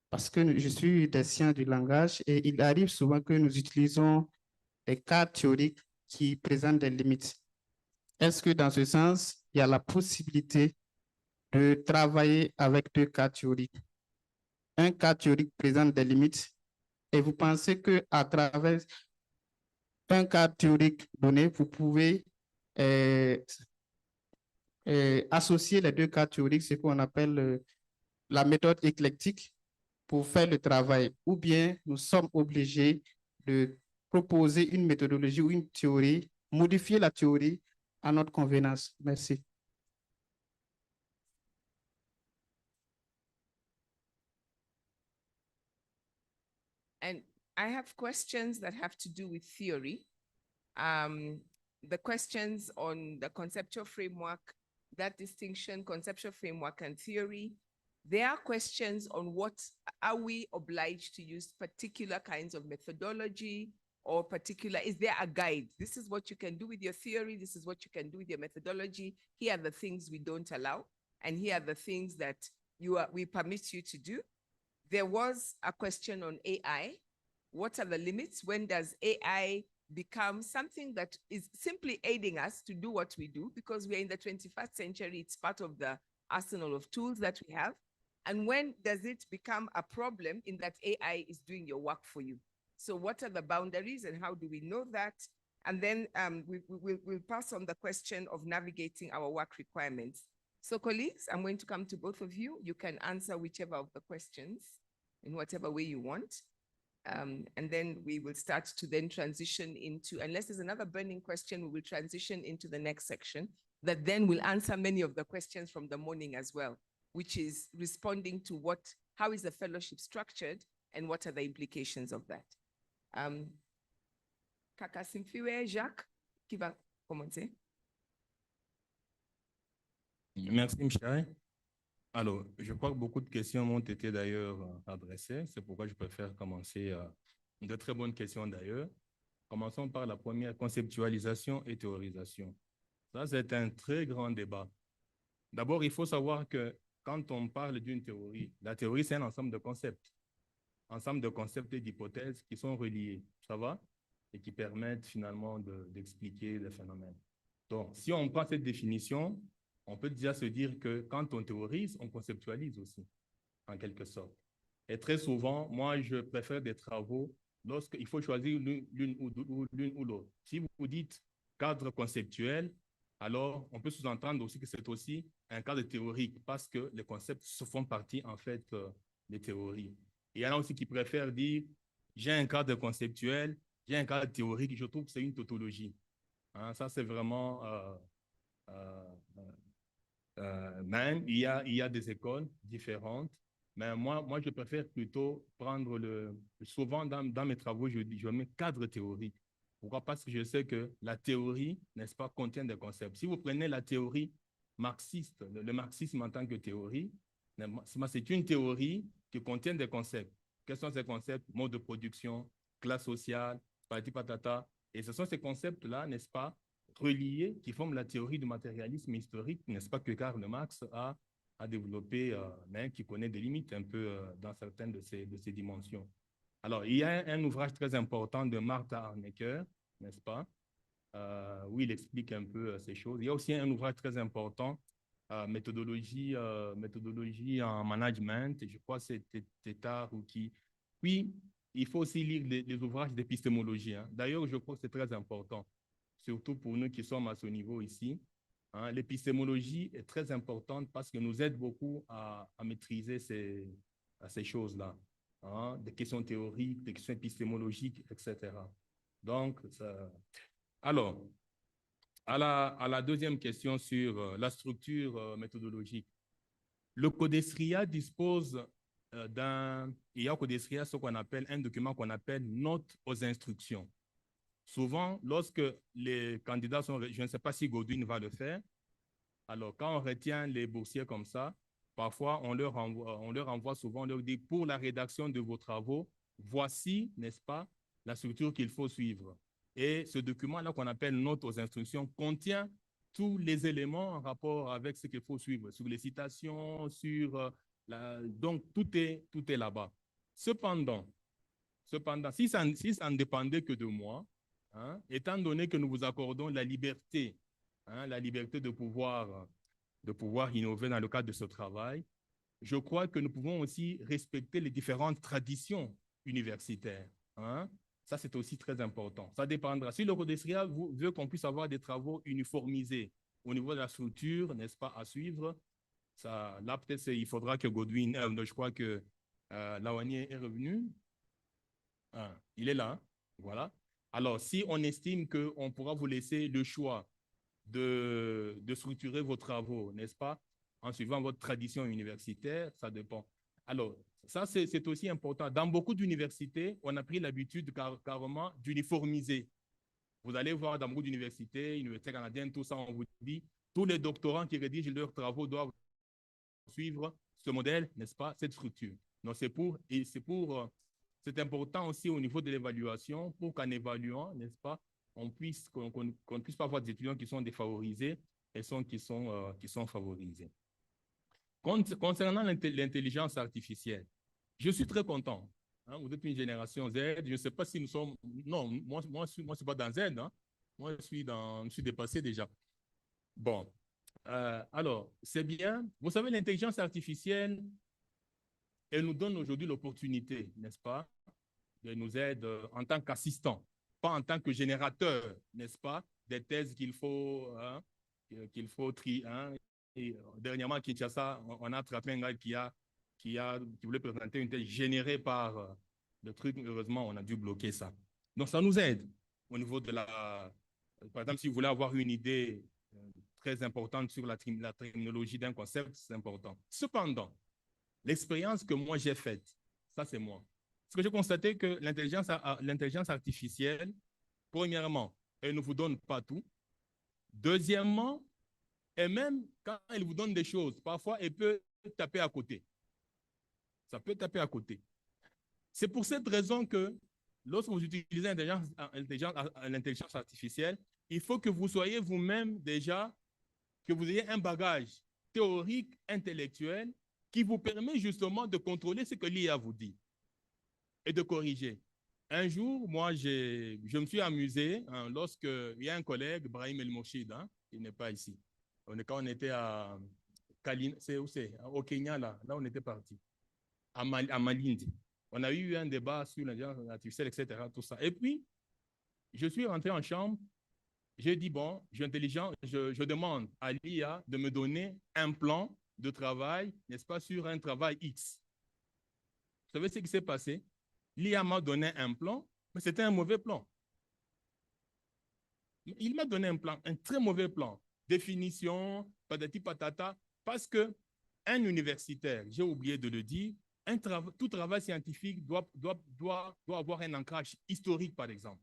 parce que je suis des sciences du langage et il arrive souvent que nous utilisons des cas théoriques qui présentent des limites. Est-ce que dans ce sens, il y a la possibilité de travailler avec deux cas théoriques? Un cas théorique présente des limites et vous pensez qu'à travers un cas théorique donné, vous pouvez associer les deux cas théoriques, ce qu'on appelle la méthode éclectique, pour faire le travail, ou bien nous sommes obligés de proposer une méthodologie ou une théorie, modifier la théorie à notre convenance. Merci. And I have questions that have to do with theory. The questions on the conceptual framework, that distinction, conceptual framework and theory. There are questions on what are we obliged to use particular kinds of methodology or particular, is there a guide? This is what you can do with your theory. This is what you can do with your methodology. Here are the things we don't allow. And here are the things that we permit you to do. There was a question on AI. What are the limits? When does AI become something that is simply aiding us to do what we do? Because we're in the 21st century, it's part of the arsenal of tools that we have. And when does it become a problem in that AI is doing your work for you? So what are the boundaries and how do we know that? And then we'll pass on the question of navigating our work requirements. So colleagues, I'm going to come to both of you. You can answer whichever of the questions in whatever way you want. And then we will start to then transition into, unless there's another burning question, we will transition into the next section that then will answer many of the questions from the morning as well, which is responding to how is the fellowship structured and what are the implications of that. Kaka Simfiwe, Jacques, qui va commencer? Merci, Michel. Alors, je crois que beaucoup de questions m'ont été d'ailleurs adressées. C'est pourquoi je préfère commencer. De très bonnes questions d'ailleurs. Commençons par la première, conceptualisation et théorisation. Ça, c'est un très grand débat. D'abord, il faut savoir que quand on parle d'une théorie, la théorie, c'est un ensemble de concepts. Ensemble de concepts et d'hypothèses qui sont reliés. Ça va? Et qui permettent finalement d'expliquer les phénomènes. Donc, si on prend cette définition, on peut déjà se dire que quand on théorise, on conceptualise aussi, en quelque sorte. Et très souvent, moi, je préfère des travaux lorsqu'il faut choisir l'une ou l'autre. Si vous dites cadre conceptuel, alors on peut sous-entendre aussi que c'est aussi un cadre théorique parce que les concepts se font partie, en fait, des théories. Et il y en a aussi qui préfèrent dire, j'ai un cadre conceptuel, j'ai un cadre théorique, je trouve que c'est une tautologie. Hein, ça, c'est vraiment... même, il y a des écoles différentes, mais moi je préfère plutôt prendre souvent dans mes travaux, je mets cadre théorique. Pourquoi? Parce que je sais que la théorie, n'est-ce pas, contient des concepts. Si vous prenez la théorie marxiste, le marxisme en tant que théorie, c'est une théorie qui contient des concepts. Quels sont ces concepts? Mode de production, classe sociale, patati patata. Et ce sont ces concepts-là, n'est-ce pas, reliés qui forment la théorie du matérialisme historique, n'est-ce pas, que Karl Marx a développé, mais qui connaît des limites un peu dans certaines de ces dimensions. Alors, il y a un ouvrage très important de Martha Arnecker, n'est-ce pas, où il explique un peu ces choses. Il y a aussi un ouvrage très important, méthodologie en management, et je crois que c'est Tétard ou qui. Puis, il faut aussi lire les ouvrages d'épistémologie. Hein. D'ailleurs, je crois que c'est très important, surtout pour nous qui sommes à ce niveau ici. Hein. L'épistémologie est très importante parce qu'elle nous aide beaucoup à maîtriser ces choses-là. Hein, des questions théoriques, des questions épistémologiques, etc. Donc, alors, à la deuxième question sur la structure méthodologique, le Codesria dispose il y a au Codesria ce qu'on appelle un document qu'on appelle notes aux instructions. Souvent, lorsque les candidats sont, je ne sais pas si Godwin va le faire, alors quand on retient les boursiers comme ça, parfois on leur envoie souvent, on leur dit pour la rédaction de vos travaux, voici, n'est-ce pas, la structure qu'il faut suivre. Et ce document-là qu'on appelle note aux instructions contient tous les éléments en rapport avec ce qu'il faut suivre, sur les citations, sur donc tout est là-bas. Cependant, si ça ne dépendait que de moi, hein, étant donné que nous vous accordons la liberté de pouvoir innover dans le cadre de ce travail, je crois que nous pouvons aussi respecter les différentes traditions universitaires. Hein. Ça, c'est aussi très important. Ça dépendra. Si le Codestria veut qu'on puisse avoir des travaux uniformisés au niveau de la structure, n'est-ce pas, à suivre, ça, là, peut-être, il faudra que Godwin, je crois que Lawani est revenu. Ah, il est là, voilà. Alors, si on estime qu'on pourra vous laisser le choix de structurer vos travaux, n'est-ce pas, en suivant votre tradition universitaire, ça dépend. Alors, ça, c'est aussi important. Dans beaucoup d'universités, on a pris l'habitude carrément d'uniformiser. Vous allez voir dans beaucoup d'universités, universités canadiennes, tout ça, on vous dit, tous les doctorants qui rédigent leurs travaux doivent suivre ce modèle, n'est-ce pas, cette structure. Donc, c'est important aussi au niveau de l'évaluation pour qu'en évaluant, n'est-ce pas, qu'on ne puisse pas avoir des étudiants qui sont défavorisés et qui sont favorisés. Concernant l'intelligence artificielle, je suis très content. Hein, vous êtes une génération Z. Je ne sais pas si nous sommes... Non, moi je ne suis pas dans Z. Hein. Moi, je suis dépassé déjà. Bon. Alors, c'est bien. Vous savez, l'intelligence artificielle, elle nous donne aujourd'hui l'opportunité, n'est-ce pas, de nous aider en tant qu'assistant, pas en tant que générateur, n'est-ce pas, des thèses qu'il faut trier. Hein. Et dernièrement, à Kinshasa, on a attrapé un gars qui voulait présenter une thèse générée par le truc. Heureusement, on a dû bloquer ça. Donc, ça nous aide au niveau de la... Par exemple, si vous voulez avoir une idée très importante sur la terminologie d'un concept, c'est important. Cependant, l'expérience que moi j'ai faite, ça c'est moi. Parce que j'ai constaté que l'intelligence artificielle, premièrement, elle ne vous donne pas tout. Deuxièmement, et même quand elle vous donne des choses, parfois elle peut taper à côté. Ça peut taper à côté. C'est pour cette raison que lorsque vous utilisez l'intelligence artificielle, il faut que vous soyez vous-même déjà, que vous ayez un bagage théorique, intellectuel, qui vous permet justement de contrôler ce que l'IA vous dit et de corriger. Un jour, moi, je me suis amusé hein, lorsqu'il y a un collègue, Brahim El Moshid, hein, qui n'est pas ici. Quand on était à Kalina, c'est où c'est? Au Kenya, là on était parti, à Malindi. On a eu un débat sur l'intelligence artificielle, etc., tout ça. Et puis, je suis rentré en chambre, j'ai dit, bon, je demande à l'IA de me donner un plan de travail, n'est-ce pas, sur un travail X. Vous savez ce qui s'est passé? L'IA m'a donné un plan, mais c'était un mauvais plan. Il m'a donné un plan, un très mauvais plan. Définition, patati patata, parce qu'un universitaire, j'ai oublié de le dire, tout travail scientifique doit avoir un ancrage historique, par exemple.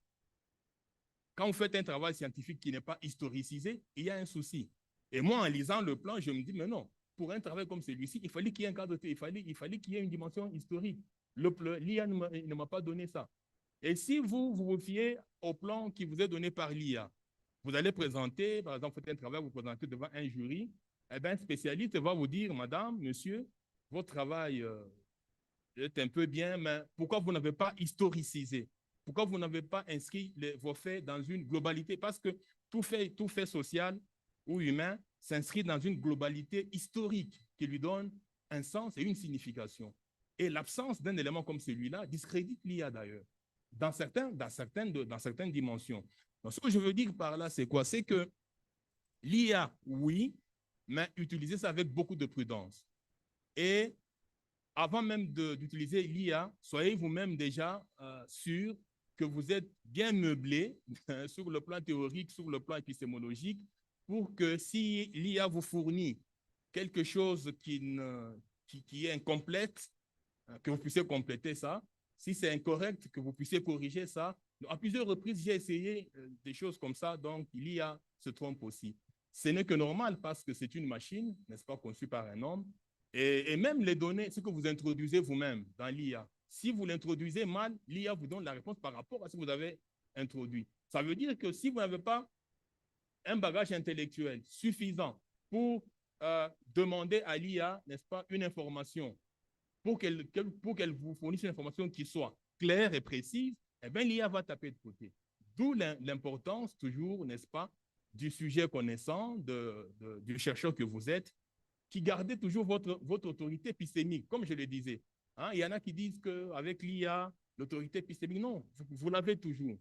Quand vous faites un travail scientifique qui n'est pas historicisé, il y a un souci. Et moi, en lisant le plan, je me dis, mais non, pour un travail comme celui-ci, il fallait qu'il y ait un cadre, il fallait qu'il y ait une dimension historique. L'IA ne m'a pas donné ça. Et si vous fiez au plan qui vous est donné par l'IA, vous allez présenter, par exemple, faites un travail, vous présentez devant un jury, eh bien, un spécialiste va vous dire, madame, monsieur, votre travail est un peu bien, mais pourquoi vous n'avez pas historicisé? Pourquoi vous n'avez pas inscrit vos faits dans une globalité? Parce que tout fait social ou humain s'inscrit dans une globalité historique qui lui donne un sens et une signification. Et l'absence d'un élément comme celui-là discrédite l'IA d'ailleurs, dans certaines dimensions. Donc, ce que je veux dire par là, c'est quoi? C'est que l'IA, oui, mais utilisez ça avec beaucoup de prudence. Et avant même d'utiliser l'IA, soyez vous-même déjà sûr que vous êtes bien meublé sur le plan théorique, sur le plan épistémologique, pour que si l'IA vous fournit quelque chose qui est incomplète, que vous puissiez compléter ça. Si c'est incorrect, que vous puissiez corriger ça. À plusieurs reprises, j'ai essayé des choses comme ça, donc l'IA se trompe aussi. Ce n'est que normal parce que c'est une machine, n'est-ce pas, conçue par un homme. Et même les données, ce que vous introduisez vous-même dans l'IA, si vous l'introduisez mal, l'IA vous donne la réponse par rapport à ce que vous avez introduit. Ça veut dire que si vous n'avez pas un bagage intellectuel suffisant pour demander à l'IA, n'est-ce pas, une information, pour qu'elle vous fournisse une information qui soit claire et précise, eh bien, l'IA va taper de côté. D'où l'importance toujours, n'est-ce pas, du sujet connaissant, du chercheur que vous êtes, qui gardez toujours votre autorité épistémique, comme je le disais. Hein, il y en a qui disent qu'avec l'IA, l'autorité épistémique, non, vous l'avez toujours.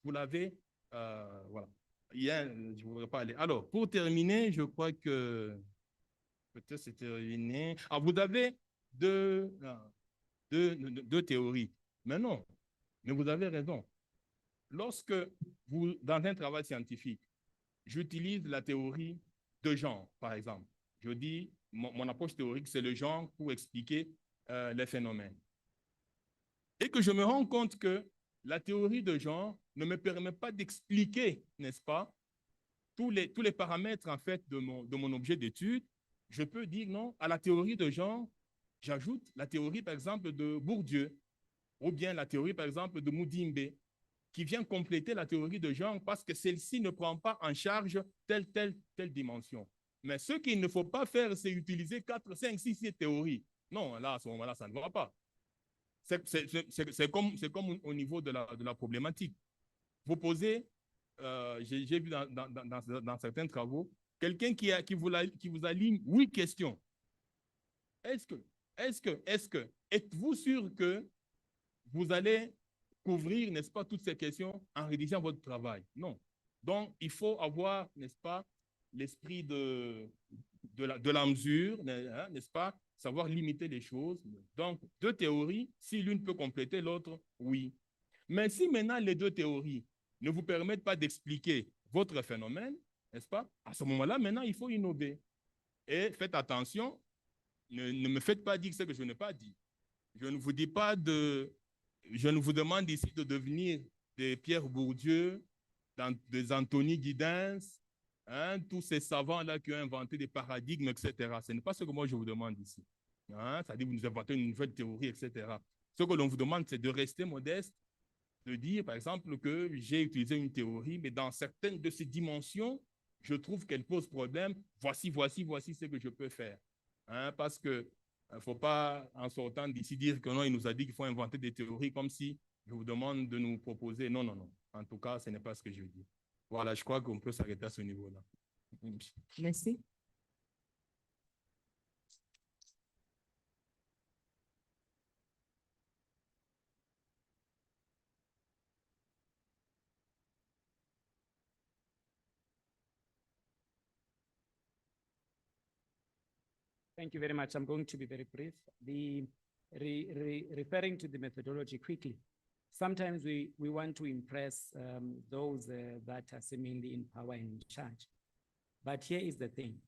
Vous l'avez, voilà. Je ne voudrais pas aller. Alors, pour terminer, je crois que peut-être c'est terminé. Ah, vous avez deux théories. Mais non, mais vous avez raison. Lorsque vous, dans un travail scientifique, j'utilise la théorie de genre, par exemple. Je dis, mon approche théorique, c'est le genre pour expliquer les phénomènes. Et que je me rends compte que la théorie de genre ne me permet pas d'expliquer, n'est-ce pas, tous les paramètres, en fait, de mon objet d'étude. Je peux dire non, à la théorie de genre, j'ajoute la théorie, par exemple, de Bourdieu, ou bien la théorie, par exemple, de Mudimbe, qui vient compléter la théorie de genre parce que celle-ci ne prend pas en charge telle dimension. Mais ce qu'il ne faut pas faire, c'est utiliser 4, 5, 6 théories. Non, là, à ce moment-là, ça ne va pas. C'est comme au niveau de la problématique. Vous posez, j'ai vu dans certains travaux, quelqu'un qui vous aligne 8 questions. Êtes-vous sûr que vous allez couvrir, n'est-ce pas, toutes ces questions en rédigeant votre travail? Non. Donc, il faut avoir, n'est-ce pas, l'esprit de la mesure, hein, n'est-ce pas, savoir limiter les choses. Donc, deux théories, si l'une peut compléter l'autre, oui. Mais si maintenant les deux théories ne vous permettent pas d'expliquer votre phénomène, n'est-ce pas, à ce moment-là, maintenant, il faut innover. Et faites attention, ne me faites pas dire ce que je n'ai pas dit. Je ne vous dis pas je ne vous demande ici de devenir des Pierre Bourdieu, des Anthony Giddens, hein, tous ces savants-là qui ont inventé des paradigmes, etc. Ce n'est pas ce que moi je vous demande ici. Hein, c'est-à-dire que vous nous inventez une nouvelle théorie, etc. Ce que l'on vous demande, c'est de rester modeste, de dire, par exemple, que j'ai utilisé une théorie, mais dans certaines de ces dimensions, je trouve qu'elle pose problème. Voici ce que je peux faire. Hein, parce que il ne faut pas, en sortant d'ici, dire que non, il nous a dit qu'il faut inventer des théories comme si je vous demande de nous proposer. Non, non, non. En tout cas, ce n'est pas ce que je dis. Voilà, je crois qu'on peut s'arrêter à ce niveau-là. Merci. Thank you very much. I'm going to be very brief. Referring to the methodology quickly, sometimes we want to impress those that are seemingly in power and in charge. But here is the thing.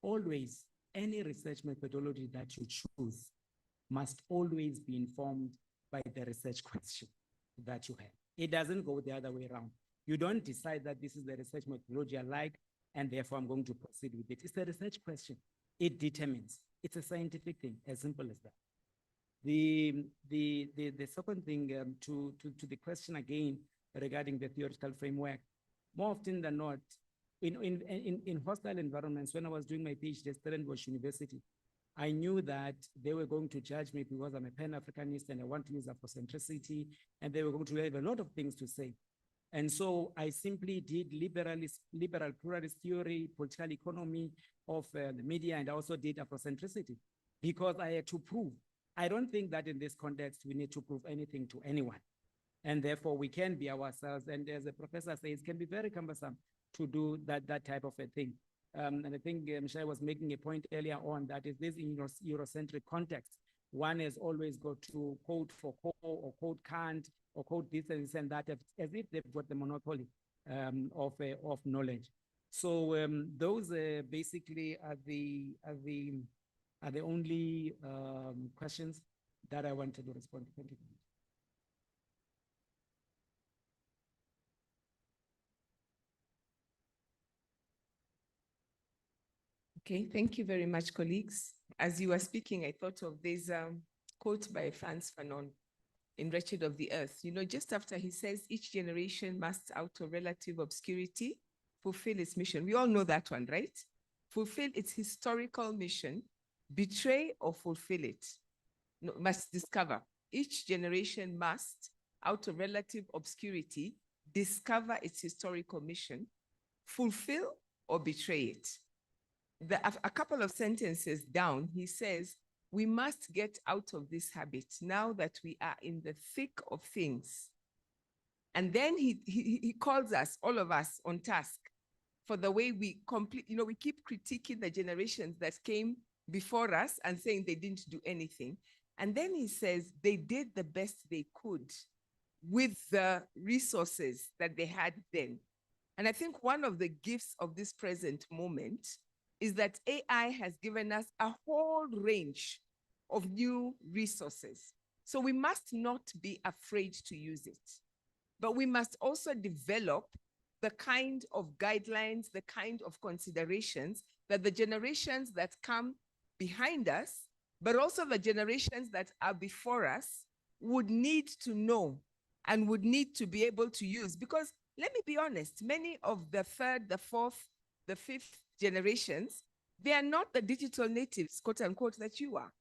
Always, any research methodology that you choose must always be informed by the research question that you have. It doesn't go the other way around. You don't decide that this is the research methodology I like, and therefore I'm going to proceed with it. It's the research question. It determines. It's a scientific thing, as simple as that. The second thing to the question again regarding the theoretical framework, more often than not, in hostile environments, when I was doing my PhD at Stellenbosch University, I knew that they were going to judge me because I'm a Pan-Africanist and I want to use Afrocentricity, and they were going to have a lot of things to say. And so I simply did liberal pluralist theory, political economy of the media, and I also did Afrocentricity because I had to prove. I don't think that in this context, we need to prove anything to anyone. And therefore we can be ourselves. And as the professor says, it can be very cumbersome to do that type of a thing. And I think Michelle was making a point earlier on that is this in Eurocentric context, one has always got to quote Foucault or quote Kant or quote this and that as if they've got the monopoly of knowledge. So those basically are the only questions that I wanted to respond to. Thank you. Okay, thank you very much, colleagues. As you were speaking, I thought of this quote by Frantz Fanon. in Wretched of the Earth, you know, just after he says each generation must, out of relative obscurity, fulfill its mission. We all know that one, right? Fulfill its historical mission, betray or fulfill it. No, must discover. Each generation must, out of relative obscurity, discover its historical mission, fulfill or betray it. A couple of sentences down, he says, we must get out of this habit now that we are in the thick of things. And then he calls us, all of us, on task for the way we complete, you know, we keep critiquing the generations that came before us and saying they didn't do anything. And then he says they did the best they could with the resources that they had then. And I think one of the gifts of this present moment is that AI has given us a whole range of new resources. So we must not be afraid to use it, but we must also develop the kind of guidelines, the kind of considerations that the generations that come behind us, but also the generations that are before us would need to know and would need to be able to use. Because let me be honest, many of the third, the fourth, the fifth generations, they are not the digital natives, quote unquote, that you are.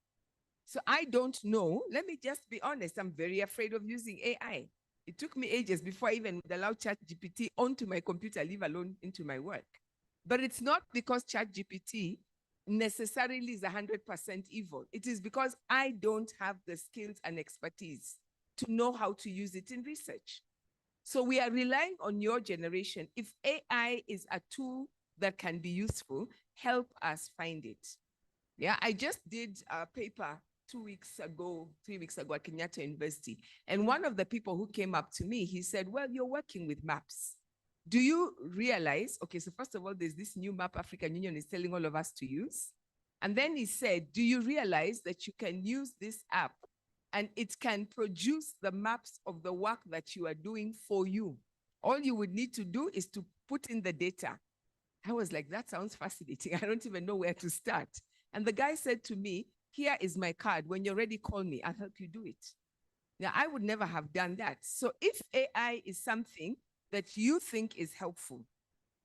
So I don't know. Let me just be honest. I'm very afraid of using AI. It took me ages before I even would allow ChatGPT onto my computer, leave alone into my work. But it's not because ChatGPT necessarily is 100% evil. It is because I don't have the skills and expertise to know how to use it in research. So we are relying on your generation. If AI is a tool that can be useful, help us find it. Yeah, I just did a paper 3 weeks ago at Kenyatta University. And one of the people who came up to me, he said, well, you're working with maps. Do you realize, okay, so first of all, there's this new map African Union is telling all of us to use. And then he said, do you realize that you can use this app and it can produce the maps of the work that you are doing for you? All you would need to do is to put in the data. I was like, that sounds fascinating. I don't even know where to start. And the guy said to me, here is my card. When you're ready, call me. I'll help you do it. Now, I would never have done that. So if AI is something that you think is helpful,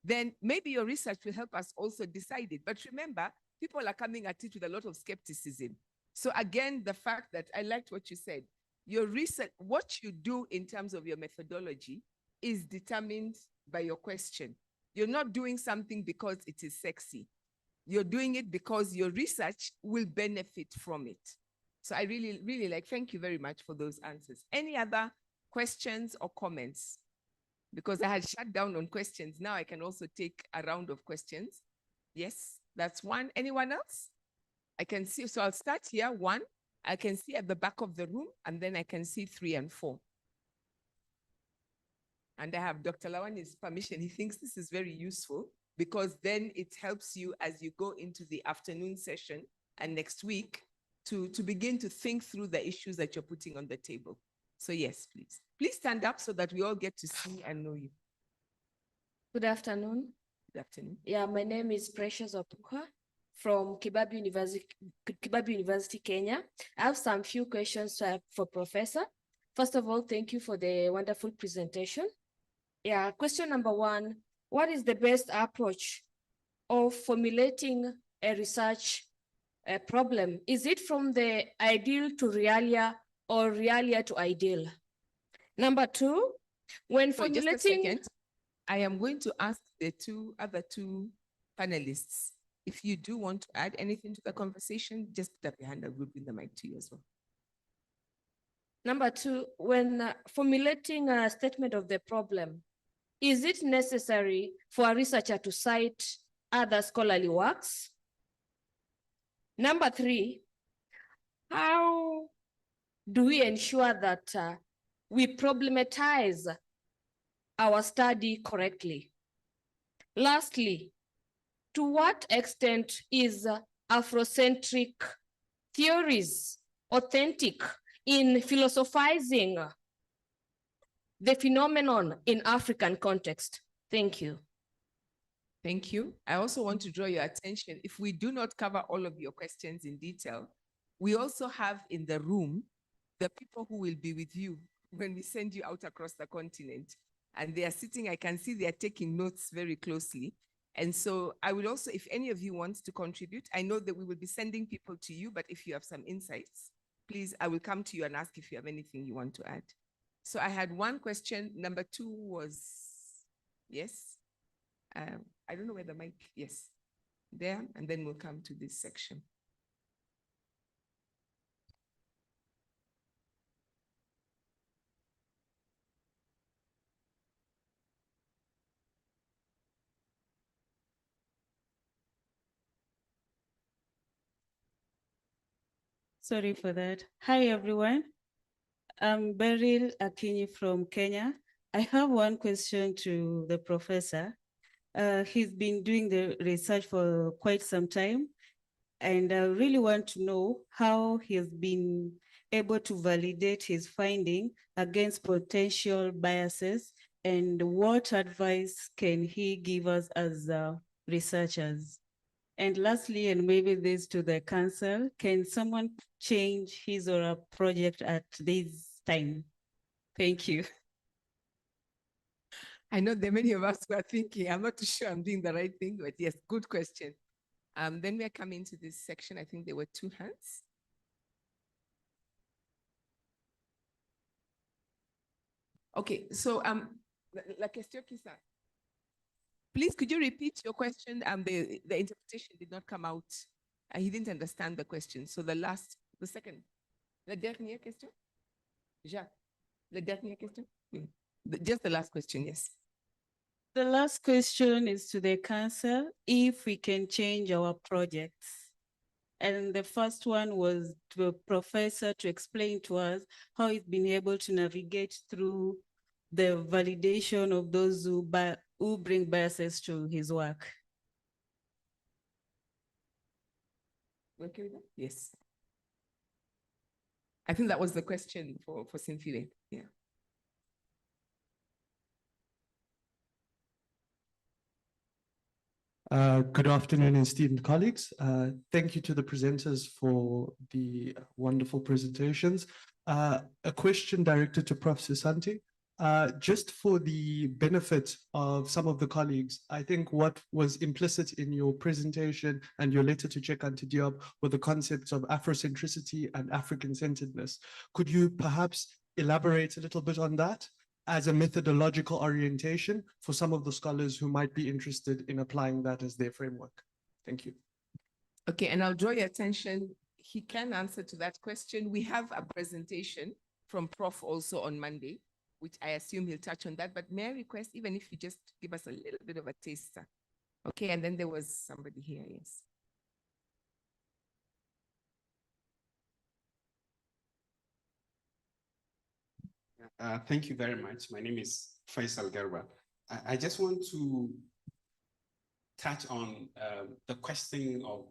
then maybe your research will help us also decide it. But remember, people are coming at it with a lot of skepticism. So again, the fact that I liked what you said, your research, what you do in terms of your methodology is determined by your question. You're not doing something because it is sexy. You're doing it because your research will benefit from it. So I really, really like, thank you very much for those answers. Any other questions or comments? Because I had shut down on questions. Now I can also take a round of questions. Yes, that's one. Anyone else? I can see, so I'll start here, 1. I can see at the back of the room, and then I can see 3 and 4. And I have Dr. Lawani's permission. He thinks this is very useful because then it helps you as you go into the afternoon session and next week to begin to think through the issues that you're putting on the table. So yes, please. Please stand up so that we all get to see and know you. Good afternoon. Good afternoon. Yeah, my name is Precious Opuka from Kibabi University, Kenya. I have some few questions for Professor. First of all, thank you for the wonderful presentation. Yeah, question number 1, what is the best approach of formulating a research problem? Is it from the ideal to realia or realia to ideal? Number 2, when So formulating— just a second, I am going to ask the other two panelists, if you do want to add anything to the conversation, just put up your hand and we'll bring the mic to you as well. Number 2, when formulating a statement of the problem, is it necessary for a researcher to cite other scholarly works? Number 3, how do we ensure that we problematize our study correctly? Lastly, to what extent is Afrocentric theories authentic in philosophizing the phenomenon in African context? Thank you. Thank you. I also want to draw your attention, if we do not cover all of your questions in detail, we also have in the room the people who will be with you when we send you out across the continent. And they are sitting, I can see they are taking notes very closely. And so I will also, if any of you want to contribute, I know that we will be sending people to you, but if you have some insights, please, I will come to you and ask if you have anything you want to add. So I had one question. Number two was, yes. I don't know where the mic, yes, there, and then we'll come to this section. Sorry for that. Hi, everyone. I'm Beryl Akinyi from Kenya. I have one question to the professor. He's been doing the research for quite some time, and I really want to know how he's been able to validate his finding against potential biases, and what advice can he give us as researchers? And lastly, and maybe this to the council, can someone change his or her project at this time? Thank you. I know that many of us were thinking, I'm not too sure I'm doing the right thing, but yes, good question. Then we are coming to this section. I think there were two hands. Okay, so la question qui ça? Please, could you repeat your question? The interpretation did not come out. He didn't understand the question. So the second, la dernière question? Jacques, la dernière question? Just the last question, yes. The last question is to the council, if we can change our projects. And the first one was to a professor to explain to us how he's been able to navigate through the validation of those who bring biases to his work. Okay with that? Yes. I think that was the question for Cynthia. Yeah. Good afternoon, esteemed colleagues. Thank you to the presenters for the wonderful presentations. A question directed to Prof. Sisante. Just for the benefit of some of the colleagues, I think what was implicit in your presentation and your letter to Cheikh Anta Diop were the concepts of Afrocentricity and African-centeredness. Could you perhaps elaborate a little bit on that as a methodological orientation for some of the scholars who might be interested in applying that as their framework? Thank you. Okay, and I'll draw your attention. He can answer to that question. We have a presentation from Prof also on Monday, which I assume he'll touch on that, but may I request, even if you just give us a little bit of a taster. Okay, and then there was somebody here, yes. Thank you very much. My name is Faisal Garba. I just want to touch on the question of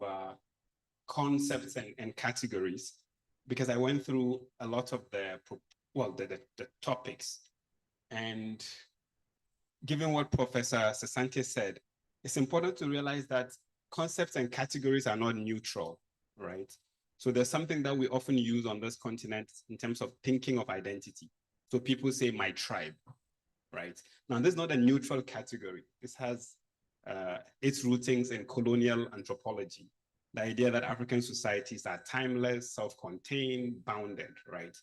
concepts and categories, because I went through a lot of the topics. And given what Professor Sisante said, it's important to realize that concepts and categories are not neutral, right? So there's something that we often use on this continent in terms of thinking of identity. So people say my tribe, right? Now, this is not a neutral category. This has its rootings in colonial anthropology. The idea that African societies are timeless, self-contained, bounded, right?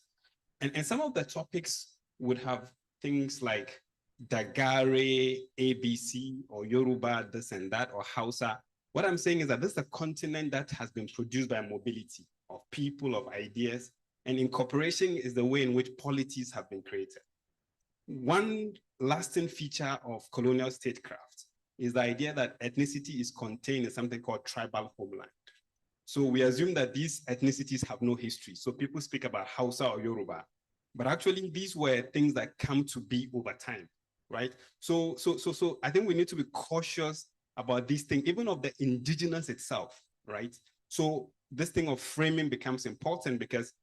And some of the topics would have things like Dagare, ABC, or Yoruba, this and that, or Hausa. What I'm saying is that this is a continent that has been produced by mobility of people, of ideas, and incorporation is the way in which polities have been created. One lasting feature of colonial statecraft is the idea that ethnicity is contained in something called tribal homeland. So we assume that these ethnicities have no history. So people speak about Hausa or Yoruba, but actually these were things that come to be over time, right? So I think we need to be cautious about this thing, even of the indigenous itself, right? So this thing of framing becomes important because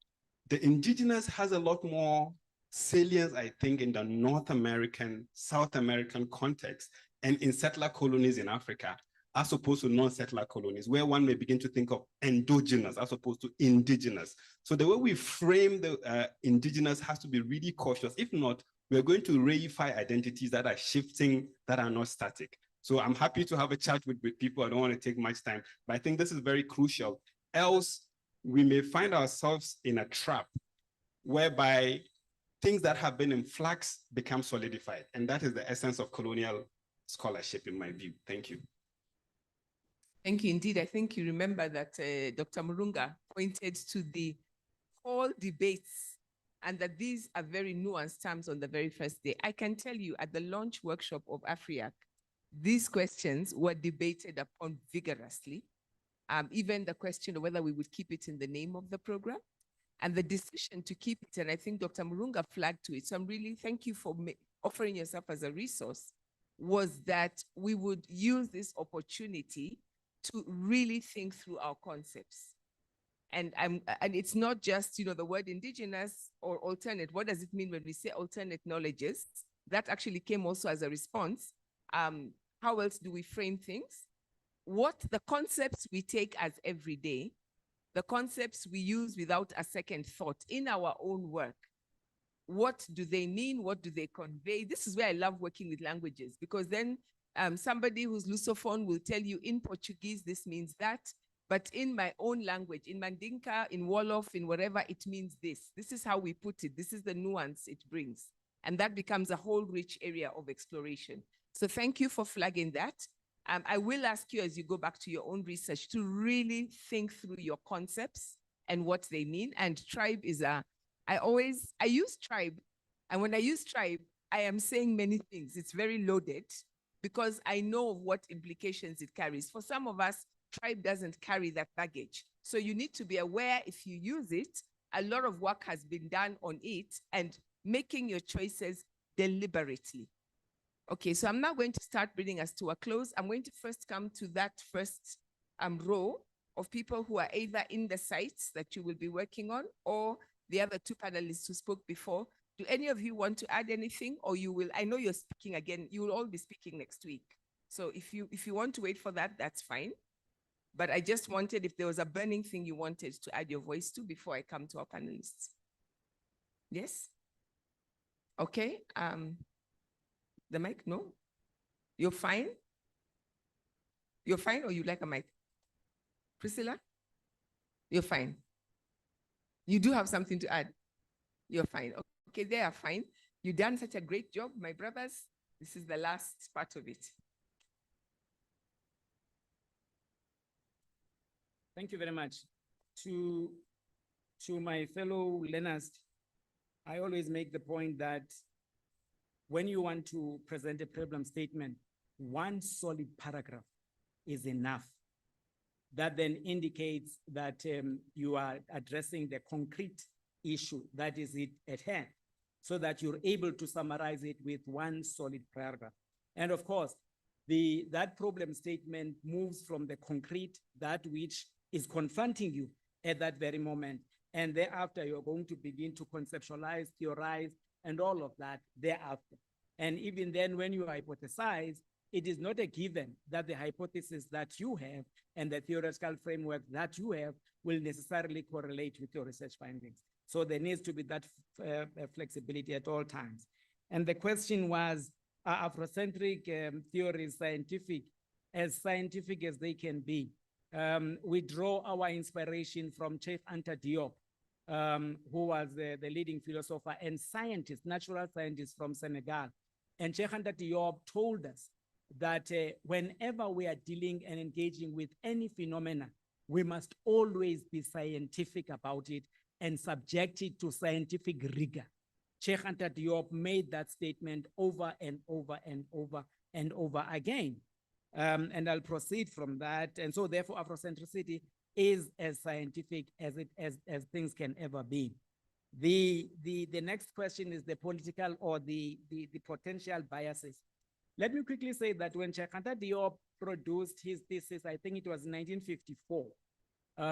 the indigenous has a lot more salience, I think, in the North American, South American context and in settler colonies in Africa, as opposed to non-settler colonies, where one may begin to think of endogenous as opposed to indigenous. So the way we frame the indigenous has to be really cautious. If not, we're going to reify identities that are shifting, that are not static. So I'm happy to have a chat with people. I don't want to take much time, but I think this is very crucial. Else, we may find ourselves in a trap whereby things that have been in flux become solidified. And that is the essence of colonial scholarship, in my view. Thank you. Thank you indeed. I think you remember that Dr. Murunga pointed to the whole debates and that these are very nuanced terms on the very first day. I can tell you at the launch workshop of AFRIAK, these questions were debated upon vigorously. Even the question of whether we would keep it in the name of the program and the decision to keep it. And I think Dr. Murunga flagged to it. So I'm really, thank you for offering yourself as a resource, was that we would use this opportunity to really think through our concepts. And it's not just, the word indigenous or alternate. What does it mean when we say alternate knowledges? That actually came also as a response. How else do we frame things? What the concepts we take as everyday, the concepts we use without a second thought in our own work. What do they mean? What do they convey? This is where I love working with languages, because then somebody who's Lusophone will tell you in Portuguese, this means that, but in my own language, in Mandinka, in Wolof, in whatever, it means this. This is how we put it. This is the nuance it brings. And that becomes a whole rich area of exploration. So thank you for flagging that. I will ask you as you go back to your own research to really think through your concepts and what they mean. And tribe is I use tribe. And when I use tribe, I am saying many things. It's very loaded because I know of what implications it carries. For some of us, tribe doesn't carry that baggage. So you need to be aware if you use it, a lot of work has been done on it and making your choices deliberately. Okay, so I'm now going to start bringing us to a close. I'm going to first come to that first row of people who are either in the sites that you will be working on or the other two panelists who spoke before. Do any of you want to add anything, or you will? I know you're speaking again. You will all be speaking next week. So if you want to wait for that, that's fine. But I just wanted, if there was a burning thing you wanted to add your voice to before I come to our panelists. Yes? Okay. The mic? No? You're fine? You're fine, or you like a mic? Priscilla? You're fine. You do have something to add? You're fine. Okay, they are fine. You've done such a great job, my brothers. This is the last part of it. Thank you very much. To my fellow learners, I always make the point that when you want to present a problem statement, one solid paragraph is enough. That then indicates that you are addressing the concrete issue that is at hand, so that you're able to summarize it with one solid paragraph. And of course, that problem statement moves from the concrete, that which is confronting you at that very moment. And thereafter, you're going to begin to conceptualize, theorize, and all of that thereafter. And even then, when you hypothesize, it is not a given that the hypothesis that you have and the theoretical framework that you have will necessarily correlate with your research findings. So there needs to be that flexibility at all times. And the question was, are Afrocentric theories scientific as they can be? We draw our inspiration from Chief Anta Diop, who was the leading philosopher and scientist, natural scientist from Senegal. And Chief Anta Diop told us that whenever we are dealing and engaging with any phenomena, we must always be scientific about it and subject it to scientific rigor. Chief Anta Diop made that statement over and over and over and over again. And I'll proceed from that. And so therefore Afrocentricity is as scientific as things can ever be. The next question is the political or the potential biases. Let me quickly say that when Cheikh Anta Diop produced his thesis, I think it was 1954,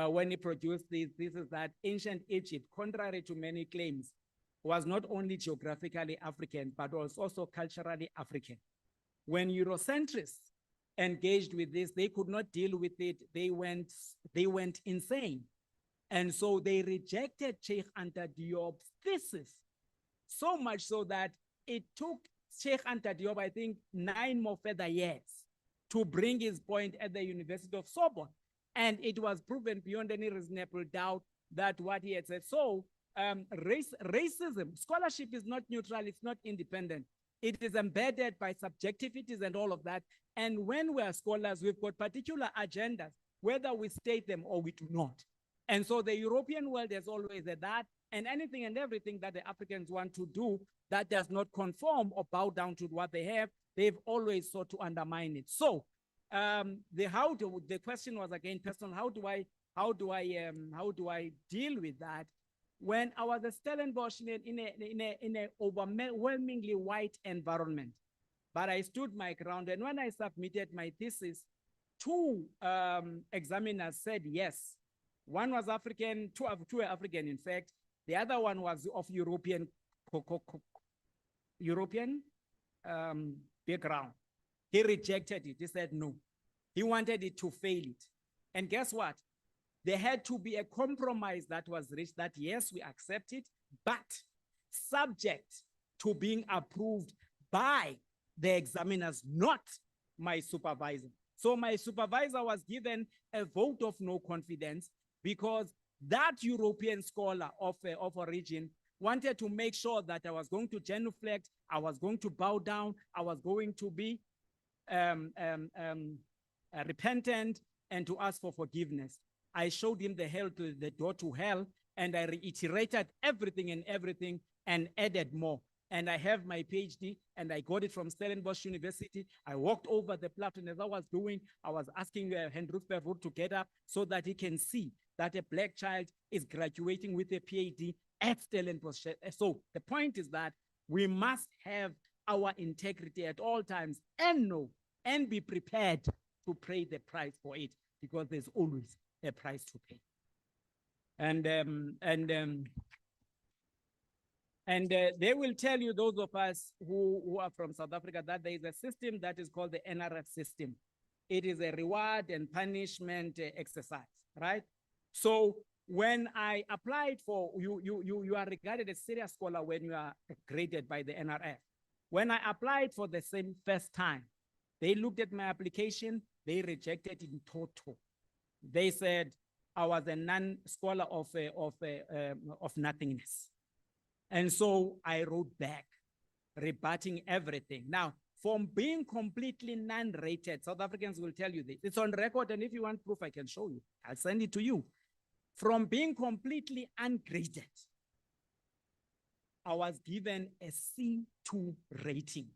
when he produced this thesis that ancient Egypt, contrary to many claims, was not only geographically African, but was also culturally African. When Eurocentrists engaged with this, they could not deal with it. They went insane. And so they rejected Sheikh Anta Diop's thesis, so much so that it took Sheikh Anta Diop, I think, 9 more further years to bring his point at the University of Sorbonne. And it was proven beyond any reasonable doubt that what he had said. So racism, scholarship is not neutral, it's not independent. It is embedded by subjectivities and all of that. And when we are scholars, we've got particular agendas, whether we state them or we do not. And so the European world has always said that, and anything and everything that the Africans want to do that does not conform or bow down to what they have, they've always sought to undermine it. So the question was again personal. How do I deal with that? When I was at Stellenbosch in a overwhelmingly white environment, but I stood my ground, and when I submitted my thesis, 2 examiners said yes. One was African, two were African, in fact. The other one was of European background. He rejected it. He said no. He wanted it to fail it. And guess what? There had to be a compromise that was reached that, yes, we accept it, but subject to being approved by the examiners, not my supervisor. So my supervisor was given a vote of no confidence because that European scholar of origin wanted to make sure that I was going to genuflect, I was going to bow down, I was going to be repentant and to ask for forgiveness. I showed him the door to hell, and I reiterated everything and added more. And I have my PhD, and I got it from Stellenbosch University. I walked over the platform as I was doing. I was asking Hendrik Verwoerd to get up so that he can see that a Black child is graduating with a PhD at Stellenbosch. So the point is that we must have our integrity at all times and know and be prepared to pay the price for it, because there's always a price to pay. And they will tell you, those of us who are from South Africa, that there is a system that is called the NRF system. It is a reward and punishment exercise, right? So when I applied for, you are regarded as a serious scholar when you are graded by the NRF. When I applied for the same first time, they looked at my application, they rejected it in total. They said I was a non-scholar of nothingness. And so I wrote back, rebutting everything. Now, from being completely non-rated, South Africans will tell you this. It's on record, and if you want proof, I can show you. I'll send it to you. From being completely ungraded, I was given a C2 rating,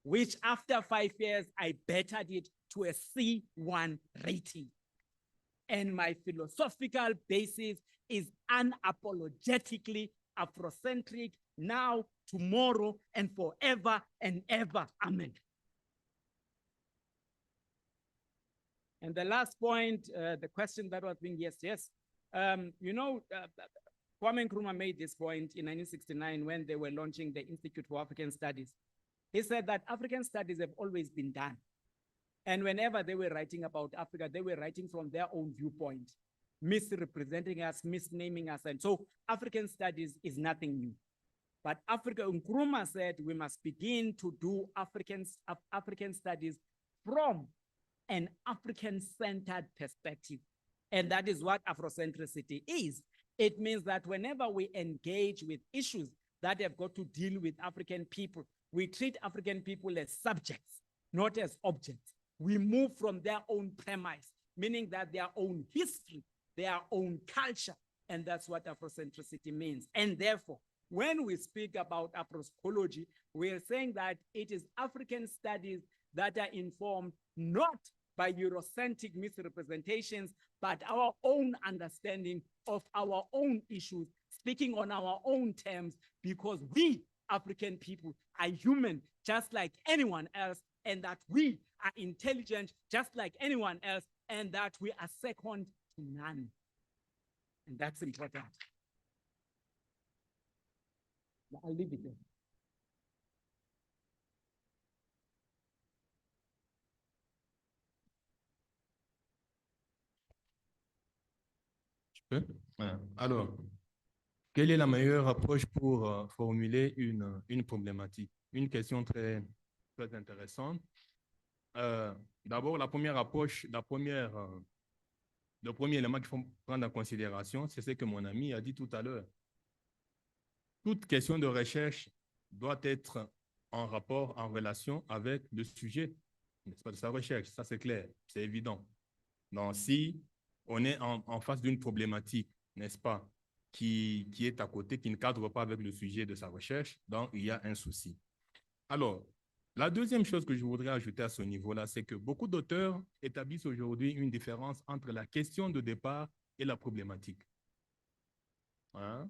which after 5 years, I bettered it to a C1 rating. And my philosophical basis is unapologetically Afrocentric, now, tomorrow, and forever and ever. Amen. And the last point, the question that was being, yes. Kwame Nkrumah made this point in 1969 when they were launching the Institute for African Studies. He said that African studies have always been done. And whenever they were writing about Africa, they were writing from their own viewpoint, misrepresenting us, misnaming us. And so African studies is nothing new. But Nkrumah said we must begin to do African studies from an African-centered perspective. And that is what Afrocentricity is. It means that whenever we engage with issues that have got to deal with African people, we treat African people as subjects, not as objects. We move from their own premise, meaning that their own history, their own culture, and that's what Afrocentricity means. And therefore, when we speak about Afroschology, we're saying that it is African studies that are informed not by Eurocentric misrepresentations, but our own understanding of our own issues, speaking on our own terms, because we, African people, are human just like anyone else, and that we are intelligent just like anyone else, and that we are second to none. And that's important. I'll leave it there. Ok. Alors, quelle est la meilleure approche pour formuler une problématique? Une question très, très intéressante. D'abord, la première approche, le premier élément qu'il faut prendre en considération, c'est ce que mon ami a dit tout à l'heure. Toute question de recherche doit être en rapport, en relation avec le sujet, n'est-ce pas, de sa recherche. Ça, c'est clair, c'est évident. Donc, si on est en face d'une problématique, n'est-ce pas, qui est à côté, qui ne cadre pas avec le sujet de sa recherche, donc il y a un souci. Alors, la deuxième chose que je voudrais ajouter à ce niveau-là, c'est que beaucoup d'auteurs établissent aujourd'hui une différence entre la question de départ et la problématique. Hein?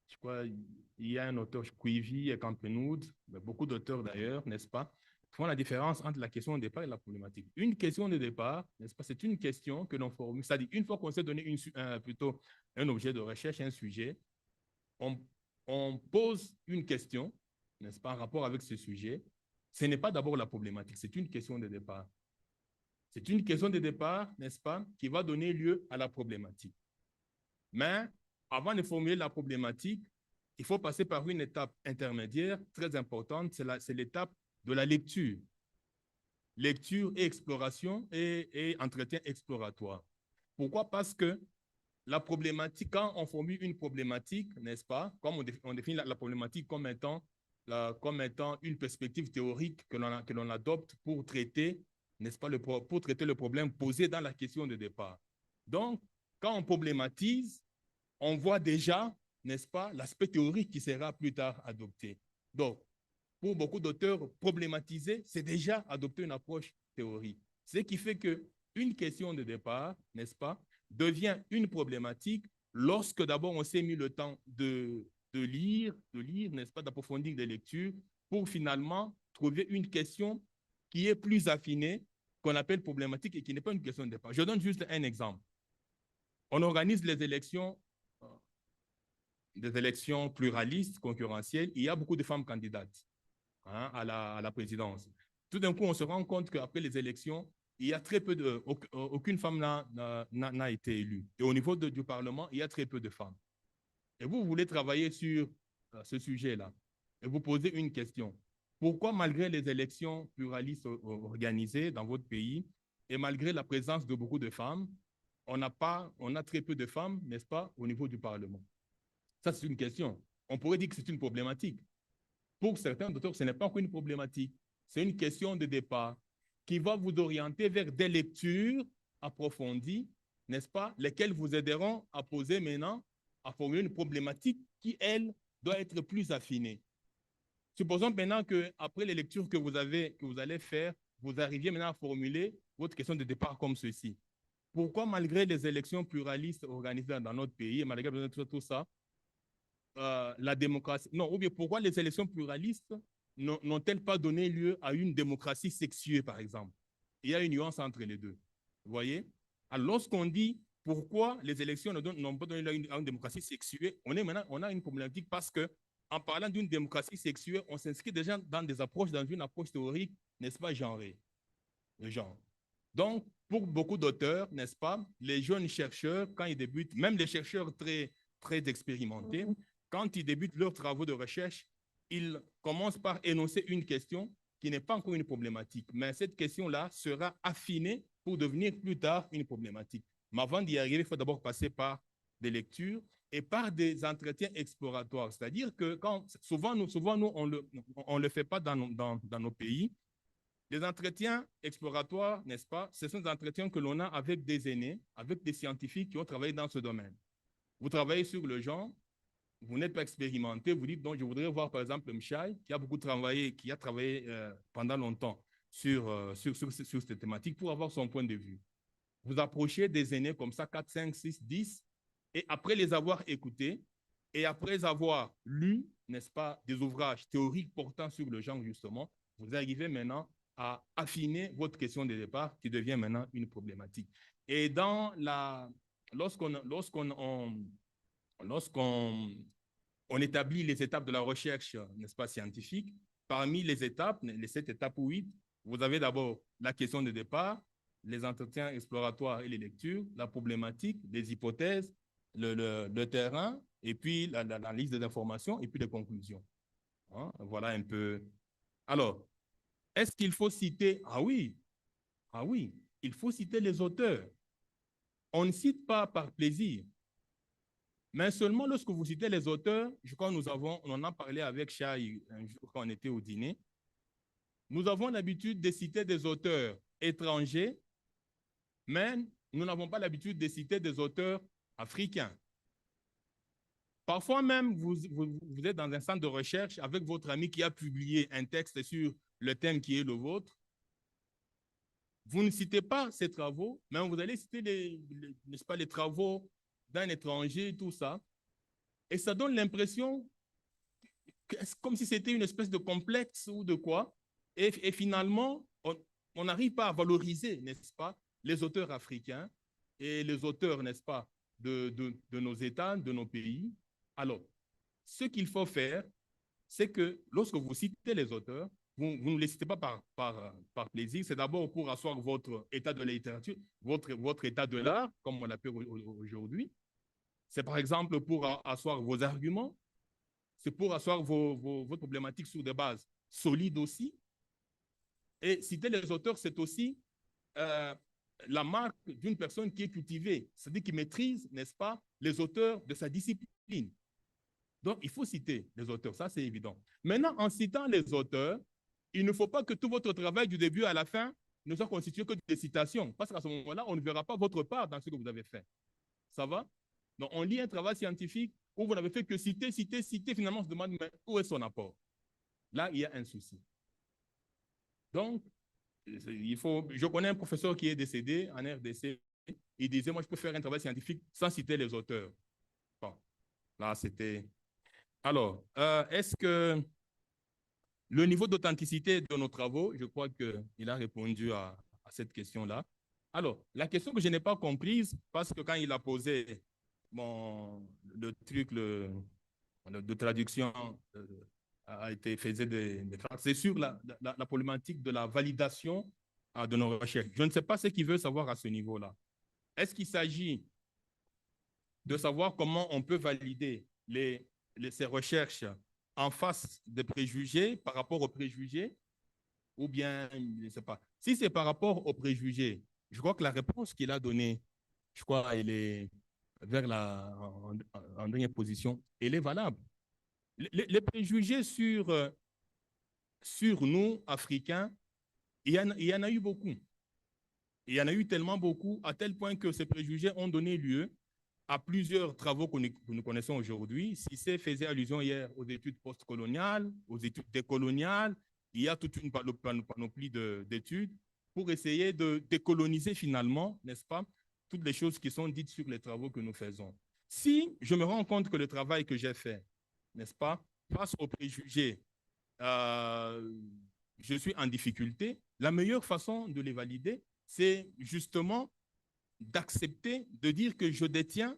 Je crois il y a un auteur, Cuivy et Campenoud, beaucoup d'auteurs d'ailleurs, n'est-ce pas, font la différence entre la question de départ et la problématique. Une question de départ, n'est-ce pas, c'est une question que l'on formule, c'est-à-dire une fois qu'on s'est donné plutôt un objet de recherche, un sujet, on pose une question, n'est-ce pas, en rapport avec ce sujet. Ce n'est pas d'abord la problématique, c'est une question de départ. C'est une question de départ, n'est-ce pas, qui va donner lieu à la problématique. Mais avant de formuler la problématique, il faut passer par une étape intermédiaire très importante, c'est l'étape de la lecture. Lecture et exploration et entretien exploratoire. Pourquoi? Parce que la problématique, quand on formule une problématique, n'est-ce pas, comme on définit la problématique comme étant une perspective théorique que l'on adopte pour traiter, n'est-ce pas, pour traiter le problème posé dans la question de départ. Donc, quand on problématise, on voit déjà, n'est-ce pas, l'aspect théorique qui sera plus tard adopté. Donc, pour beaucoup d'auteurs, problématiser, c'est déjà adopter une approche théorique. Ce qui fait qu'une question de départ, n'est-ce pas, devient une problématique lorsque d'abord on s'est mis le temps de lire, n'est-ce pas, d'approfondir des lectures pour finalement trouver une question qui est plus affinée, qu'on appelle problématique et qui n'est pas une question de départ. Je donne juste un exemple. On organise les élections, des élections pluralistes, concurrentielles. Il y a beaucoup de femmes candidates à la présidence. Tout d'un coup, on se rend compte qu'après les élections, il y a très peu de, aucune femme n'a été élue. Et au niveau du Parlement, il y a très peu de femmes. Et vous voulez travailler sur ce sujet-là. Et vous posez une question. Pourquoi, malgré les élections pluralistes organisées dans votre pays, et malgré la présence de beaucoup de femmes, on a très peu de femmes, n'est-ce pas, au niveau du Parlement? Ça, c'est une question. On pourrait dire que c'est une problématique. Pour certains d'auteurs, ce n'est pas qu'une problématique. C'est une question de départ qui va vous orienter vers des lectures approfondies, n'est-ce pas, lesquelles vous aideront à poser maintenant, à formuler une problématique qui, elle, doit être plus affinée. Supposons maintenant qu'après les lectures que vous allez faire, vous arriviez maintenant à formuler votre question de départ comme ceci. Pourquoi, malgré les élections pluralistes organisées dans notre pays, et malgré tout ça, la démocratie, non, ou bien pourquoi les élections pluralistes n'ont-elles pas donné lieu à une démocratie sexuée, par exemple? Il y a une nuance entre les deux. Vous voyez? Alors, lorsqu'on dit pourquoi les élections n'ont pas donné lieu à une démocratie sexuée, on a une problématique parce que, en parlant d'une démocratie sexuée, on s'inscrit déjà dans une approche théorique, n'est-ce pas, genrée, le genre. Donc, pour beaucoup d'auteurs, n'est-ce pas, les jeunes chercheurs, quand ils débutent, même les chercheurs très, très expérimentés, quand ils débutent leurs travaux de recherche, ils commencent par énoncer une question qui n'est pas encore une problématique, mais cette question-là sera affinée pour devenir plus tard une problématique. Mais avant d'y arriver, il faut d'abord passer par des lectures et par des entretiens exploratoires. C'est-à-dire que souvent, nous, on le fait pas dans nos pays. Les entretiens exploratoires, n'est-ce pas, ce sont des entretiens que l'on a avec des aînés, avec des scientifiques qui ont travaillé dans ce domaine. Vous travaillez sur le genre, vous n'êtes pas expérimenté, vous dites, donc je voudrais voir par exemple Mchai, qui a beaucoup travaillé, qui a travaillé pendant longtemps sur cette thématique pour avoir son point de vue. Vous approchez des aînés comme ça, 4, 5, 6, 10, et après les avoir écoutés, et après avoir lu, n'est-ce pas, des ouvrages théoriques portant sur le genre justement, vous arrivez maintenant à affiner votre question de départ qui devient maintenant une problématique. Et lorsqu'on établit les étapes de la recherche, n'est-ce pas, scientifique, parmi les étapes, les 7 étapes ou 8, vous avez d'abord la question de départ, les entretiens exploratoires et les lectures, la problématique, les hypothèses, le terrain, et puis la liste des informations, et puis les conclusions. Hein, voilà un peu. Alors, est-ce qu'il faut citer? Ah oui, il faut citer les auteurs. On ne cite pas par plaisir, mais seulement lorsque vous citez les auteurs. Je crois que on en a parlé avec Chai un jour quand on était au dîner. Nous avons l'habitude de citer des auteurs étrangers, mais nous n'avons pas l'habitude de citer des auteurs africains. Parfois même, vous êtes dans un centre de recherche avec votre ami qui a publié un texte sur le thème qui est le vôtre. Vous ne citez pas ces travaux, mais vous allez citer n'est-ce pas, les travaux d'un étranger, tout ça. Et ça donne l'impression comme si c'était une espèce de complexe ou de quoi. Et finalement, on n'arrive pas à valoriser, n'est-ce pas, les auteurs africains et les auteurs, n'est-ce pas, de nos États, de nos pays. Alors, ce qu'il faut faire, c'est que lorsque vous citez les auteurs, vous ne les citez pas par plaisir, c'est d'abord pour asseoir votre état de la littérature, votre état de l'art, comme on l'appelle aujourd'hui. C'est par exemple pour asseoir vos arguments, c'est pour asseoir vos problématiques sur des bases solides aussi. Et citer les auteurs, c'est aussi la marque d'une personne qui est cultivée, c'est-à-dire qui maîtrise, n'est-ce pas, les auteurs de sa discipline. Donc, il faut citer les auteurs, ça c'est évident. Maintenant, en citant les auteurs, il ne faut pas que tout votre travail du début à la fin ne soit constitué que de citations, parce qu'à ce moment-là, on ne verra pas votre part dans ce que vous avez fait. Ça va? Donc, on lit un travail scientifique où vous n'avez fait que citer, finalement, on se demande, mais où est son apport? Là, il y a un souci. Donc, je connais un professeur qui est décédé en RDC, il disait, moi, je peux faire un travail scientifique sans citer les auteurs. Bon, là, c'était... Alors, est-ce que le niveau d'authenticité de nos travaux, je crois qu'il a répondu à cette question-là. Alors, la question que je n'ai pas comprise, parce que quand il a posé le truc de traduction, faisait des c'est sur la problématique de la validation de nos recherches. Je ne sais pas ce qu'il veut savoir à ce niveau-là. Est-ce qu'il s'agit de savoir comment on peut valider ces recherches en face des préjugés, par rapport aux préjugés, ou bien, je ne sais pas. Si c'est par rapport aux préjugés, je crois que la réponse qu'il a donnée, je crois, elle est vers en dernière position, elle est valable. Les préjugés sur nous, Africains, il y en a eu beaucoup. Il y en a eu tellement beaucoup, à tel point que ces préjugés ont donné lieu à plusieurs travaux que nous connaissons aujourd'hui. Si c'est faisait allusion hier aux études postcoloniales, aux études décoloniales, il y a toute une panoplie d'études pour essayer de décoloniser finalement, n'est-ce pas, toutes les choses qui sont dites sur les travaux que nous faisons. Si je me rends compte que le travail que j'ai fait, n'est-ce pas, face aux préjugés, je suis en difficulté, la meilleure façon de les valider, c'est justement d'accepter de dire que je détiens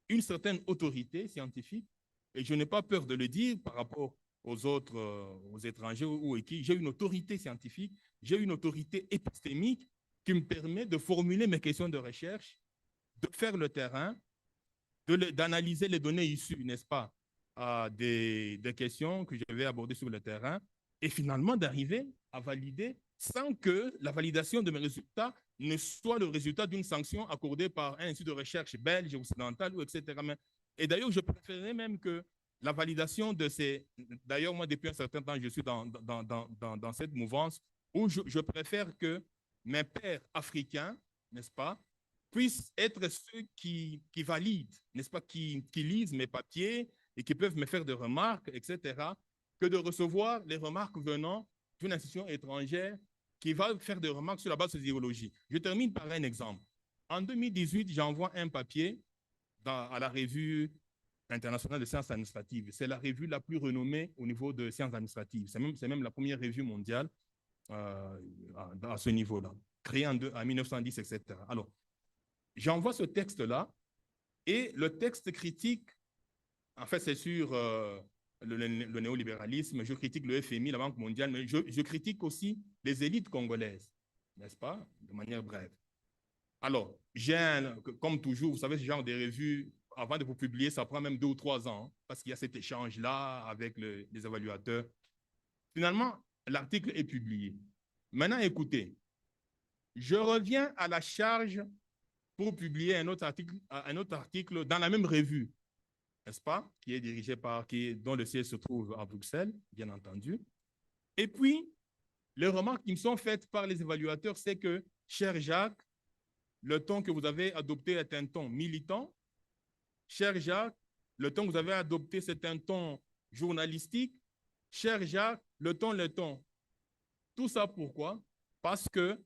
une certaine autorité scientifique et je n'ai pas peur de le dire par rapport aux autres, aux étrangers ou qui. J'ai une autorité scientifique, j'ai une autorité épistémique qui me permet de formuler mes questions de recherche, de faire le terrain, d'analyser les données issues, n'est-ce pas, des questions que je vais aborder sur le terrain et finalement d'arriver à valider sans que la validation de mes résultats ne soit le résultat d'une sanction accordée par un institut de recherche belge, occidental, ou etc. Et d'ailleurs, je préférerais même que la validation de ces... D'ailleurs, moi, depuis un certain temps, je suis dans cette mouvance où je préfère que mes pairs africains, n'est-ce pas, puissent être ceux qui valident, n'est-ce pas, qui lisent mes papiers et qui peuvent me faire des remarques, etc., que de recevoir les remarques venant d'une institution étrangère qui va faire des remarques sur la base de idéologie. Je termine par un exemple. En 2018, j'envoie un papier à la revue internationale de sciences administratives. C'est la revue la plus renommée au niveau de sciences administratives. C'est même la première revue mondiale à ce niveau-là, créée en 1910, etc. Alors, j'envoie ce texte-là et le texte critique, en fait, c'est sur le néolibéralisme, je critique le FMI, la Banque mondiale, mais je critique aussi les élites congolaises, n'est-ce pas, de manière brève. Alors, comme toujours, vous savez, ce genre de revues, avant de vous publier, ça prend même 2 ou 3 ans, parce qu'il y a cet échange-là avec les évaluateurs. Finalement, l'article est publié. Maintenant, écoutez, je reviens à la charge pour publier un autre article dans la même revue, n'est-ce pas, qui est dirigé dont le siège se trouve à Bruxelles, bien entendu. Et puis, les remarques qui me sont faites par les évaluateurs, c'est que, cher Jacques, le ton que vous avez adopté est un ton militant. Cher Jacques, le ton que vous avez adopté, c'est un ton journalistique. Cher Jacques, le ton. Tout ça pourquoi? Parce que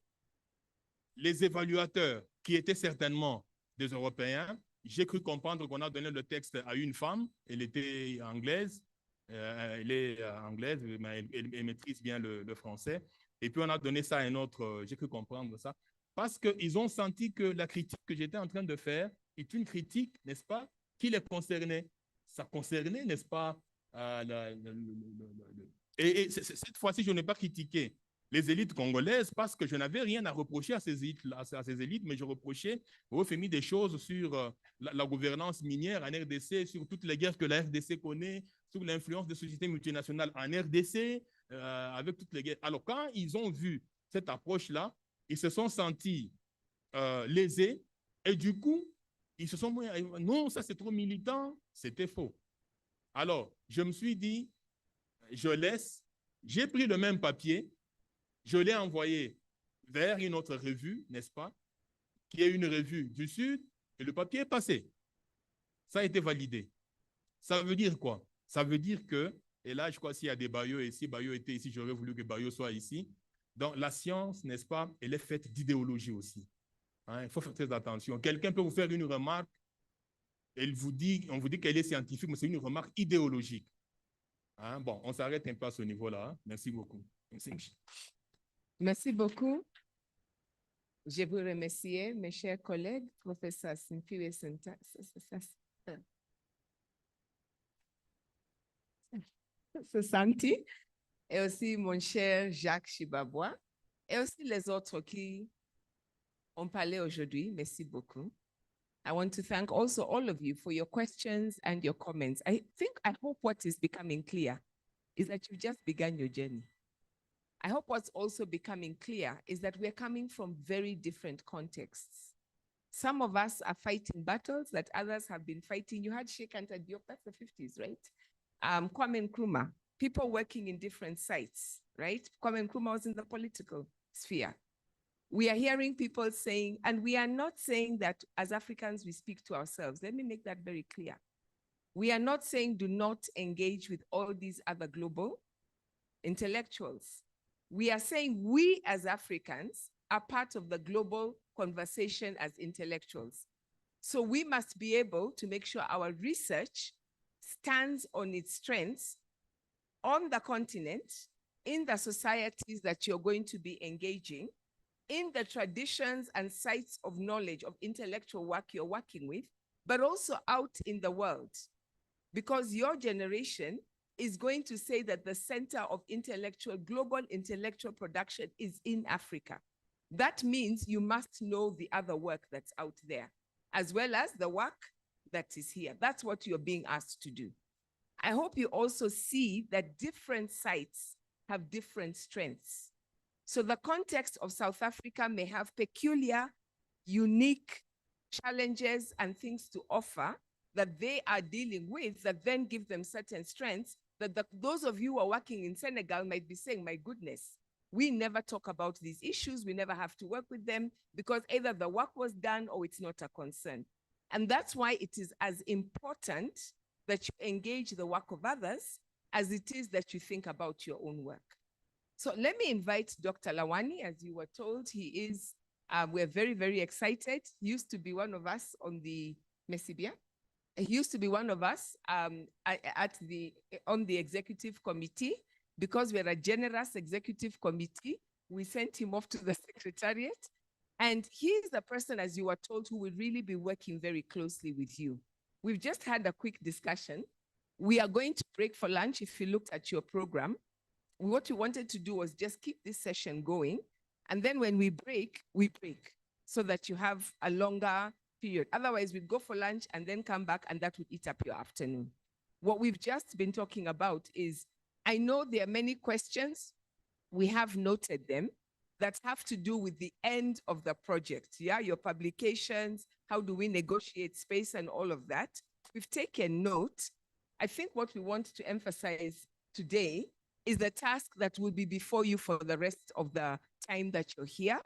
les évaluateurs, qui étaient certainement des Européens, j'ai cru comprendre qu'on a donné le texte à une femme, elle était anglaise, elle est anglaise, mais elle maîtrise bien le français. Et puis on a donné ça à un autre, j'ai cru comprendre ça, parce qu'ils ont senti que la critique que j'étais en train de faire est une critique, n'est-ce pas, qui les concernait. Ça concernait, n'est-ce pas, et cette fois-ci, je n'ai pas critiqué les élites congolaises parce que je n'avais rien à reprocher à ces élites, mais je reprochais au FMI des choses sur la gouvernance minière en RDC, sur toutes les guerres que la RDC connaît, sur l'influence des sociétés multinationales en RDC, avec toutes les guerres. Alors, quand ils ont vu cette approche-là, ils se sont sentis lésés et du coup, ils se sont dit, non, ça c'est trop militant, c'était faux. Alors, je me suis dit, je laisse, j'ai pris le même papier, je l'ai envoyé vers une autre revue, n'est-ce pas, qui est une revue du Sud, et le papier est passé. Ça a été validé. Ça veut dire quoi? Ça veut dire que, et là, je crois s'il y a des Bayo ici, Bayo était ici, j'aurais voulu que Bayo soit ici. Donc, la science, n'est-ce pas, elle est faite d'idéologie aussi. Hein, il faut faire très attention. Quelqu'un peut vous faire une remarque, on vous dit qu'elle est scientifique, mais c'est une remarque idéologique. Hein, bon, on s'arrête un peu à ce niveau-là. Hein. Merci beaucoup. Merci. Merci beaucoup. Je vous remercie, mes chers collègues, professeur Simfiwe Santi, et aussi mon cher Jacques Chibabois, et aussi les autres qui ont parlé aujourd'hui. Merci beaucoup. I want to thank also all of you for your questions and your comments. I hope what is becoming clear is that you've just begun your journey. I hope what's also becoming clear is that we're coming from very different contexts. Some of us are fighting battles that others have been fighting. You had Sheikh Anta Diop, that's the 50s, right? Kwame Nkrumah, people working in different sites, right? Kwame Nkrumah was in the political sphere. We are hearing people saying, and we are not saying that as Africans we speak to ourselves. Let me make that very clear. We are not saying do not engage with all these other global intellectuals. We are saying we as Africans are part of the global conversation as intellectuals. So we must be able to make sure our research stands on its strengths on the continent, in the societies that you're going to be engaging, in the traditions and sites of knowledge of intellectual work you're working with, but also out in the world. Because your generation is going to say that the center of global intellectual production is in Africa. That means you must know the other work that's out there, as well as the work that is here. That's what you're being asked to do. I hope you also see that different sites have different strengths. So the context of South Africa may have peculiar, unique challenges and things to offer that they are dealing with that then give them certain strengths that those of you who are working in Senegal might be saying, my goodness, we never talk about these issues. We never have to work with them because either the work was done or it's not a concern. And that's why it is as important that you engage the work of others as it is that you think about your own work. So let me invite Dr. Lawani. As you were told, he is, we're very, very excited. He used to be one of us on the Messibia. He used to be one of us on the executive committee. Because we're a generous executive committee, we sent him off to the secretariat. And he's the person, as you were told, who will really be working very closely with you. We've just had a quick discussion. We are going to break for lunch. If you looked at your program, what we wanted to do was just keep this session going. And then when we break, so that you have a longer period. Otherwise, we'd go for lunch and then come back, and that would eat up your afternoon. What we've just been talking about is, I know there are many questions, we have noted them, that have to do with the end of the project. Yeah, your publications, how do we negotiate space and all of that. We've taken note. I think what we want to emphasize today is the task that will be before you for the rest of the time that you're here.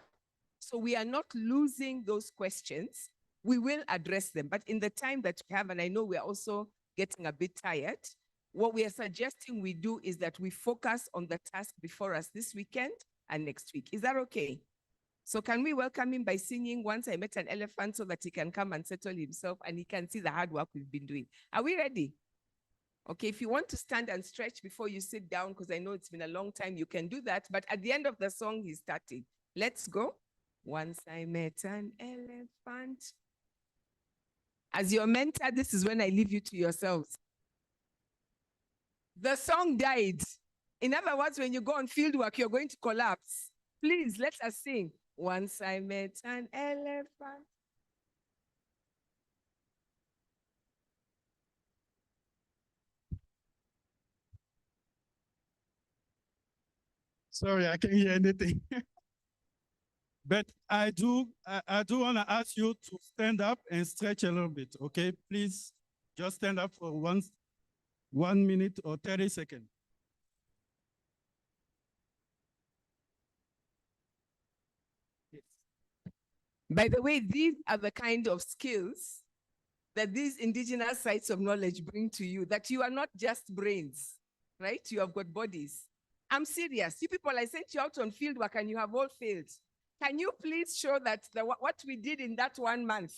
So we are not losing those questions. We will address them, but in the time that we have, and I know we're also getting a bit tired, what we are suggesting we do is that we focus on the task before us this weekend and next week. Is that okay? So can we welcome him by singing Once I Met an Elephant so that he can come and settle himself and he can see the hard work we've been doing? Are we ready? Okay, if you want to stand and stretch before you sit down, because I know it's been a long time, you can do that. But at the end of the song, he's starting. Let's go. Once I met an elephant. As your mentor, this is when I leave you to yourselves. The song died. In other words, when you go on field work, you're going to collapse. Please, let us sing. Once I met an elephant. Sorry, I can't hear anything. But I do want to ask you to stand up and stretch a little bit, okay? Please just stand up for 1 minute or 30 seconds. By the way, these are the kind of skills that these indigenous sites of knowledge bring to you, that you are not just brains, right? You have got bodies. I'm serious. You people, I sent you out on field work and you have all failed. Can you please show that what we did in that 1 month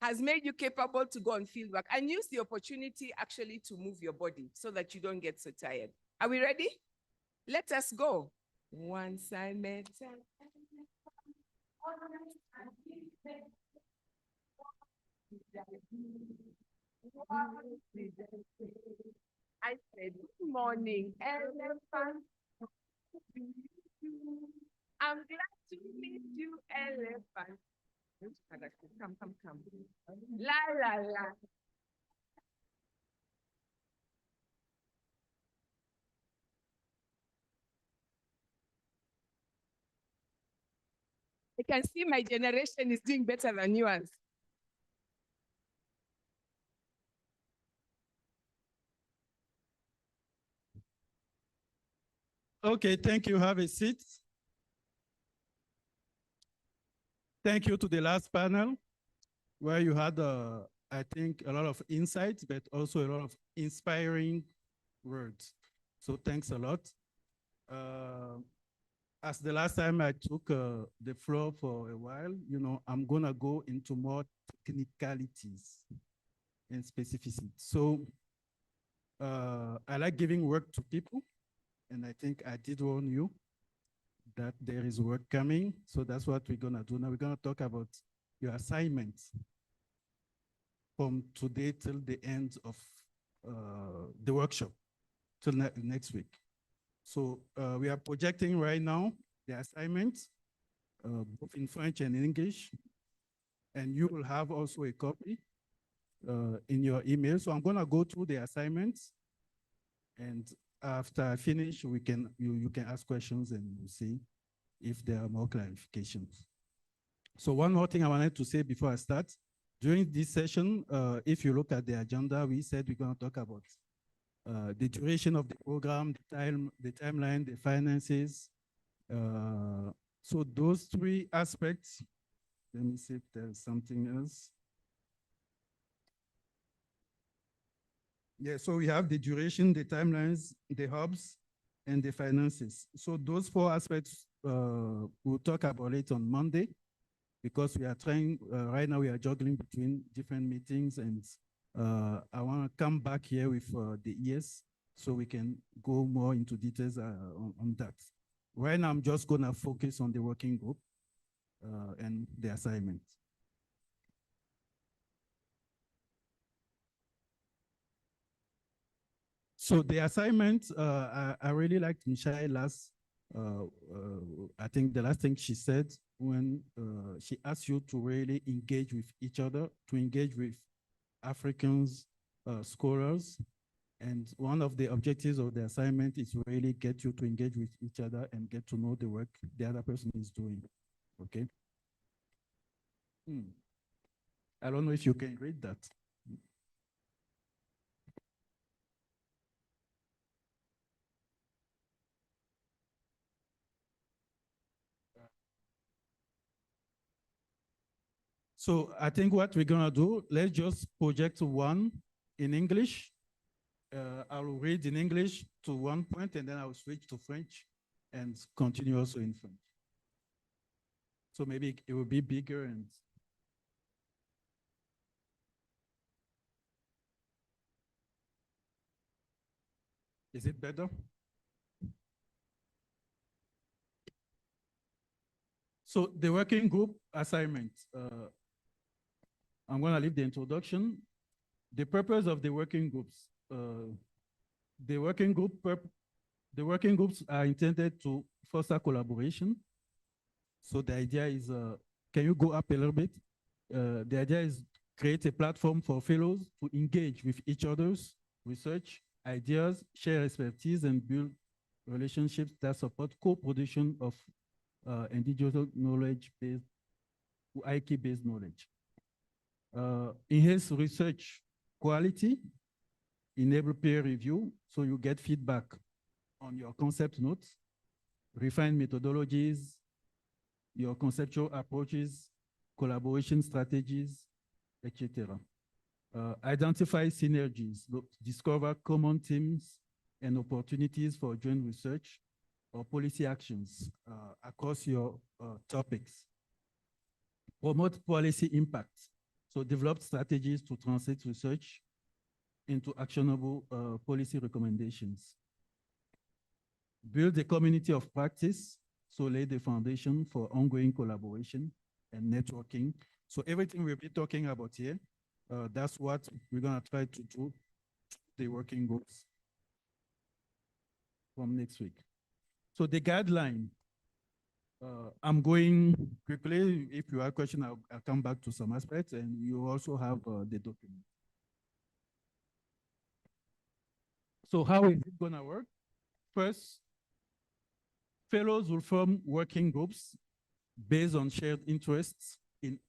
has made you capable to go on field work, and use the opportunity actually to move your body so that you don't get so tired? Are we ready? Let us go. Once I met I said, good morning, elephant. I'm glad to meet you, elephant. Come. La. I can see my generation is doing better than yours. Okay, thank you. Have a seat. Thank you to the last panel, where you had, I think, a lot of insights, but also a lot of inspiring words. So thanks a lot. As the last time I took the floor for a while, I'm gonna go into more technicalities and specificity. So I like giving work to people, and I think I did warn you that there is work coming. So that's what we're gonna do. Now we're gonna talk about your assignments from today till the end of the workshop, till next week. So we are projecting right now the assignments, both in French and English, and you will have also a copy in your email. So I'm gonna go through the assignments, and after I finish, you can ask questions and we'll see if there are more clarifications. So one more thing I wanted to say before I start. During this session, if you look at the agenda, we said we're gonna talk about the duration of the program, the timeline, the finances. So those three aspects, let me see if there's something else. Yeah, so we have the duration, the timelines, the hubs, and the finances. So those four aspects, we'll talk about it on Monday, because we are trying, right now we are juggling between different meetings, and I want to come back here with the ES so we can go more into details on that. Right now, I'm just gonna focus on the working group and the assignment. So the assignment, I really liked Michelle last, I think the last thing she said when she asks you to really engage with each other, to engage with Africans, scholars. And one of the objectives of the assignment is to really get you to engage with each other and get to know the work the other person is doing, okay? I don't know if you can read that. So I think what we're gonna do, let's just project one in English. I'll read in English to one point and then I'll switch to French and continue also in French. So maybe it will be bigger and is it better? So the working group assignment, I'm gonna leave the introduction. The purpose of the working groups, the working groups are intended to foster collaboration. So the idea is, can you go up a little bit? The idea is create a platform for fellows to engage with each other's research, ideas, share expertise, and build relationships that support co-production of individual knowledge-based, IP-based knowledge. Enhance research quality, enable peer review, so you get feedback on your concept notes, refine methodologies, your conceptual approaches, collaboration strategies, etc. Identify synergies, discover common themes and opportunities for joint research or policy actions across your topics. Promote policy impact. So develop strategies to translate research into actionable policy recommendations. Build a community of practice, so lay the foundation for ongoing collaboration and networking. So everything we'll be talking about here, that's what we're gonna try to do, the working groups from next week. So the guideline, I'm going quickly. If you have a question, I'll come back to some aspects, and you also have the document. So how is it gonna work? First, fellows will form working groups based on shared interests in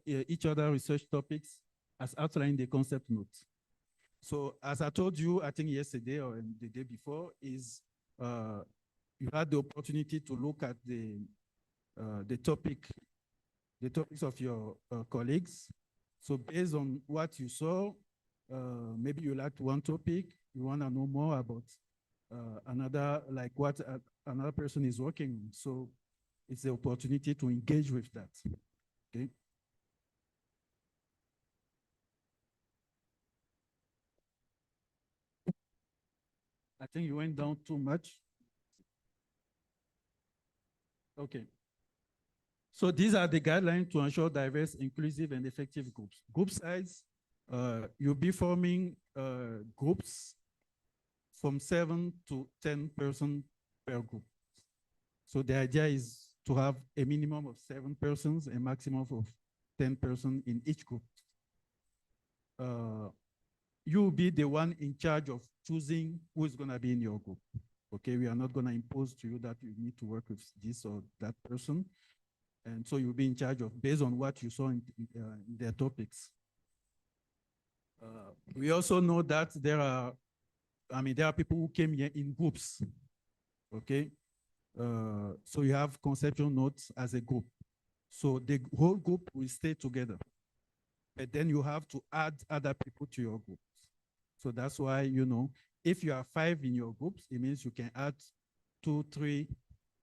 each other research topics as outlined in the concept notes. So as I told you, I think yesterday or the day before, is you had the opportunity to look at the topics of your colleagues. So based on what you saw, maybe you liked one topic, you want to know more about another, like what another person is working on. So it's the opportunity to engage with that, okay? I think you went down too much. Okay. So these are the guidelines to ensure diverse, inclusive, and effective groups. Group size, you'll be forming groups from 7 to 10 persons per group. So the idea is to have a minimum of 7 persons, a maximum of 10 persons in each group. You'll be the one in charge of choosing who is gonna be in your group. Okay, we are not gonna impose to you that you need to work with this or that person. And so you'll be in charge of, based on what you saw in their topics. We also know that there are people who came here in groups, okay? So you have conceptual notes as a group. So the whole group will stay together. But then you have to add other people to your group. So that's why, you know, if you are 5 in your groups, it means you can add 2, 3,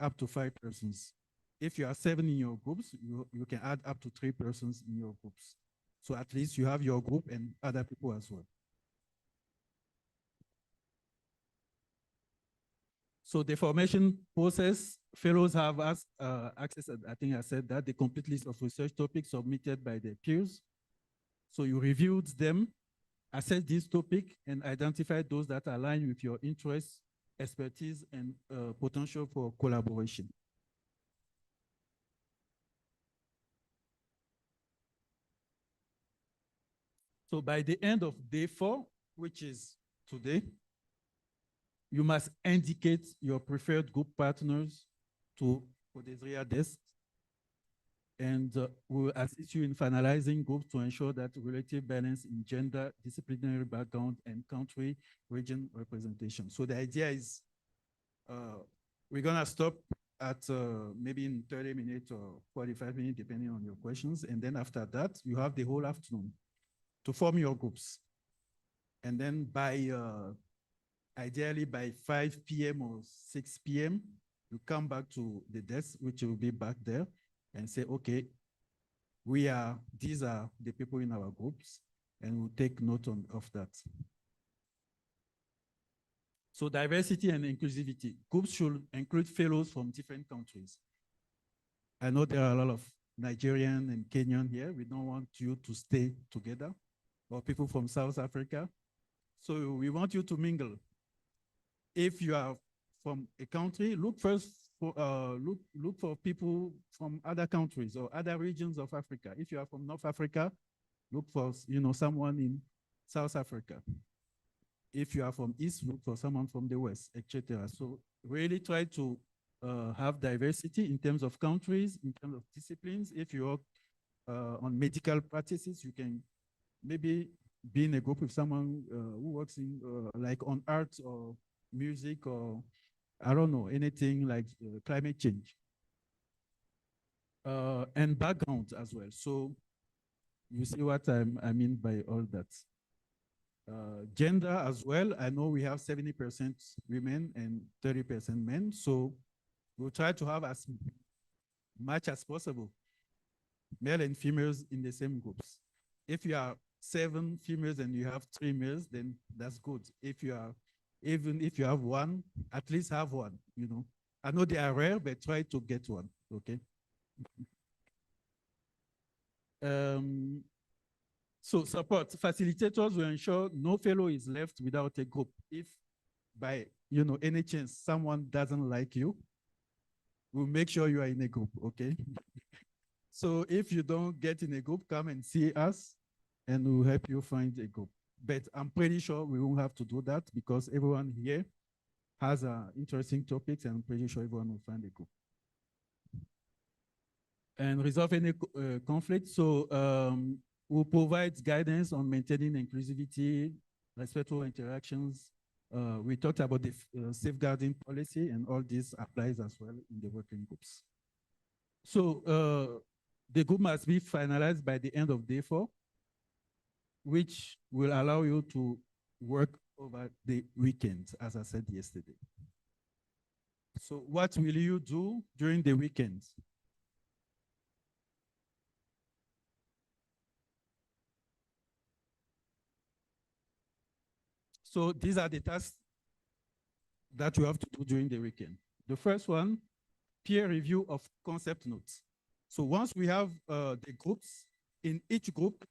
up to 5 persons. If you are 7 in your groups, you can add up to 3 persons in your groups. So at least you have your group and other people as well. So the formation process, fellows have access, I think I said that, the complete list of research topics submitted by their peers. So you reviewed them, assess this topic, and identify those that align with your interests, expertise, and potential for collaboration. So by the end of day 4, which is today, you must indicate your preferred group partners to Podesria desk, and we will assist you in finalizing groups to ensure that relative balance in gender, disciplinary background, and country region representation. So the idea is we're gonna stop at maybe in 30 minutes or 45 minutes, depending on your questions. And then after that, you have the whole afternoon to form your groups. And then by, ideally by 5 p.m. or 6 p.m., you come back to the desk, which will be back there, and say, okay, these are the people in our groups, and we'll take note of that. So diversity and inclusivity. Groups should include fellows from different countries. I know there are a lot of Nigerian and Kenyan here. We don't want you to stay together, or people from South Africa. So we want you to mingle. If you are from a country, look first for look for people from other countries or other regions of Africa. If you are from North Africa, look for someone in South Africa. If you are from East, look for someone from the West, etc. So really try to have diversity in terms of countries, in terms of disciplines. If you work on medical practices, you can maybe be in a group with someone who works in like on art or music or I don't know, anything like climate change. And background as well. So you see what I mean by all that. Gender as well. I know we have 70% women and 30% men. So we'll try to have as much as possible male and females in the same groups. If you are 7 females and you have 3 males, then that's good. Even if you have 1, at least have 1, I know they are rare, but try to get 1, okay? So support facilitators will ensure no fellow is left without a group. If by any chance someone doesn't like you, we'll make sure you are in a group, okay? So if you don't get in a group, come and see us and we'll help you find a group. But I'm pretty sure we won't have to do that because everyone here has interesting topics and I'm pretty sure everyone will find a group. And resolve any conflict. So we'll provide guidance on maintaining inclusivity, respectful interactions. We talked about the safeguarding policy, and all this applies as well in the working groups. So the group must be finalized by the end of day 4, which will allow you to work over the weekend, as I said yesterday. So what will you do during the weekends? So these are the tasks that you have to do during the weekend. The first one, peer review of concept notes. So once we have the groups, in each group,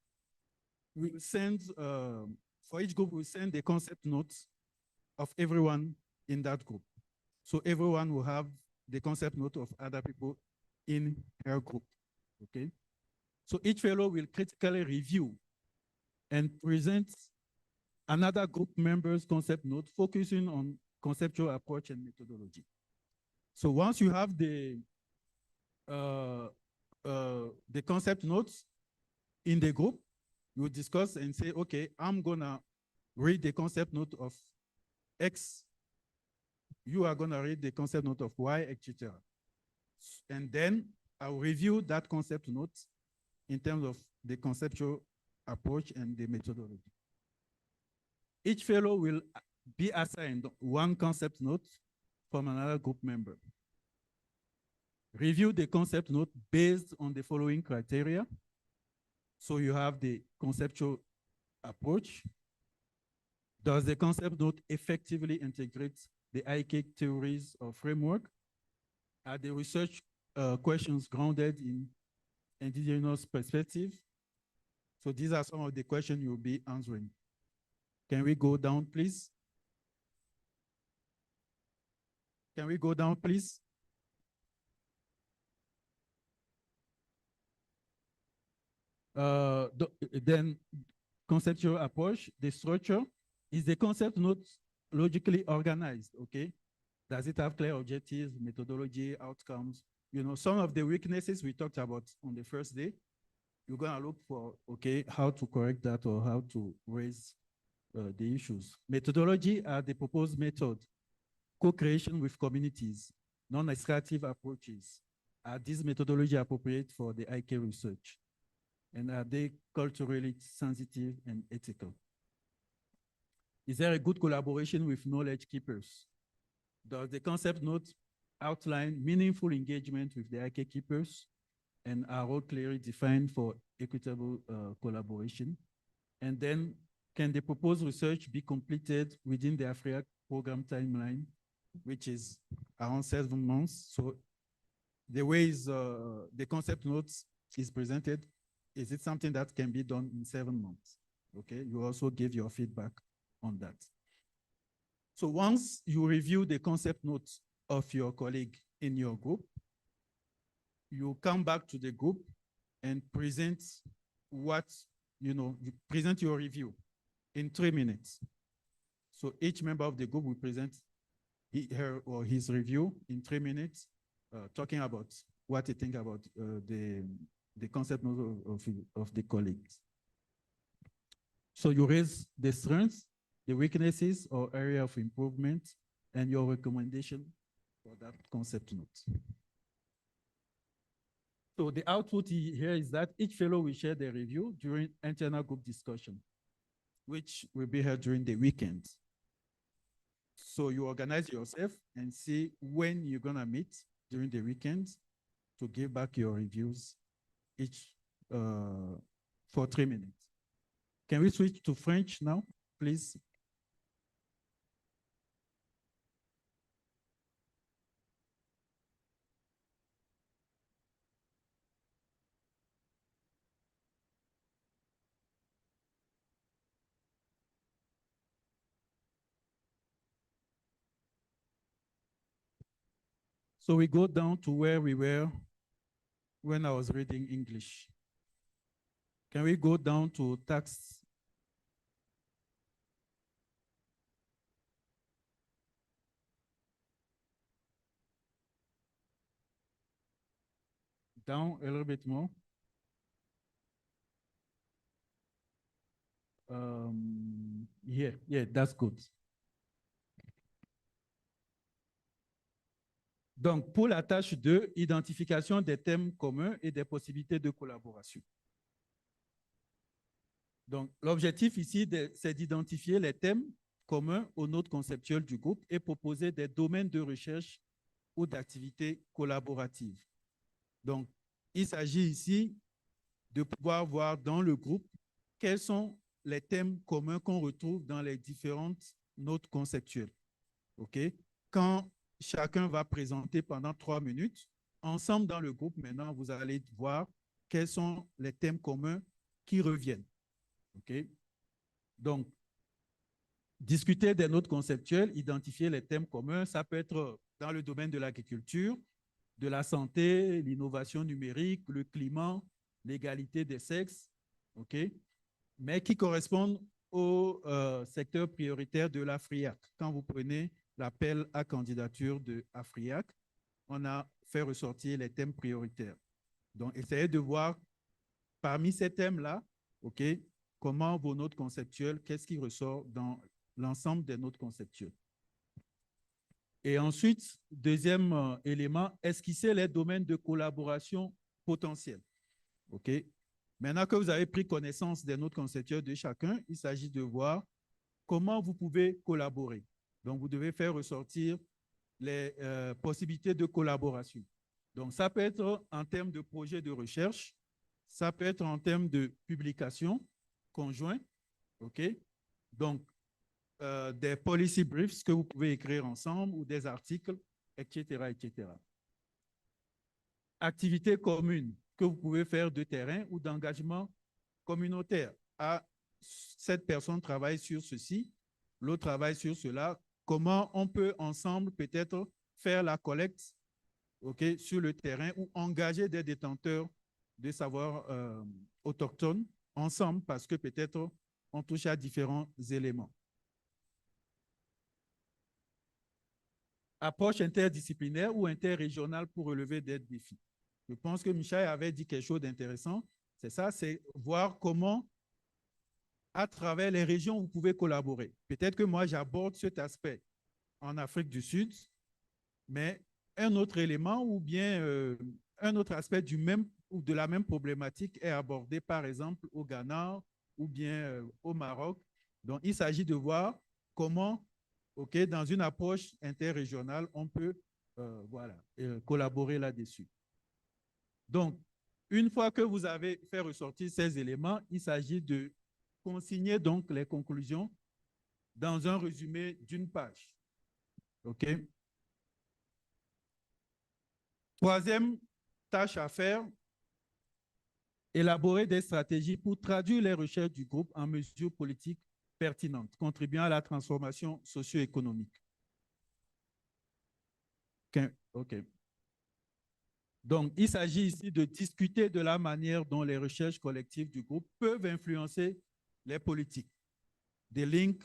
we will send, for each group, we send the concept notes of everyone in that group. So everyone will have the concept note of other people in her group, okay? So each fellow will critically review and present another group member's concept note focusing on conceptual approach and methodology. So once you have the concept notes in the group, you discuss and say, okay, I'm gonna read the concept note of X. You are gonna read the concept note of Y, etc. And then I'll review that concept note in terms of the conceptual approach and the methodology. Each fellow will be assigned 1 concept note from another group member. Review the concept note based on the following criteria. So you have the conceptual approach. Does the concept note effectively integrate the IK theories or framework? Are the research questions grounded in indigenous perspective? So these are some of the questions you'll be answering. Can we go down, please? Can we go down, please? Then conceptual approach, the structure, is the concept not logically organized, okay? Does it have clear objectives, methodology, outcomes? You know, some of the weaknesses we talked about on the first day, you're gonna look for, okay, how to correct that or how to raise the issues. Methodology are the proposed method, co-creation with communities, non-extractive approaches. Are these methodology appropriate for the IK research? And are they culturally sensitive and ethical? Is there a good collaboration with knowledge keepers? Does the concept note outline meaningful engagement with the IK keepers and are all clearly defined for equitable collaboration? And then can the proposed research be completed within the AFRIAK program timeline, which is around 7 months? So the ways the concept notes is presented, is it something that can be done in 7 months? Okay, you also give your feedback on that. So once you review the concept notes of your colleague in your group, you come back to the group and present what, you present your review in 3 minutes. So each member of the group will present her or his review in 3 minutes, talking about what they think about the concept note of the colleagues. So you raise the strengths, the weaknesses or area of improvement, and your recommendation for that concept note. So the output here is that each fellow will share their review during internal group discussion, which will be held during the weekend. So you organize yourself and see when you're gonna meet during the weekend to give back your reviews each for 3 minutes. Can we switch to French now, please? So we go down to where we were when I was reading English. Can we go down to tax? Down a little bit more. Yeah, that's good. Donc, pour la tâche 2, identification des thèmes communs et des possibilités de collaboration. Donc, l'objectif ici, c'est d'identifier les thèmes communs aux notes conceptuelles du groupe et proposer des domaines de recherche ou d'activités collaboratives. Donc, il s'agit ici de pouvoir voir dans le groupe quels sont les thèmes communs qu'on retrouve dans les différentes notes conceptuelles. OK? Quand chacun va présenter pendant 3 minutes, ensemble dans le groupe, maintenant, vous allez voir quels sont les thèmes communs qui reviennent. OK? Donc, discuter des notes conceptuelles, identifier les thèmes communs, ça peut être dans le domaine de l'agriculture, de la santé, l'innovation numérique, le climat, l'égalité des sexes, OK? Mais qui correspondent au secteur prioritaire de l'AFRIAK. Quand vous prenez l'appel à candidature de AFRIAK, on a fait ressortir les thèmes prioritaires. Donc, essayez de voir parmi ces thèmes-là, OK, comment vos notes conceptuelles, qu'est-ce qui ressort dans l'ensemble des notes conceptuelles. Et ensuite, deuxième élément, esquisser les domaines de collaboration potentiels. OK? Maintenant que vous avez pris connaissance des notes conceptuelles de chacun, il s'agit de voir comment vous pouvez collaborer. Donc, vous devez faire ressortir les possibilités de collaboration. Donc, ça peut être en termes de projet de recherche, ça peut être en termes de publication conjoint, OK? Donc, des policy briefs que vous pouvez écrire ensemble ou des articles, etc., etc. Activités communes que vous pouvez faire de terrain ou d'engagement communautaire. Ah, cette personne travaille sur ceci, l'autre travaille sur cela. Comment on peut ensemble peut-être faire la collecte, OK, sur le terrain ou engager des détenteurs de savoir autochtones ensemble parce que peut-être on touche à différents éléments. Approche interdisciplinaire ou interrégionale pour relever des défis. Je pense que Michel avait dit quelque chose d'intéressant. C'est ça, c'est voir comment, à travers les régions, vous pouvez collaborer. Peut-être que moi, j'aborde cet aspect en Afrique du Sud, mais un autre élément ou bien un autre aspect du même ou de la même problématique est abordé, par exemple, au Ghana ou bien au Maroc. Donc, il s'agit de voir comment, dans une approche interrégionale, on peut collaborer là-dessus. Donc, une fois que vous avez fait ressortir ces éléments, il s'agit de consigner donc les conclusions dans un résumé d'une page. OK? Troisième tâche à faire, élaborer des stratégies pour traduire les recherches du groupe en mesures politiques pertinentes, contribuant à la transformation socio-économique. OK. Donc, il s'agit ici de discuter de la manière dont les recherches collectives du groupe peuvent influencer les politiques. The link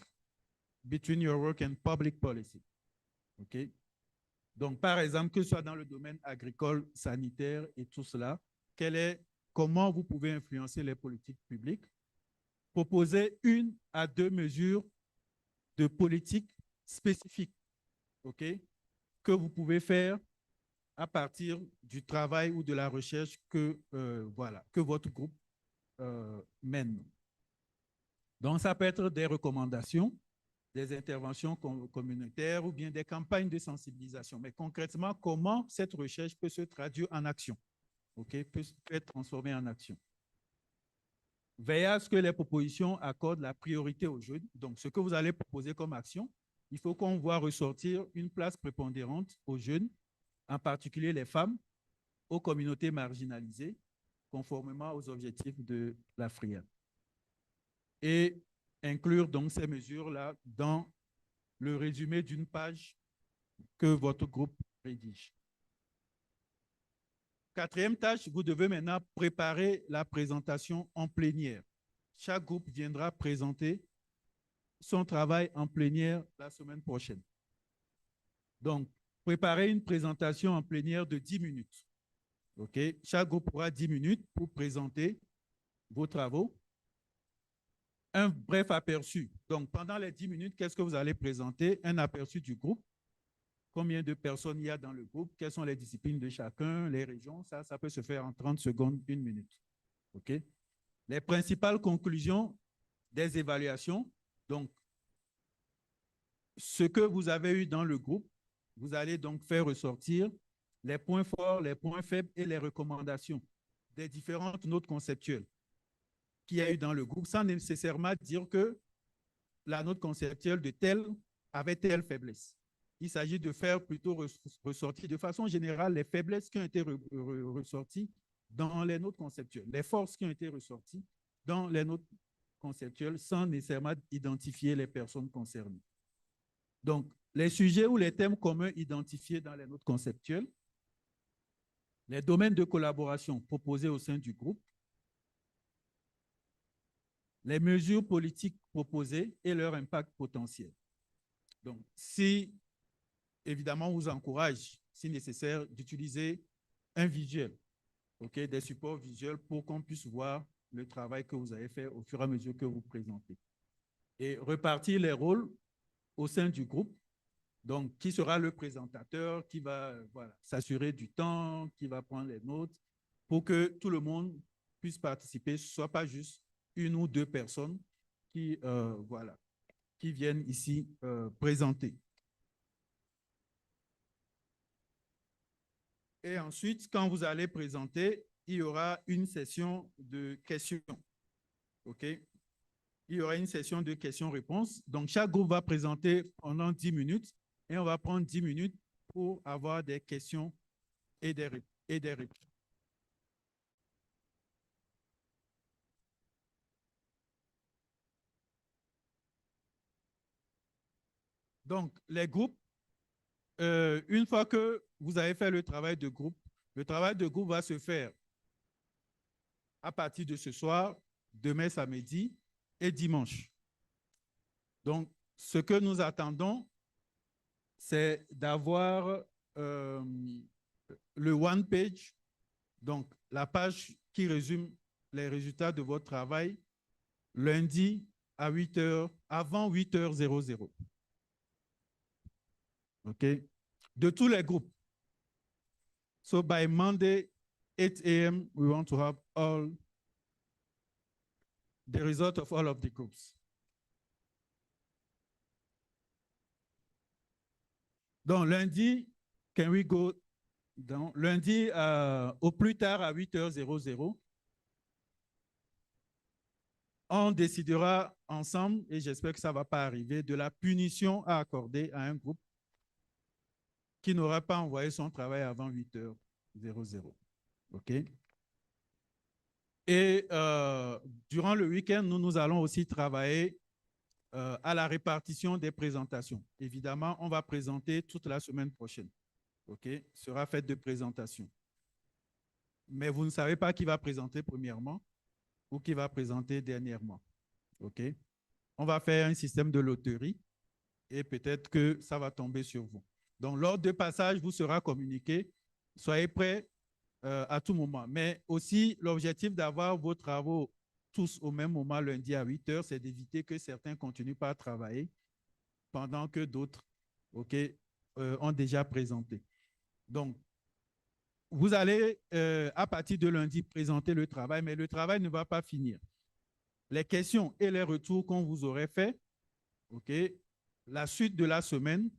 between your work and public policy. OK? Donc, par exemple, que ce soit dans le domaine agricole, sanitaire et tout cela, comment vous pouvez influencer les politiques publiques? Proposer 1 à 2 mesures de politique spécifiques, OK, que vous pouvez faire à partir du travail ou de la recherche que votre groupe mène. Donc, ça peut être des recommandations, des interventions communautaires ou bien des campagnes de sensibilisation. Mais concrètement, comment cette recherche peut se traduire en action, OK, peut être transformée en action. Veillez à ce que les propositions accordent la priorité aux jeunes. Donc, ce que vous allez proposer comme action, il faut qu'on voit ressortir une place prépondérante aux jeunes, en particulier les femmes, aux communautés marginalisées, conformément aux objectifs de l'AFRIAK. Et inclure donc ces mesures-là dans le résumé d'une page que votre groupe rédige. Quatrième tâche, vous devez maintenant préparer la présentation en plénière. Chaque groupe viendra présenter son travail en plénière la semaine prochaine. Donc, préparez une présentation en plénière de 10 minutes. OK? Chaque groupe aura 10 minutes pour présenter vos travaux. Un bref aperçu. Donc, pendant les 10 minutes, qu'est-ce que vous allez présenter? Un aperçu du groupe. Combien de personnes il y a dans le groupe? Quelles sont les disciplines de chacun? Les régions? Ça peut se faire en 30 secondes, 1 minute. OK? Les principales conclusions des évaluations. Donc, ce que vous avez eu dans le groupe, vous allez donc faire ressortir les points forts, les points faibles et les recommandations des différentes notes conceptuelles qu'il y a eu dans le groupe, sans nécessairement dire que la note conceptuelle de telle avait telle faiblesse. Il s'agit de faire plutôt ressortir de façon générale les faiblesses qui ont été ressorties dans les notes conceptuelles, les forces qui ont été ressorties dans les notes conceptuelles sans nécessairement identifier les personnes concernées. Donc, les sujets ou les thèmes communs identifiés dans les notes conceptuelles, les domaines de collaboration proposés au sein du groupe, les mesures politiques proposées et leur impact potentiel. Donc, évidemment, on vous encourage, si nécessaire, d'utiliser un visuel, OK, des supports visuels pour qu'on puisse voir le travail que vous avez fait au fur et à mesure que vous présentez. Et repartir les rôles au sein du groupe. Donc, qui sera le présentateur, qui va s'assurer du temps, qui va prendre les notes, pour que tout le monde puisse participer, ce ne soit pas juste 1 ou 2 personnes qui viennent ici présenter. Et ensuite, quand vous allez présenter, il y aura une session de questions. OK? Il y aura une session de questions-réponses. Donc, chaque groupe va présenter pendant 10 minutes et on va prendre 10 minutes pour avoir des questions et des réponses. Donc, les groupes, une fois que vous avez fait le travail de groupe va se faire à partir de ce soir, demain samedi, et dimanche. Donc, ce que nous attendons, c'est d'avoir le one page, donc la page qui résume les résultats de votre travail, lundi à 8 heures, avant 8h00. OK? De tous les groupes. So by Monday, 8 a.m., we want to have all the result of all of the groups. Donc, lundi, can we go down? Lundi, au plus tard à 8h00, on décidera ensemble, et j'espère que ça ne va pas arriver, de la punition à accorder à un groupe qui n'aura pas envoyé son travail avant 8h00. OK? Et durant le week-end, nous allons aussi travailler à la répartition des présentations. Évidemment, on va présenter toute la semaine prochaine. OK? Sera faite de présentations. Mais vous ne savez pas qui va présenter premièrement ou qui va présenter dernièrement. OK? On va faire un système de loterie et peut-être que ça va tomber sur vous. Donc, l'ordre de passage vous sera communiqué. Soyez prêts à tout moment. Mais aussi, l'objectif d'avoir vos travaux tous au même moment, lundi à 8 heures, c'est d'éviter que certains continuent pas à travailler pendant que d'autres ont déjà présenté. Donc, vous allez, à partir de lundi, présenter le travail, mais le travail ne va pas finir. Les questions et les retours qu'on vous aurait fait, la suite de la semaine,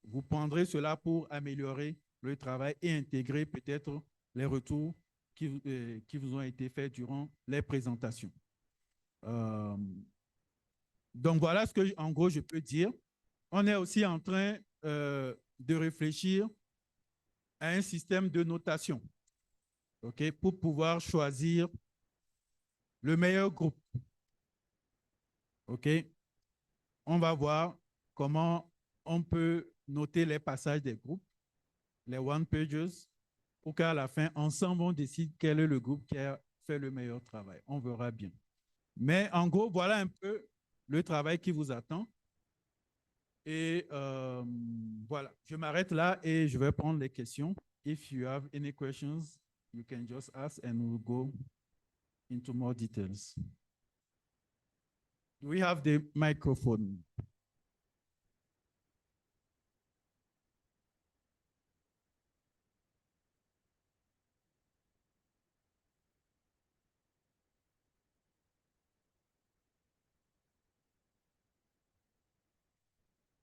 vous prendrez cela pour améliorer le travail et intégrer peut-être les retours qui vous ont été faits durant les présentations. Donc, voilà ce que, en gros, je peux dire. On est aussi en train de réfléchir à un système de notation, pour pouvoir choisir le meilleur groupe. On va voir comment on peut noter les passages des groupes, les one-pages, pour qu'à la fin, ensemble, on décide quel est le groupe qui a fait le meilleur travail. On verra bien. Mais en gros, voilà un peu le travail qui vous attend. Et voilà, je m'arrête là et je vais prendre les questions. If you have any questions, you can just ask and we'll go into more details. Do we have the microphone?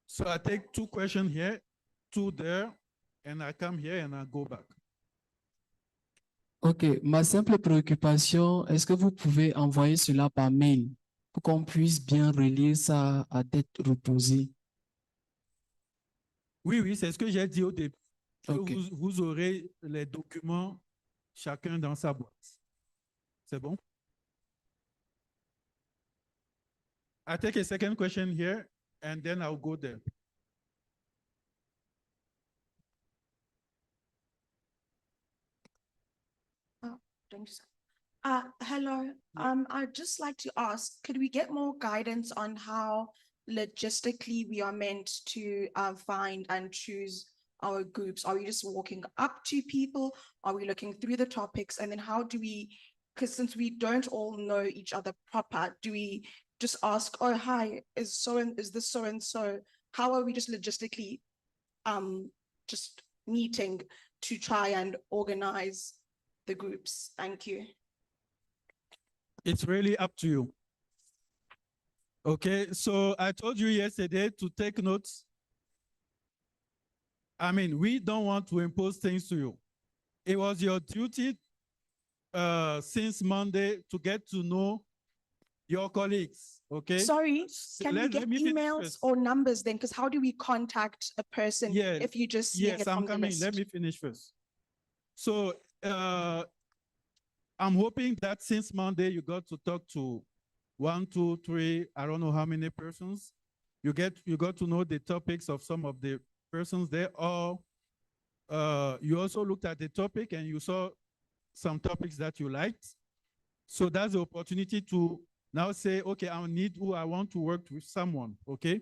So I take 2 questions here, 2 there, and I come here and I go back. Ok, ma simple préoccupation, est-ce que vous pouvez envoyer cela par mail pour qu'on puisse bien relire ça à tête reposée? Oui, oui, c'est ce que j'ai dit au début. Okay. Vous aurez les documents chacun dans sa boîte. C'est bon? I take a second question here and then I'll go there. Thank you, sir. Hello. I'd just like to ask, could we get more guidance on how logistically we are meant to find and choose our groups? Are we just walking up to people? Are we looking through the topics? And then how do we, because since we don't all know each other proper, do we just ask, oh, hi, is this so and so? How are we just logistically just meeting to try and organize the groups? Thank you. It's really up to you. Okay, so I told you yesterday to take notes. I mean, we don't want to impose things to you. It was your duty since Monday to get to know your colleagues, okay? Sorry, can we get emails or numbers then? Because how do we contact a person if you just see it I'm from the coming. list? Let me finish first. So I'm hoping that since Monday you got to talk to 1, 2, 3, I don't know how many persons. You got to know the topics of some of the persons there, or you also looked at the topic and you saw some topics that you liked. So that's the opportunity to Now say, okay, I need who I want to work with someone, okay?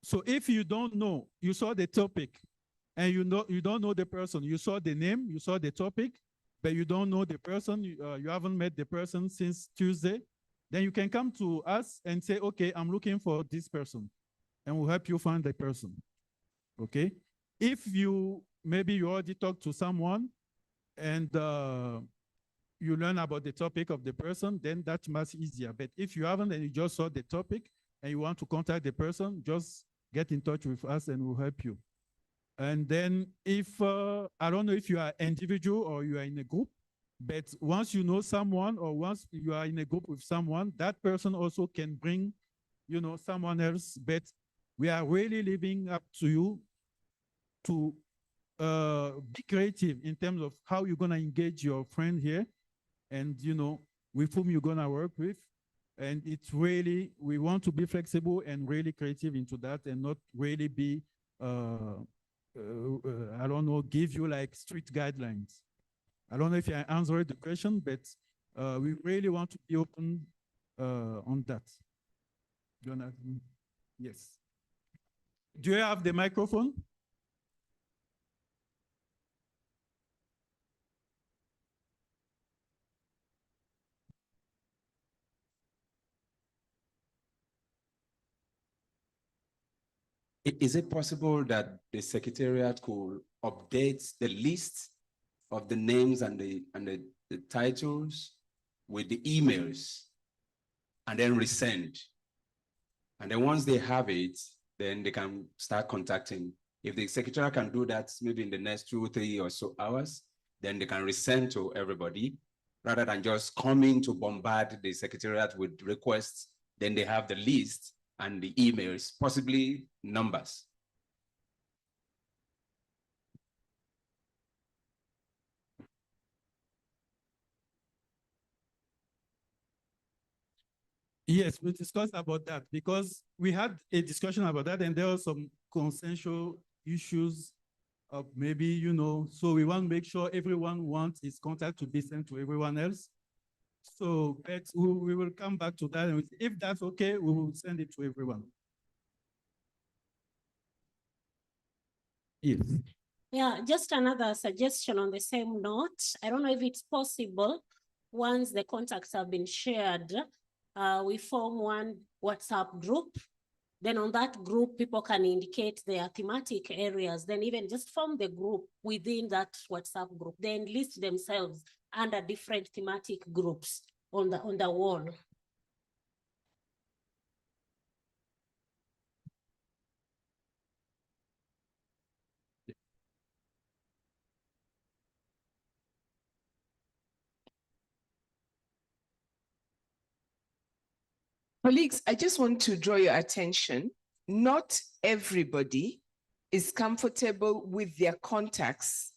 So if you don't know, you saw the topic and you don't know the person, you saw the name, you saw the topic, but you don't know the person, you haven't met the person since Tuesday, then you can come to us and say, okay, I'm looking for this person, and we'll help you find the person, okay? If maybe you already talked to someone and you learn about the topic of the person, then that's much easier. But if you haven't and you just saw the topic and you want to contact the person, just get in touch with us and we'll help you. And then if, I don't know if you are individual or you are in a group, but once you know someone or once you are in a group with someone, that person also can bring, someone else. But we are really leaving up to you to be creative in terms of how you're going to engage your friend here and, with whom you're going to work with. And it's really, we want to be flexible and really creative into that and not really be, I don't know, give you like strict guidelines. I don't know if I answered the question, but we really want to be open on that. Jonathan, yes. Do you have the microphone? Is it possible that the Secretariat could update the list of the names and the titles with the emails and then resend? And then once they have it, then they can start contacting. If the Secretariat can do that maybe in the next 2 or 3 or so hours, then they can resend to everybody rather than just coming to bombard the Secretariat with requests. Then they have the list and the emails, possibly numbers. Yes, we discussed about that because we had a discussion about that and there are some consensual issues of maybe, so we want to make sure everyone wants his contact to be sent to everyone else. So but we will come back to that. And if that's okay, we will send it to everyone. Yes. Yeah, just another suggestion on the same note. I don't know if it's possible, once the contacts have been shared, we form one WhatsApp group. Then on that group, people can indicate their thematic areas, then even just form the group within that WhatsApp group, then list themselves under different thematic groups on the wall. Colleagues, I just want to draw your attention. Not everybody is comfortable with their contacts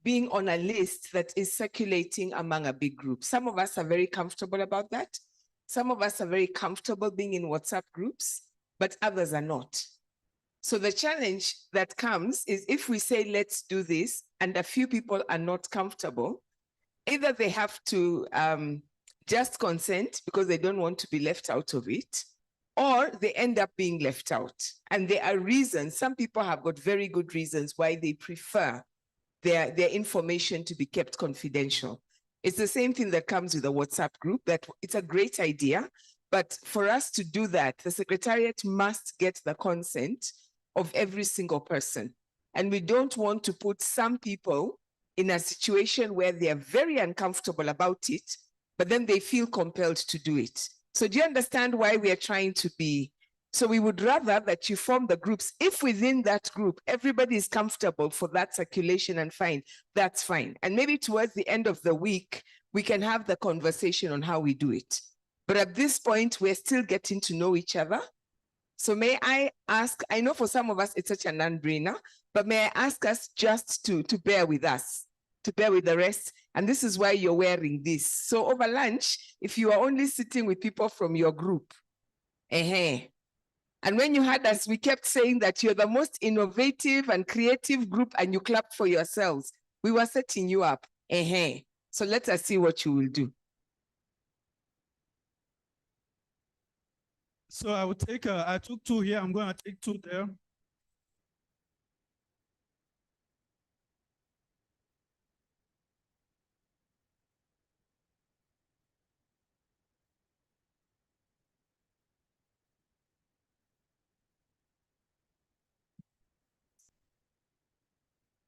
being on a list that is circulating among a big group. Some of us are very comfortable about that. Some of us are very comfortable being in WhatsApp groups, but others are not. So the challenge that comes is if we say, let's do this, and a few people are not comfortable, either they have to just consent because they don't want to be left out of it, or they end up being left out. And there are reasons, some people have got very good reasons why they prefer their information to be kept confidential. It's the same thing that comes with a WhatsApp group, that it's a great idea, but for us to do that, the Secretariat must get the consent of every single person. And we don't want to put some people in a situation where they are very uncomfortable about it, but then they feel compelled to do it. So do you understand why we are trying to be? So we would rather that you form the groups. If within that group, everybody is comfortable for that circulation and fine, that's fine. And maybe towards the end of the week, we can have the conversation on how we do it. But at this point, we're still getting to know each other. So may I ask, I know for some of us, it's such a non-brainer, but may I ask us just to bear with us, to bear with the rest. And this is why you're wearing this. So over lunch, if you are only sitting with people from your group, and when you had us, we kept saying that you're the most innovative and creative group and you clapped for yourselves. We were setting you up. So let us see what you will do. So I would take, I took 2 here, I'm gonna take 2 there.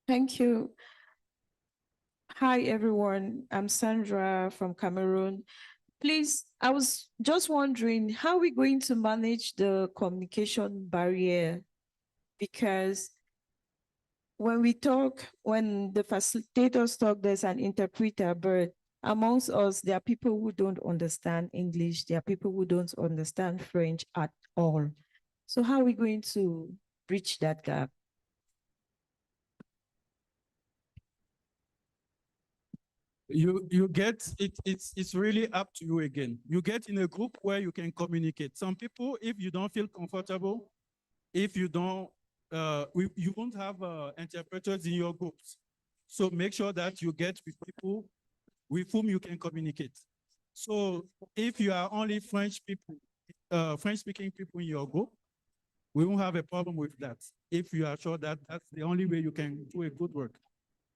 Thank you. Hi, everyone. I'm Sandra from Cameroon. Please, I was just wondering, how are we going to manage the communication barrier? Because when we talk, when the facilitators talk, there's an interpreter, but amongst us, there are people who don't understand English. There are people who don't understand French at all. So how are we going to bridge that gap? You get it, it's really up to you again. You get in a group where you can communicate. Some people, if you don't feel comfortable, if you don't, you won't have interpreters in your groups. So make sure that you get with people with whom you can communicate. So if you are only French people, French-speaking people in your group, we won't have a problem with that. If you are sure that that's the only way you can do a good work,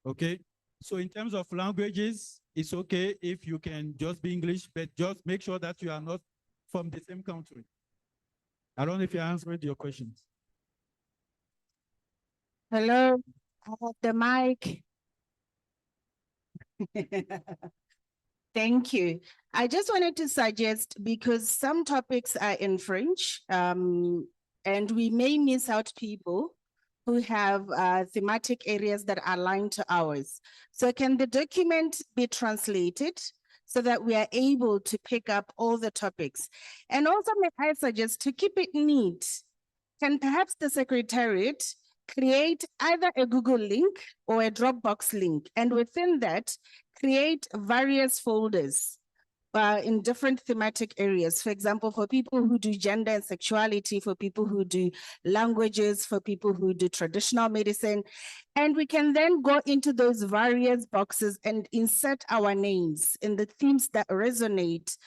okay? So in terms of languages, it's okay if you can just be English, but just make sure that you are not from the same country. I don't know if you answered your questions. Hello, I have the mic. Thank you. I just wanted to suggest, because some topics are in French, and we may miss out people who have thematic areas that are aligned to ours. So can the document be translated so that we are able to pick up all the topics? And also, may I suggest, to keep it neat, can perhaps the Secretariat create either a Google link or a Dropbox link, and within that, create various folders in different thematic areas. For example, for people who do gender and sexuality, for people who do languages, for people who do traditional medicine. And we can then go into those various boxes and insert our names in the themes that resonate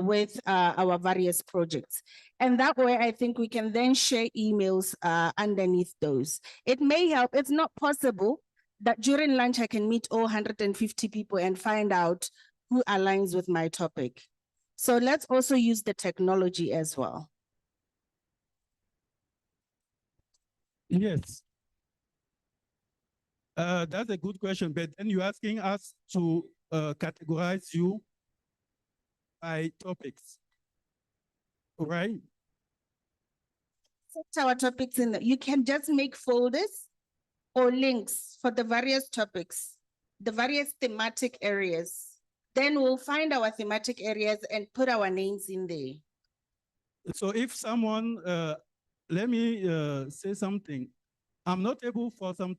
with our various projects. And that way, I think we can then share emails underneath those. It may help. It's not possible that during lunch I can meet all 150 people and find out who aligns with my topic. So let's also use the technology as well. Yes. That's a good question, but then you're asking us to categorize you by topics, right? Set our topics in you can just make folders or links for the various topics, the various thematic areas. Then we'll find our thematic areas and put our names in there. So if someone, let me say something. I'm not able for some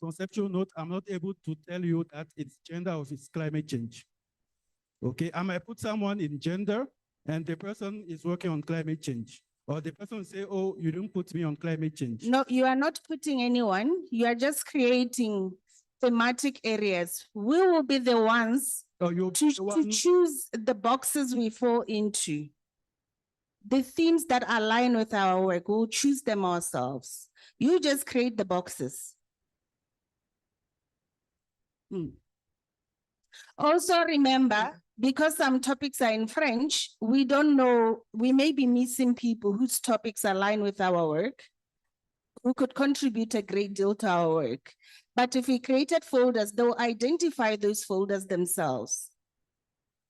conceptual note, I'm not able to tell you that it's gender or it's climate change. Okay, I might put someone in gender and the person is working on climate change. Or the person say, oh, you didn't put me on climate change. No, you are not putting anyone. You are just creating thematic areas. We will be the ones to choose the boxes we fall into. The themes that align with our work, we'll choose them ourselves. You just create the boxes. Also remember, because some topics are in French, we don't know, we may be missing people whose topics align with our work, who could contribute a great deal to our work. But if we created folders, they'll identify those folders themselves.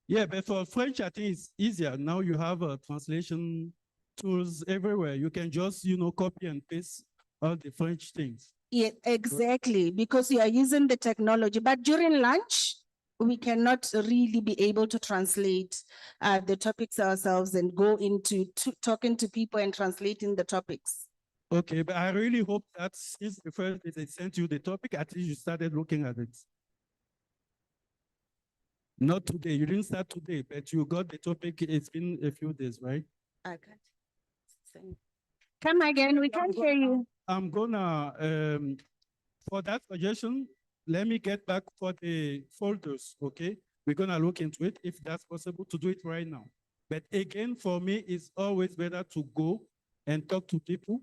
Yeah, but for French, I think it's easier. Now you have translation tools everywhere. You can just, copy and paste all the French things. Yeah, exactly, because you are using the technology. But during lunch, we cannot really be able to translate the topics ourselves and go into talking to people and translating the topics. Okay, but I really hope that since the first day they sent you the topic, at least you started looking at it. Not today, you didn't start today, but you got the topic, it's been a few days, right? Okay. Come again, we can't hear you. I'm gonna, for that suggestion, let me get back for the folders, okay? We're gonna look into it if that's possible to do it right now. But again, for me, it's always better to go and talk to people.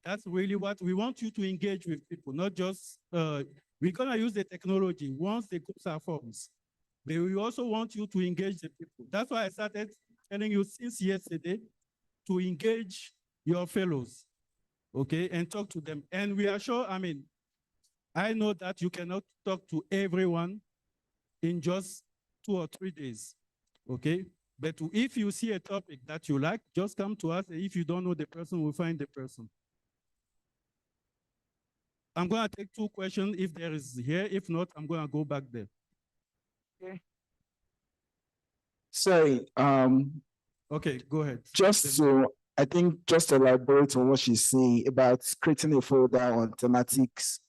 That's really what we want you to engage with people, not just, we're gonna use the technology once the groups are formed. But we also want you to engage the people. That's why I started telling you since yesterday to engage your fellows, okay, and talk to them. And we are sure, I mean, I know that you cannot talk to everyone in just 2 or 3 days, okay? But if you see a topic that you like, just come to us. If you don't know the person, we'll find the person. I'm gonna take 2 questions if there is here. If not, I'm gonna go back there. Okay. Sorry, Okay, go ahead. I think just to elaborate on what she's saying about creating a folder on thematics,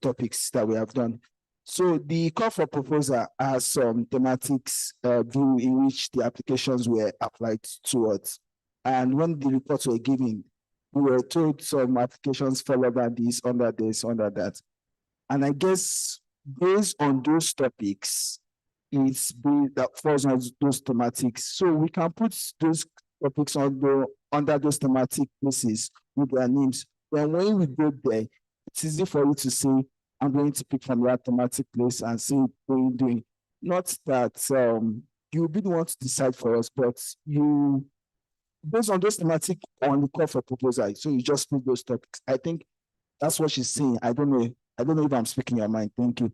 topics that we have done. So the call for proposal has some thematics view in which the applications were applied towards. And when the reports were given, we were told some applications fall under this, under this, under that. And I guess based on those topics, it's that falls on those thematics. So we can put those topics under those thematic places with their names. Then when we go there, it's easy for you to say, I'm going to pick from that thematic place and see what you're doing. Not that you'll be the one to decide for us, but you, based on those thematic on the call for proposal, so you just put those topics. I think that's what she's saying. I don't know if I'm speaking your mind. Thank you.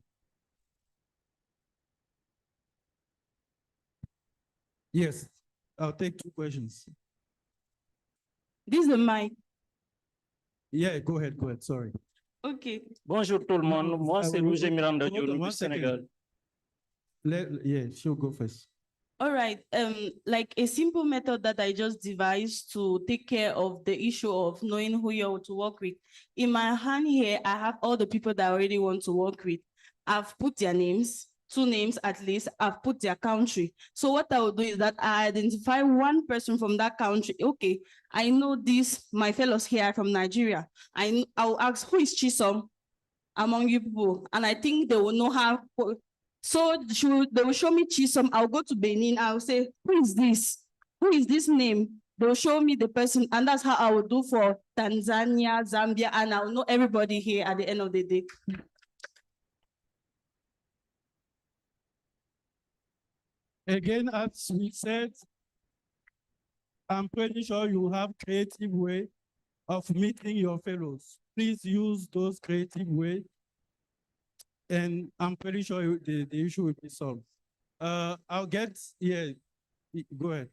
Yes, I'll take 2 questions. This is Mike. Yeah, go ahead, sorry. Okay. Bonjour tout le monde, moi c'est Roger Miranda Diallo du Sénégal. Yeah, she'll go first. All right, like a simple method that I just devised to take care of the issue of knowing who you're to work with. In my hand here, I have all the people that I already want to work with. I've put their names, 2 names at least, I've put their country. So what I will do is that I identify one person from that country. Okay, I know this, my fellows here are from Nigeria. I'll ask, who is Chisom among you people? And I think they will know how. So they will show me Chisom. I'll go to Benin. I'll say, who is this? Who is this name? They'll show me the person. And that's how I will do for Tanzania, Zambia, and I'll know everybody here at the end of the day. Again, as we said, I'm pretty sure you have creative way of meeting your fellows. Please use those creative ways. And I'm pretty sure the issue will be solved. I'll get, yeah, go ahead.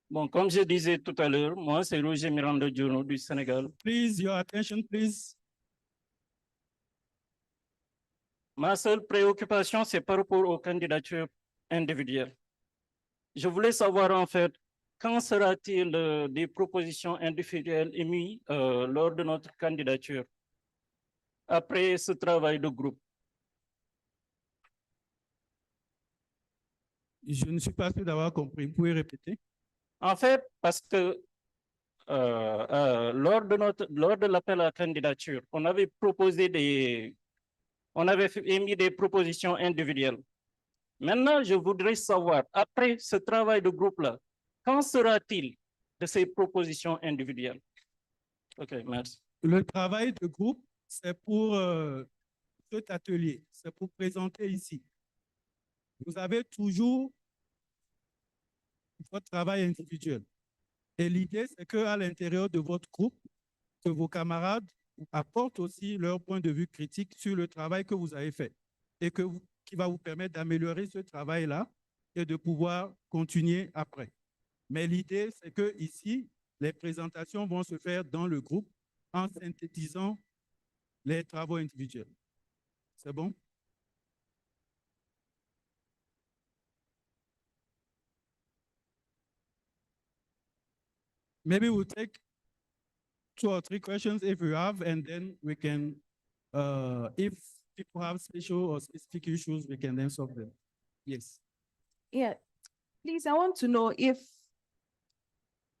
Bon, comme je disais tout à l'heure, moi c'est Roger Miranda Diallo du Sénégal. Please, your attention, please. Ma seule préoccupation, c'est par rapport aux candidatures individuelles. Je voulais savoir en fait, quand sera-t-il des propositions individuelles émises lors de notre candidature après ce travail de groupe? Je ne suis pas sûr d'avoir compris. Vous pouvez répéter? En fait, parce que lors de l'appel à la candidature, on avait émis des propositions individuelles. Maintenant, je voudrais savoir, après ce travail de groupe-là, qu'en sera-t-il de ces propositions individuelles? OK, merci. Le travail de groupe, c'est pour cet atelier, c'est pour présenter ici. Vous avez toujours votre travail individuel. Et l'idée, c'est qu'à l'intérieur de votre groupe, que vos camarades apportent aussi leur point de vue critique sur le travail que vous avez fait et qui va vous permettre d'améliorer ce travail-là et de pouvoir continuer après. Mais l'idée, c'est que ici, les présentations vont se faire dans le groupe en synthétisant les travaux individuels. C'est bon? Maybe we'll take 2 or 3 questions if you have, and then we can, if people have special or specific issues, we can then solve them. Yes. Yeah, please, I want to know if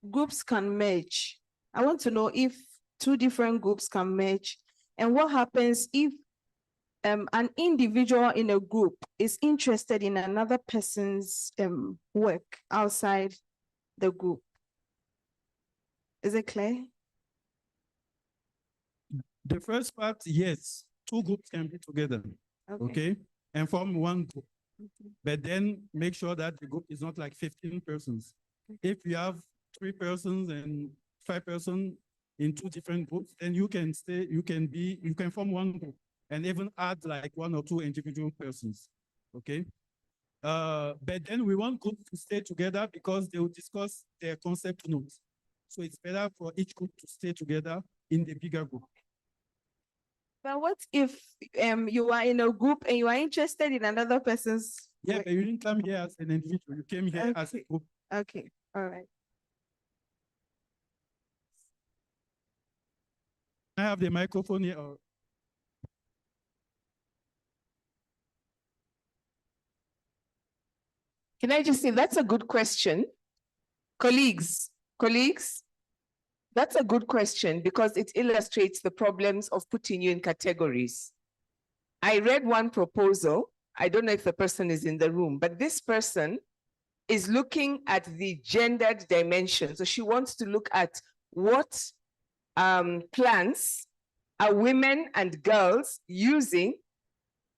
groups can merge. I want to know if 2 different groups can merge, and what happens if an individual in a group is interested in another person's work outside the group. Is it clear? The first part, yes, two groups can be together, okay, and form one group. But then make sure that the group is not like 15 persons. If you have 3 persons and 5 persons in 2 different groups, then you can form one group and even add like 1 or 2 individual persons, okay? But then we want groups to stay together because they will discuss their concept notes. So it's better for each group to stay together in the bigger group. But what if you are in a group and you are interested in another person's Yeah, work? but you didn't come here as an individual. You came here as a group. Okay, all right. I have the microphone here. Can I just say that's a good question? Colleagues, that's a good question because it illustrates the problems of putting you in categories. I read one proposal. I don't know if the person is in the room, but this person is looking at the gendered dimension. So she wants to look at what plans are women and girls using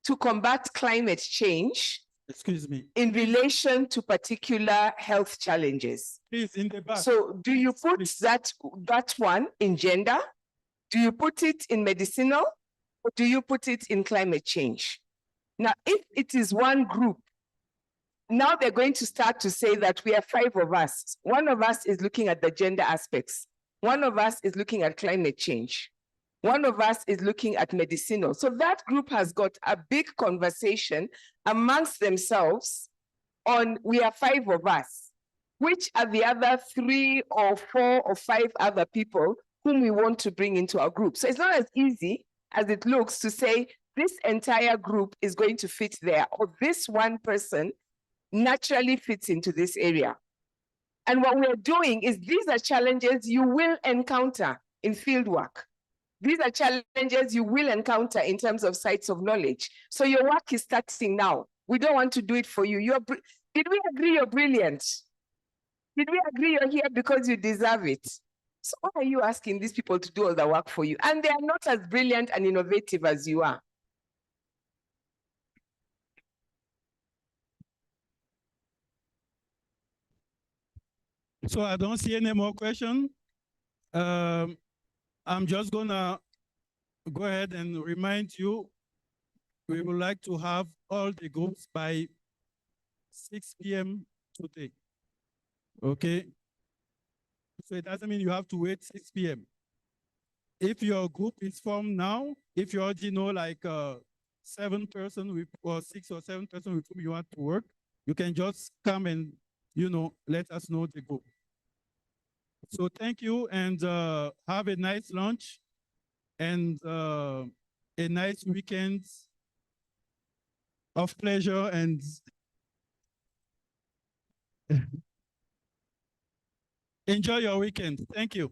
to combat climate change. Excuse me. In relation to particular health challenges. Please, in the back. So do you put that one in gender? Do you put it in medicinal? Or do you put it in climate change? Now, if it is one group, now they're going to start to say that we are 5 of us. One of us is looking at the gender aspects. One of us is looking at climate change. One of us is looking at medicinal. So that group has got a big conversation amongst themselves on we are 5 of us. Which are the other 3 or 4 or 5 other people whom we want to bring into our group? So it's not as easy as it looks to say this entire group is going to fit there, or this one person naturally fits into this area. And what we're doing is these are challenges you will encounter in fieldwork. These are challenges you will encounter in terms of sites of knowledge. So your work is starting now. We don't want to do it for you. Did we agree you're brilliant? Did we agree you're here because you deserve it? So why are you asking these people to do all the work for you? And they are not as brilliant and innovative as you are. So I don't see any more questions. I'm just gonna go ahead and remind you, we would like to have all the groups by 6 p.m. today. Okay? So it doesn't mean you have to wait 6 p.m. If your group is formed now, if you already know like 7 persons with, or 6 or 7 persons with whom you want to work, you can just come and, let us know the group. So thank you, and have a nice lunch and a nice weekend of pleasure and enjoy your weekend. Thank you.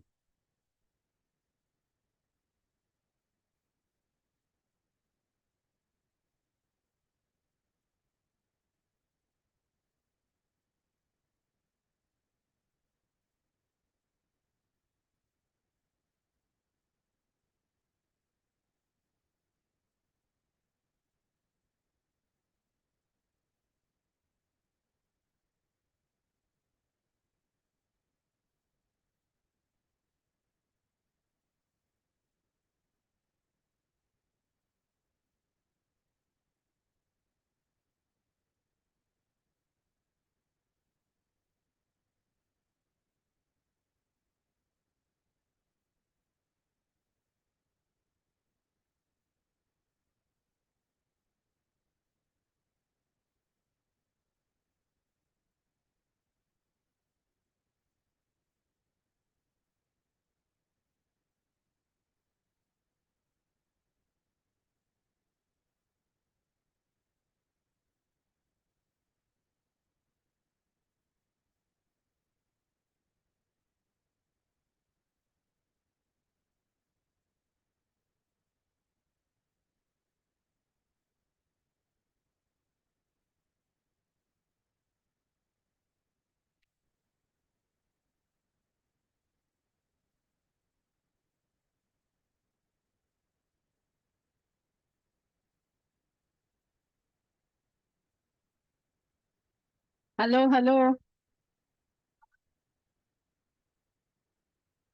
Hello, hello.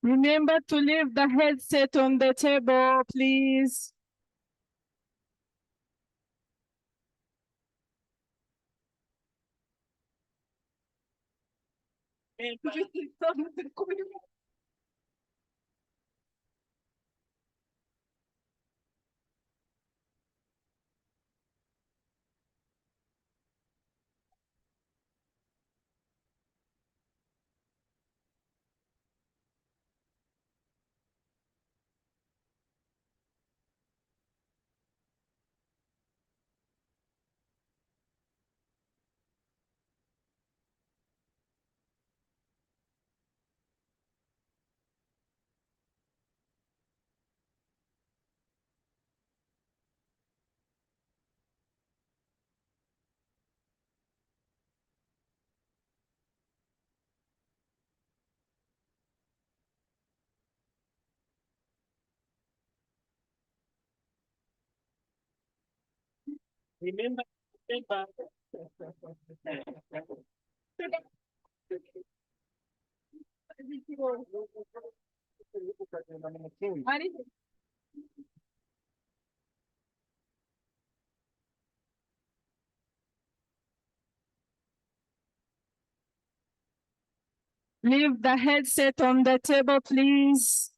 Remember to leave the headset on the table, please. Remember, remember. Leave the headset on the table, please.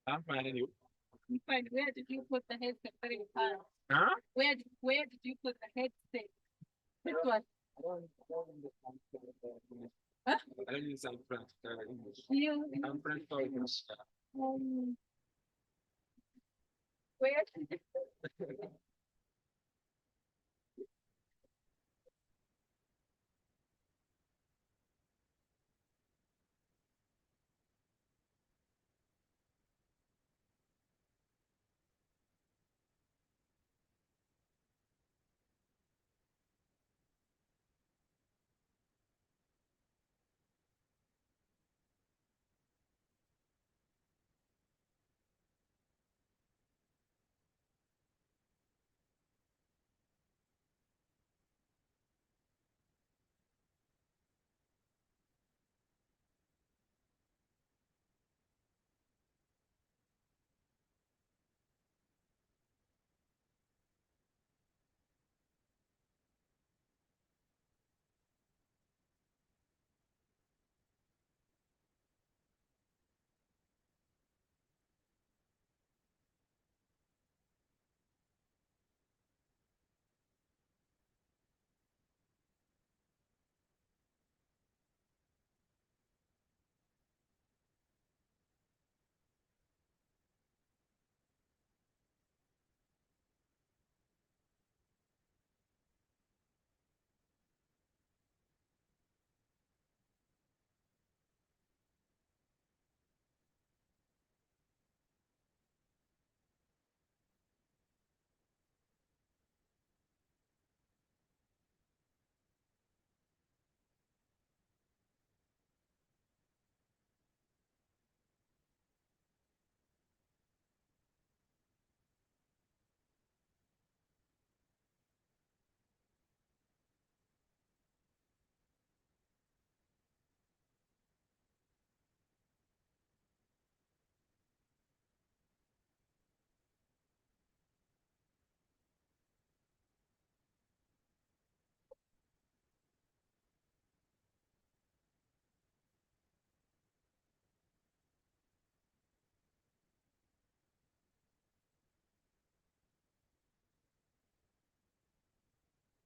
I'm finding you. Fine. Where did you put the headset? Huh? Where did you put the headset? This one. Huh? I don't use some French, English. You. I'm French or English. Um, where?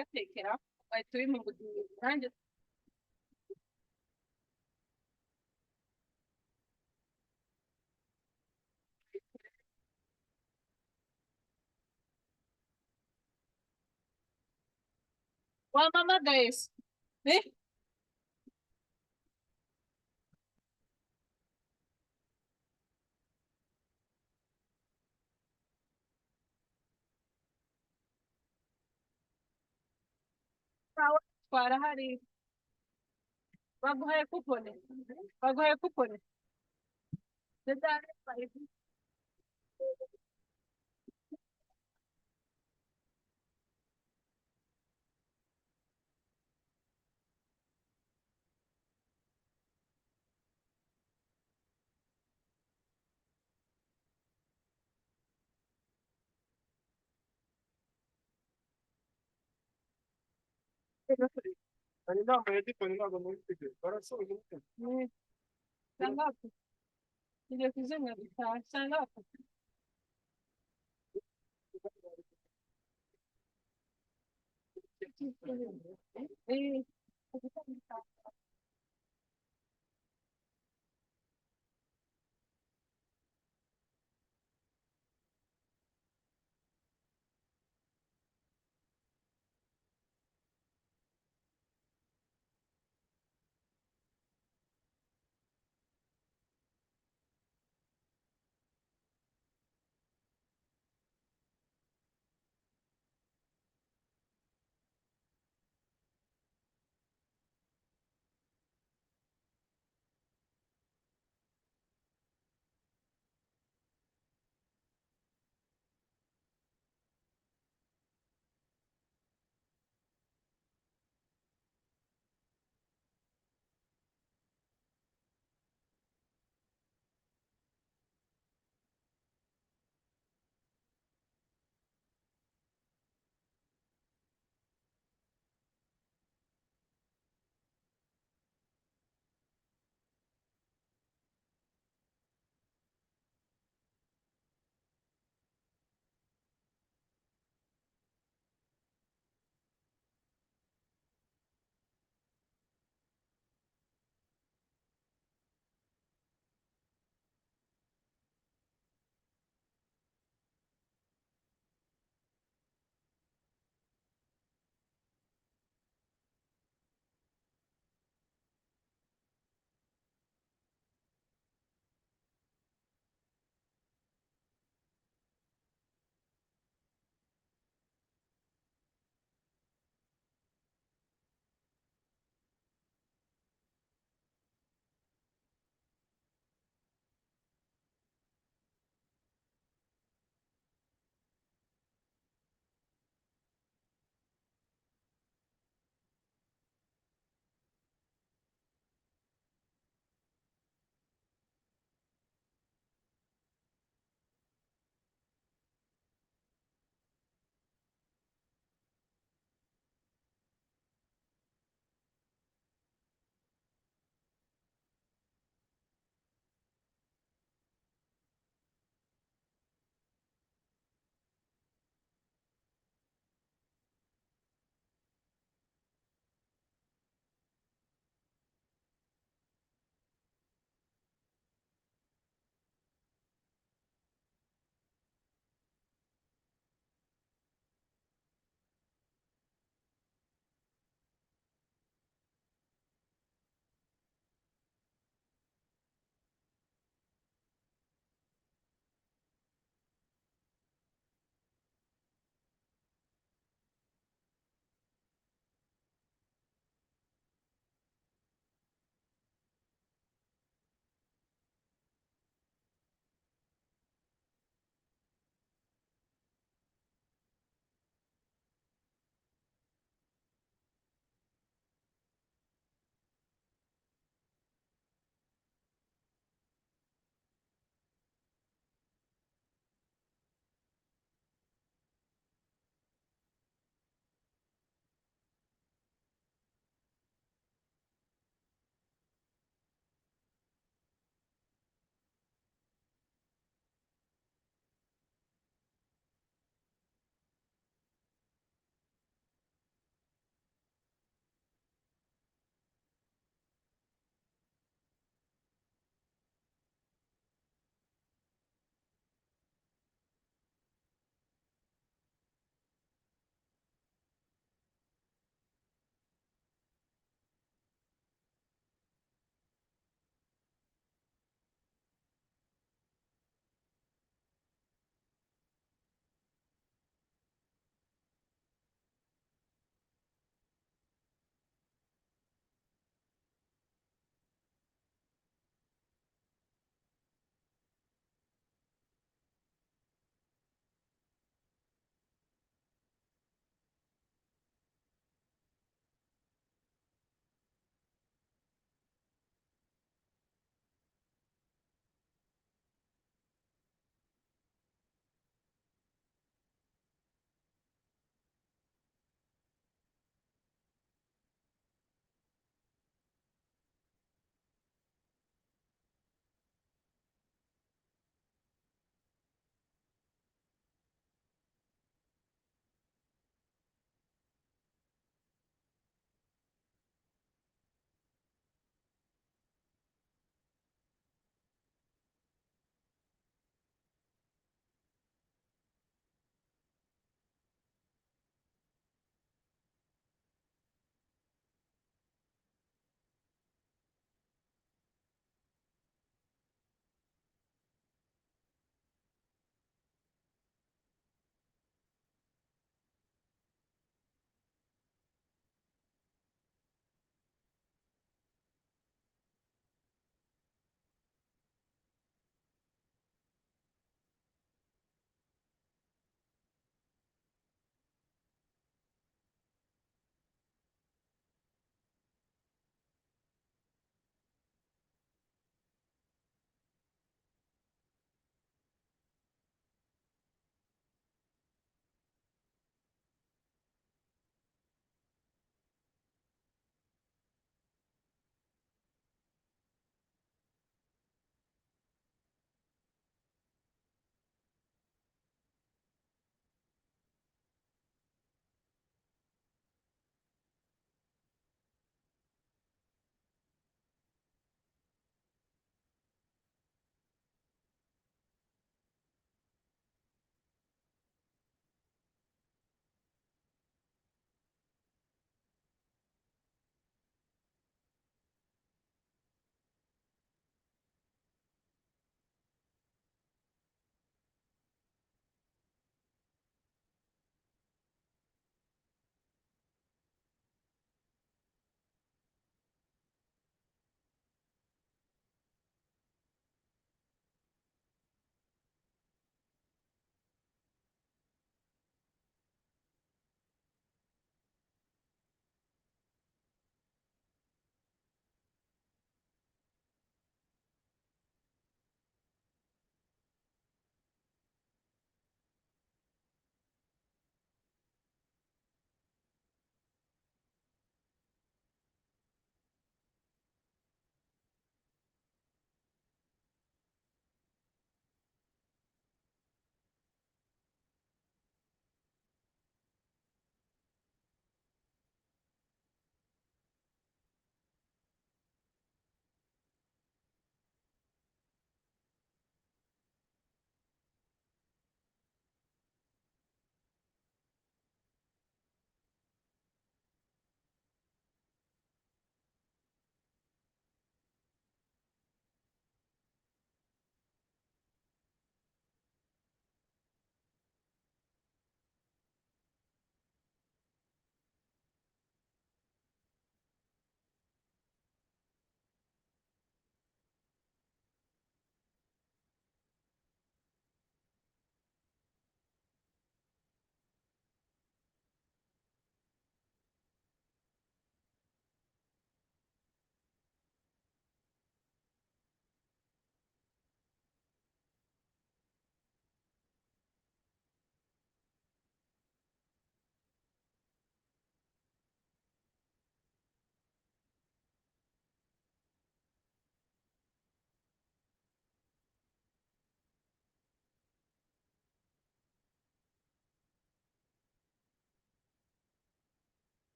gatekera bahita ubimugurira nanjye wampamagaye se twara hari baguhaye kupone baguhaye kupone sangapi ngiye kuzimya gitaha sangapi